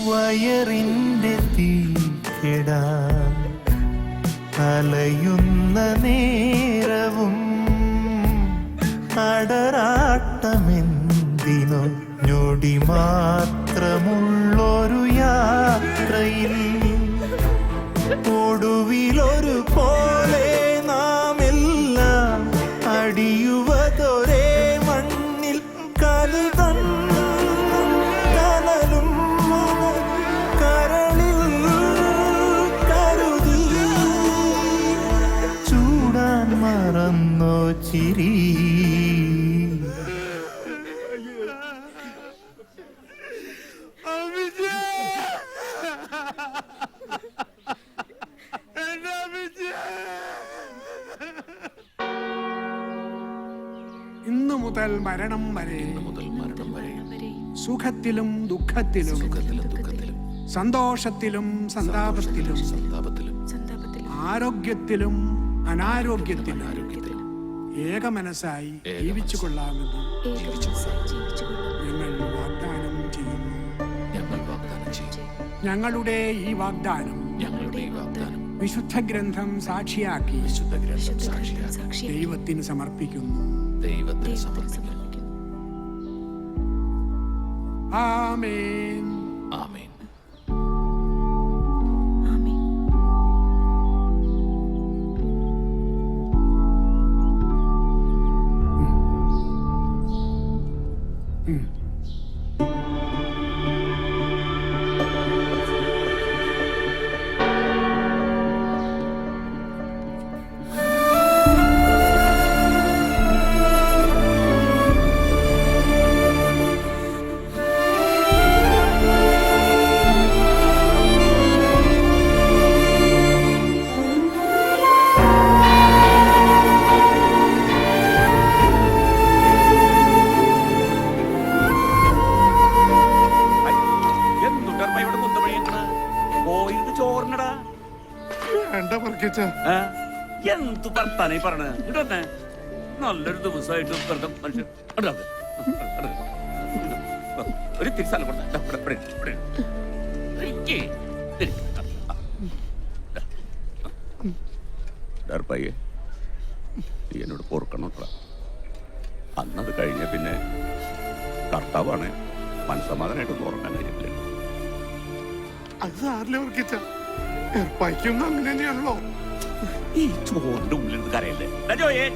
വയറിന്റെ തീക്കെടാ അലയുന്ന നേരവും അടരാട്ടമെന്തിനോ ഞൊടി മാത്രമുള്ളൊരു യാത്രയിൽ ഒടുവിലൊരു പോലെ നാം എല്ലാം അടിയുവതൊരേ മണ്ണിൽ കരുതൻ കനലും കരളിൽ കരുതി ചൂടാൻ മുതൽ മരണം വരെ സുഖത്തിലും ദുഃഖത്തിലും സന്തോഷത്തിലും സന്താപത്തിലും ആരോഗ്യത്തിലും അനാരോഗ്യത്തിലും ഏകമനസ്സായി ജീവിച്ചു കൊള്ളാമെന്ന് ഞങ്ങൾ വാഗ്ദാനം ചെയ്യുന്നു. ഞങ്ങളുടെ ഈ വാഗ്ദാനം വിശുദ്ധ ഗ്രന്ഥം സാക്ഷിയാക്കി ദൈവത്തിന് സമർപ്പിക്കുന്നു. ആമേൻ. എന്തു വർത്താനായി പറഞ്ഞ ഇടന്നെ നല്ലൊരു ദിവസമായിട്ട് വെറുതെ മനുഷ്യൻ ഒരു തിരിച്ചാൽ പയ്യെ നീ എന്നോട് പൊറുക്കണം. അന്നത് കഴിഞ്ഞ പിന്നെ കർത്താവാണ് മനസ്സമാധാനായിട്ടൊന്നും ഉറങ്ങാൻ കഴിഞ്ഞില്ല. അത് ആരിലെ വർക്കിച്ച ഏർപ്പായിക്കൊന്നും അങ്ങനെ തന്നെയാണല്ലോ. ഈ ചോറിന്റെ ഉള്ളിൽ കരയല്ലേ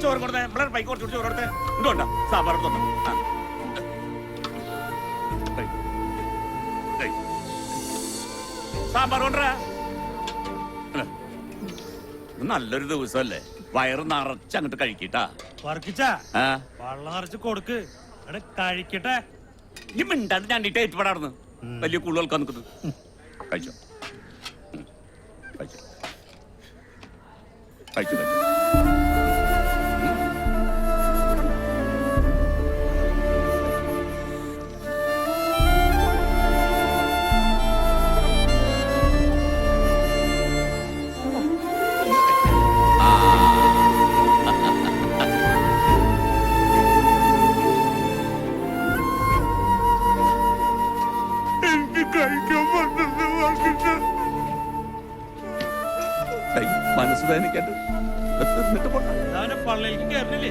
ചോറ് കൊടുത്തേ പൈക്ക് കുറച്ചു ചോറ് കൊടുത്തേ ഇങ്ങോട്ടാ സാമ്പാർ സാമ്പാർ കൊണ്ടാ. നല്ലൊരു ദിവസമല്ലേ, വയറ് നിറച്ച് അങ്ങോട്ട് കഴിക്കട്ടാ. വെള്ളം നിറച്ച് കൊടുക്ക് കഴിക്കട്ടെ. ഈ മിണ്ടാണ്ട് ഞണ്ടിട്ട് ഏറ്റുപാടാർന്ന് വലിയ കൂടുതൽ നിൽക്കുന്നത്. കഴിച്ചോ കഴിച്ചോ കഴിച്ചു കഴിച്ചു. എനിക്ക് കഴിക്കാൻ മനസ്സ് വേദനിക്കാണ്ട് പള്ളിയിലേക്ക് കയറില്ലേ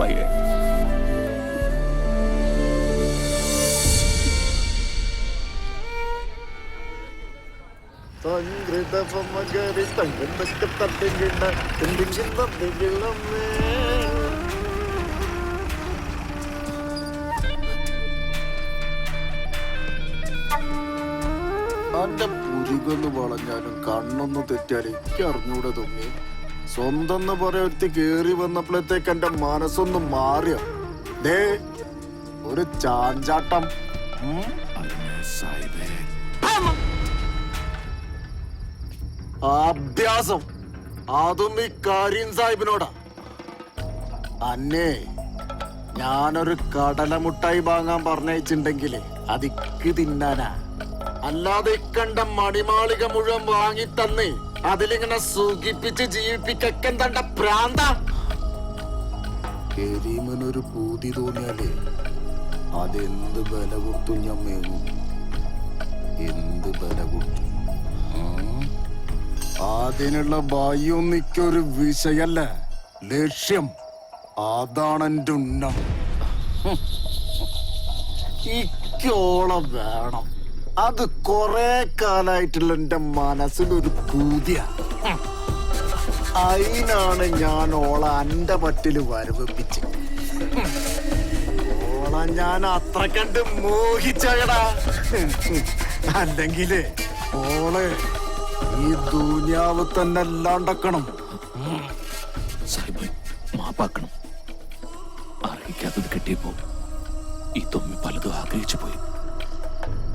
പയ്യെ അന്റെ പുരികൊന്ന് വളഞ്ഞാലും കണ്ണൊന്ന് തെറ്റിയാലും എനിക്ക് അറിഞ്ഞൂടെ തോന്നി. സ്വന്തം പറയൊരുത്തി കേറി വന്നപ്പോഴത്തേക്ക് എന്റെ മനസ്സൊന്ന് മാറിയോ. ദേ ഒരു ചാഞ്ചാട്ടം. അഭ്യാസം അതും ഈ കരീം സാഹിബിനോടാ. അന്നേ ഞാനൊരു കടലമുട്ടായി വാങ്ങാൻ പറഞ്ഞയച്ചിണ്ടെങ്കിലേ അതിക്ക് തിന്നാനാ. അല്ലാതെ ഇക്കണ്ട മണിമാളിക മുഴുവൻ വാങ്ങി തന്നേ അതിലിങ്ങനെ സുഖിപ്പിച്ച് ജീവിപ്പിക്കാൻ തണ്ട പ്രാന്ത. കരീമനൊരു പൂതി തോന്നിയാലേ അതെന്ത് ബല കൊടുത്തു ഞാൻ മേങ്ങും. എന്ത് ബല കൊടുത്തു. അതിനുള്ള ഭയൊന്നിക്കൊരു വിഷയല്ല, ലക്ഷ്യം. അതാണ് എന്റെ ഉന്നം. ഇക്കോളം വേണം. അത് കൊറേ കാലായിട്ടുള്ള എന്റെ മനസ്സിലൊരു പൂതിയ. അതിനാണ് ഞാൻ ഓളെ എന്റെ പറ്റില് വരവിപ്പിച്ച്. ഓളെ ഞാൻ അത്ര കണ്ട് മോഹിച്ചടാ. അല്ലെങ്കിലേ ഓളെ ഈ ദുനിയാവ് തന്നെ അല്ലാണ്ടക്കണം. സാഹിബ് മാപ്പാക്കണം. അറിയിക്കാത്തത് കിട്ടിയപ്പോ ഈ തൊമ്മി പലതും ആഗ്രഹിച്ചു പോയി.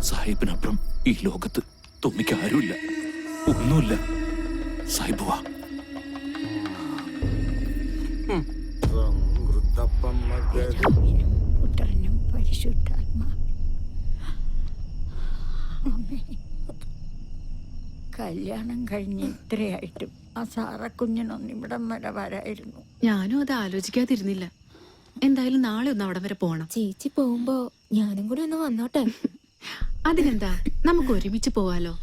സാഹിബിനപ്പുറം ഈ ലോകത്ത് തൊമ്മിക്ക് ആരുമില്ല, ഒന്നുമില്ല. സാഹിബ് വാ. പുത്രനും പരിശുദ്ധാത്മാവും. അമ്മേ, കല്യാണം കഴിഞ്ഞ് ഇത്രയായിട്ടും ആ സാറക്കുഞ്ഞിനൊന്നും ഇവിടം വരെ വരായിരുന്നു. ഞാനും അത് ആലോചിക്കാതിരുന്നില്ല. എന്തായാലും നാളെ ഒന്ന് അവിടം വരെ പോണം. ചേച്ചി പോകുമ്പോ ഞാനും കൂടി ഒന്ന് വന്നോട്ടെ. അതിനെന്താ, നമുക്ക് ഒരുമിച്ച് പോവാലോ.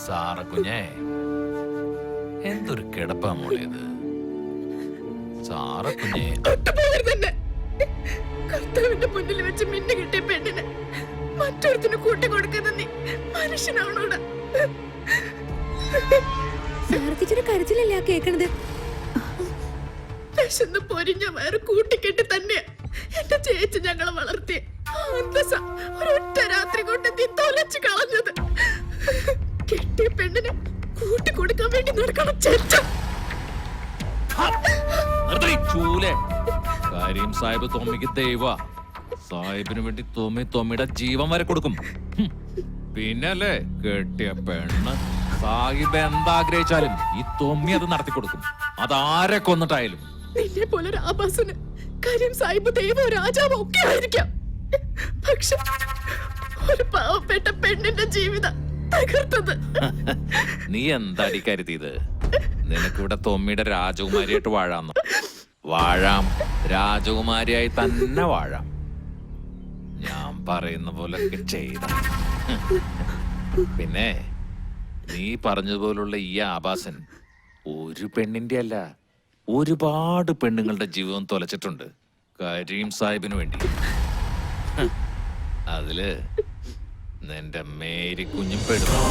സാറക്കുഞ്ഞേ, എന്തൊരു കിടപ്പാ മോളേത്. സാറക്കുഞ്ഞേ, കർത്താവിന്റെ മുന്നിൽ വെച്ച് മിന്നു കിട്ടിയ പെണ്ണിന് മറ്റൊരുത്തിന് കൂട്ടി കൊടുക്കുന്ന നീ മനുഷ്യനാണോടാ? സാർത്തിച്ചൊരു കരച്ചിലല്ലേ ആ കേക്കണത്? വിശന്ന് പൊരിഞ്ഞ വയറ് കൂട്ടിക്കെട്ടി തന്നെയാ എന്റെ ചേച്ചി ഞങ്ങളെ വളർത്തിയ ഒരൊറ്റ രാത്രി കൊണ്ട് നീ തൊലച്ചു കളഞ്ഞത്. കെട്ടിയ പെണ്ണിനെ കൂട്ടി കൊടുക്കാൻ വേണ്ടി നടക്കണം ചേച്ച. കാര്യം സാഹിബ് തോമിക്ക് ദൈവ. സാഹിബിന് വേണ്ടി തോമിയുടെ ജീവൻ വരെ കൊടുക്കും. പിന്നല്ലേ കെട്ടിയ പെണ്ണ്. സാഹിബ് എന്താഗ്രഹിച്ചാലും ഈ തോമ്മി അത് നടത്തി കൊടുക്കും. അതാരെ കൊന്നിട്ടായാലും. നിന്നെ പോലെ ഒരു ആഭാസന് കാര്യം സാഹിബ് ദൈവം രാജാവ് ഒക്കെ ആയിരിക്കാം. പക്ഷെ ഒരു പാവപ്പെട്ട പെണ്ണിന്റെ ജീവിതം തകർത്തത്. നീ എന്താടി കരുതിയത്? നിനക്കിവിടെ തോമ്മിയുടെ രാജകുമാരിയായിട്ട് വാഴാന്ന്. വാഴാം, രാജകുമാരിയായി തന്നെ വാഴാം. ഞാൻ പറയുന്ന പോലൊക്കെ ചെയ്ത. പിന്നെ നീ പറഞ്ഞതുപോലുള്ള ഈ ആഭാസൻ ഒരു പെണ്ണിന്റെ അല്ല, ഒരുപാട് പെണ്ണുങ്ങളുടെ ജീവിതം തൊലച്ചിട്ടുണ്ട് കരീം സാഹിബിന് വേണ്ടി. അതില് നിന്റെ മേരി കുഞ്ഞും പെടുന്നു.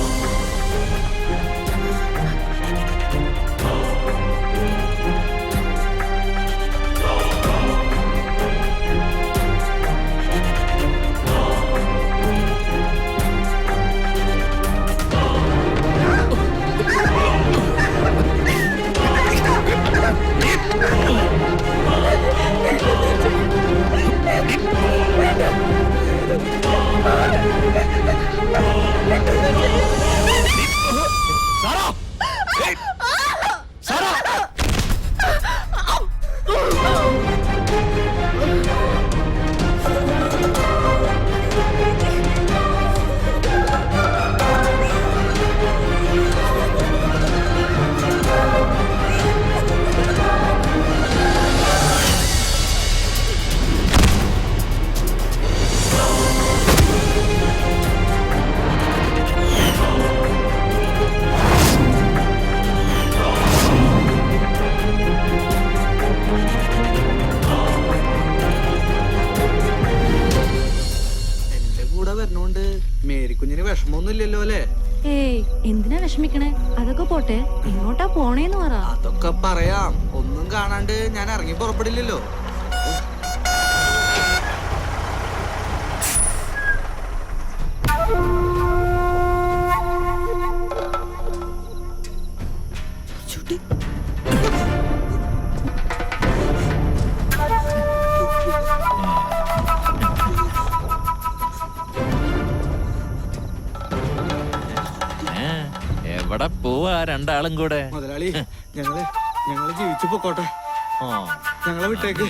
മേരിക്കുഞ്ഞിന് വിഷമമൊന്നുമില്ലല്ലോ അല്ലേ? ഏയ്, എന്തിനാ വിഷമിക്കണേ? അതൊക്കെ പോട്ടെ, എങ്ങോട്ടാ പോണേന്ന് പറ. അതൊക്കെ പറയാം. ഒന്നും കാണാണ്ട് ഞാൻ ഇറങ്ങി പുറപ്പെടില്ലല്ലോ. എവിടെ പോവാ രണ്ടാളും കൂടെ? മുതലാളി, ഞങ്ങള് ജീവിച്ചു പൊക്കോട്ടെ. ഞങ്ങളെ വിട്ടേക്ക്.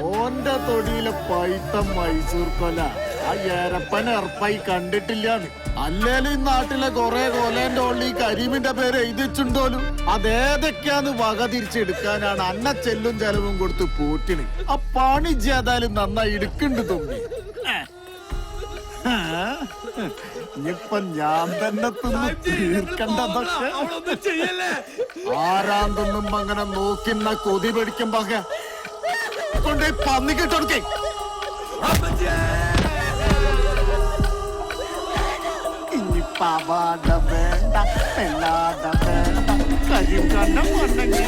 ഓന്റെ തൊടിയിലെ പൈത്ത മൈസൂർ കൊല ആ ഏരപ്പൻ എറപ്പായി കണ്ടിട്ടില്ലാന്ന്. അല്ലേലും ഈ നാട്ടിലെ കൊറേ കൊലേന്റെ ഉള്ളി കരീമിന്റെ പേര് എഴുതിച്ചുണ്ടോലും അതേതൊക്കെയാന്ന് വക തിരിച്ചെടുക്കാനാണ് അന്ന ചെല്ലും ചെലവും കൊടുത്ത് പൂട്ടിന്. ആ പണി ചെയ്താലും നന്നായി എടുക്കുന്നുണ്ട് തുമ്പി. ഇനിയിപ്പൊ ഞാൻ തന്നെ തിന്ന് തീർക്കണ്ടതൊക്കെ. ആരാൻ തിന്നുമ്പോ അങ്ങനെ നോക്കിന്ന കൊതി പിടിക്കുമ്പോ കൊണ്ടേ പന്നിക്കിട്ടൊടുക്കേ. ഇനിയിപ്പൊ അവാട വേണ്ട, പെല്ലാട വേണ്ട, കരിങ്കണ്ണം ഉണ്ടെങ്കിൽ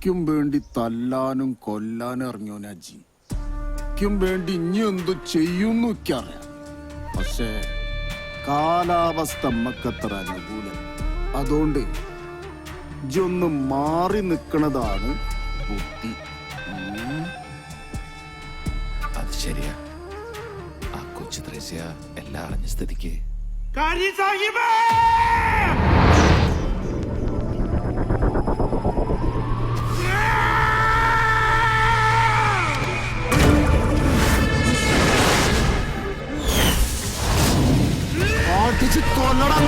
ക്കും വേണ്ടി തല്ലാനും കൊല്ലാനും ഇറങ്ങിയോൻ അജി. ക്കും വേണ്ടി ഇനി എന്തു ചെയ്യുന്നു എനിക്കറിയാം. പക്ഷേ കാലാവസ്ഥ നമ്മക്കത്ര അനുകൂലം. അതുകൊണ്ട് ഇജൊന്ന് മാറി നിൽക്കണതാണ് ബുദ്ധി. അത് ശരിയാ. ആ കൊച്ചു ത്രേസ്യ എല്ലാം അറിഞ്ഞ സ്ഥിതിക്ക് അടിച്ച് കൊല്ലണം.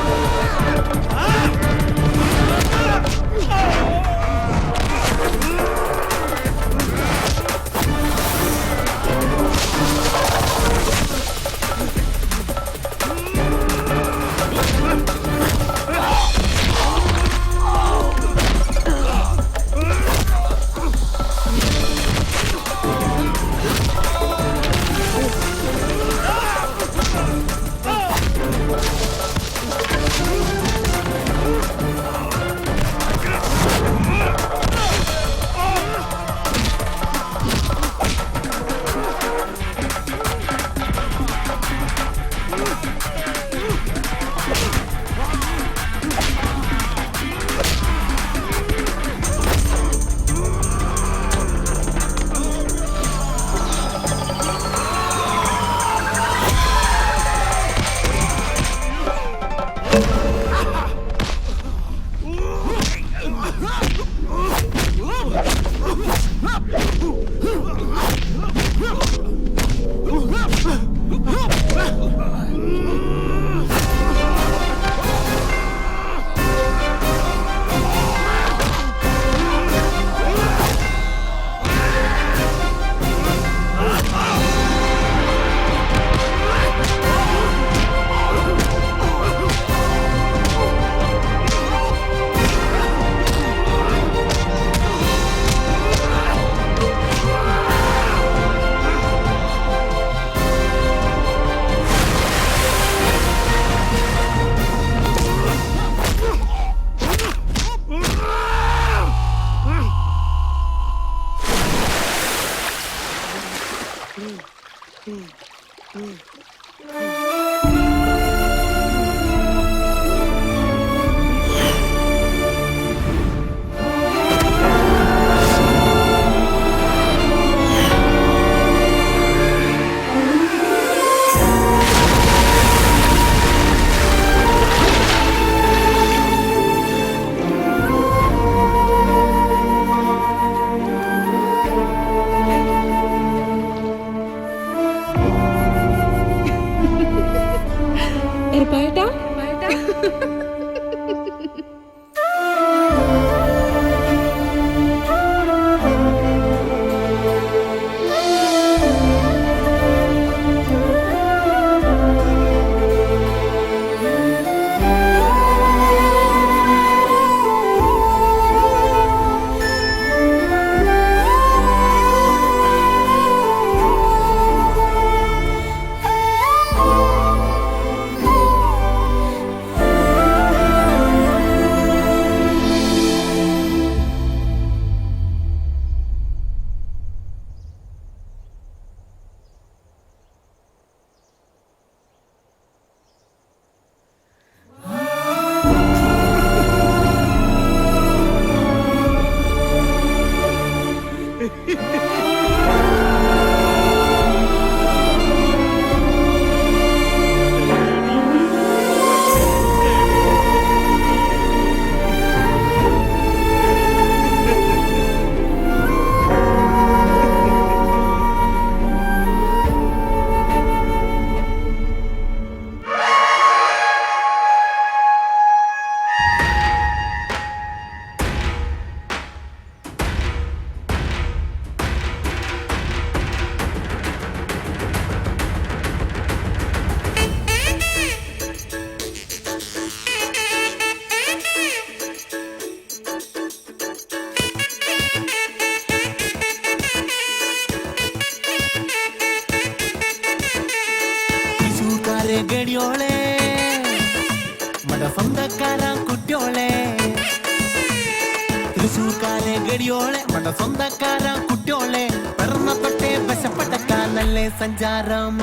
ഗടിയോളെ മട സ്വന്തക്കാര കുട്ടിയോളെ പിറന്ന തൊട്ടേ വശപ്പെട്ടക്കാനല്ലേ സഞ്ചാരം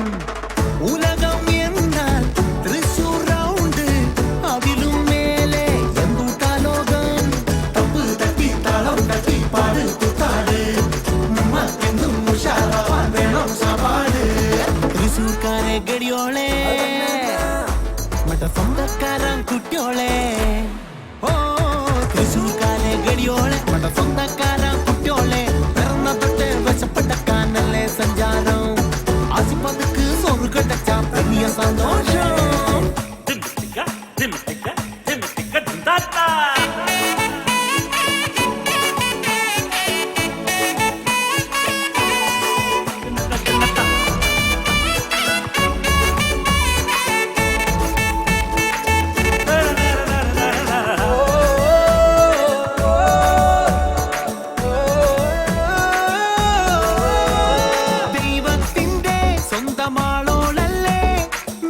ഉലകം എന്നാൽ തൃശൂർ റൗണ്ട് അതിലും മേലെ എന്തൂട്ടാ ലോകം തപ്പ് തട്ടി താളം തട്ടി പാട് കുത്താട് എന്നും ഉഷാറാവാൻ വേണം സവാട് തൃശൂർക്കാരെ ഗടിയോളെ മട സ്വന്തക്കാര കുട്ടിയോളെ ഓ തൃശൂർക്കാരെ ഗടിയോളെ മട സ്വന്തക്കാര കുട്ടിയോളെ പിറന്ന തൊട്ട് വശപ്പെട്ടക്കാനല്ലേ സഞ്ചാരം ആസിപ്പതുക്ക് സോറ് കടച്ചാ വലിയ സന്തോഷം ദൈവത്തിന്റെ സ്വന്തമാളോളല്ലേ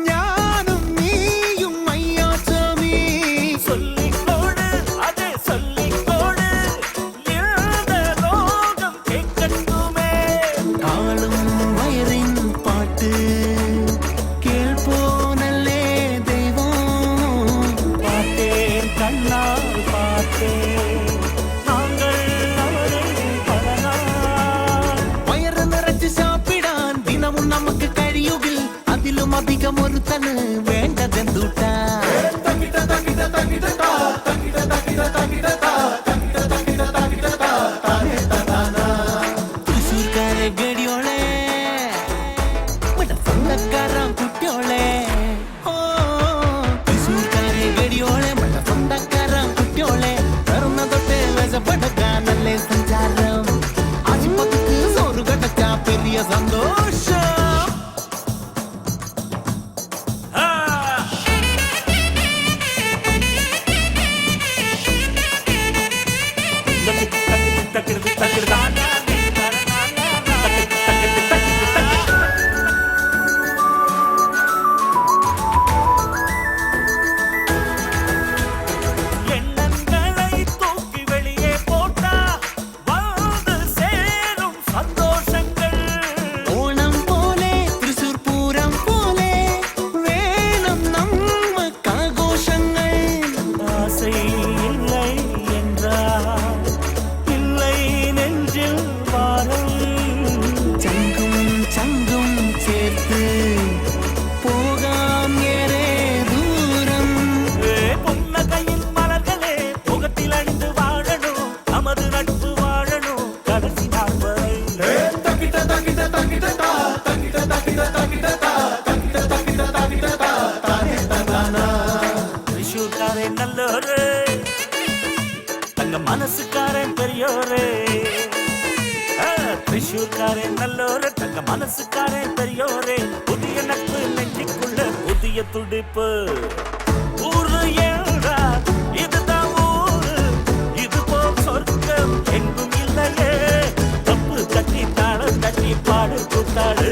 ഞാനും നീയും അയ്യാച്ചമീ ചൊല്ലിക്കോട് അതെ ചൊല്ലിക്കോട് ലോകം കേൾക്കട്ടുമേ ആളും വയറിൻ പാട്ട് കേൾപ്പോനല്ലേ ദൈവം പാട്ടേ കണ്ണാൽ പാട്ടേ വയറ് നിറച്ച് സാപ്പിടാൻ ദിനവും നമുക്ക് കഴിയുകിൽ അതിലും അധികം ഒരുത്തന് വേണ്ടതെന്തൂട്ടാ തൃശൂർക്കാരെ ഗടിയോളെ സ്വന്തക്കാരാം കുട്ടിയോളെ ഓ തൃശൂർക്കാരെ ഗടിയോളെ സ്വന്തക്കാരാം കുട്ടിയോളെ പിറന്ന തൊട്ടേ വശപ്പെടുക്കാനല്ലേ സഞ്ചാരം ആശുപത്രിക്ക് സോറ് കടച്ചാ പെരിയ സന്തോഷം எண்ணங்களை தூக்கி வெளியே போட்டா வந்து சேரும் சந்தோஷங்கள் ஓணம் போலே திருசூர் பூரம் போலே வேணும் நமக்கு ஆഘോഷങ്ങൾ ஆசை இல்லை என்றால் இல்லை நெஞ்சில் வாரம் சங்கும் சங்கும் சேர்த்து போகாம் ஏறே தூரம் புன்னகையின் மலர்களே முகத்தில் அணிந்து வாழணும் நமது நட்பு வாழணும் கடைசி நாள் வரை தൃശൂர்ക്കാരൻ நல்லோரு தங்க மனசுக்காரன் பெரியோரு തൃശൂർക്കാരൻ நல்லோரு தங்க மனசுக்காரன் பெரியோரு புதிய நட்பு நெஞ்சுக்குள்ள புதிய துடிப்பு ஊரு ஏழா இதுதான் ஊரு இது போல் சொர்க்கம் எங்கும் இல்லையே தப்பு தட்டி தாளம் தட்டி பாடு கூத்தாடு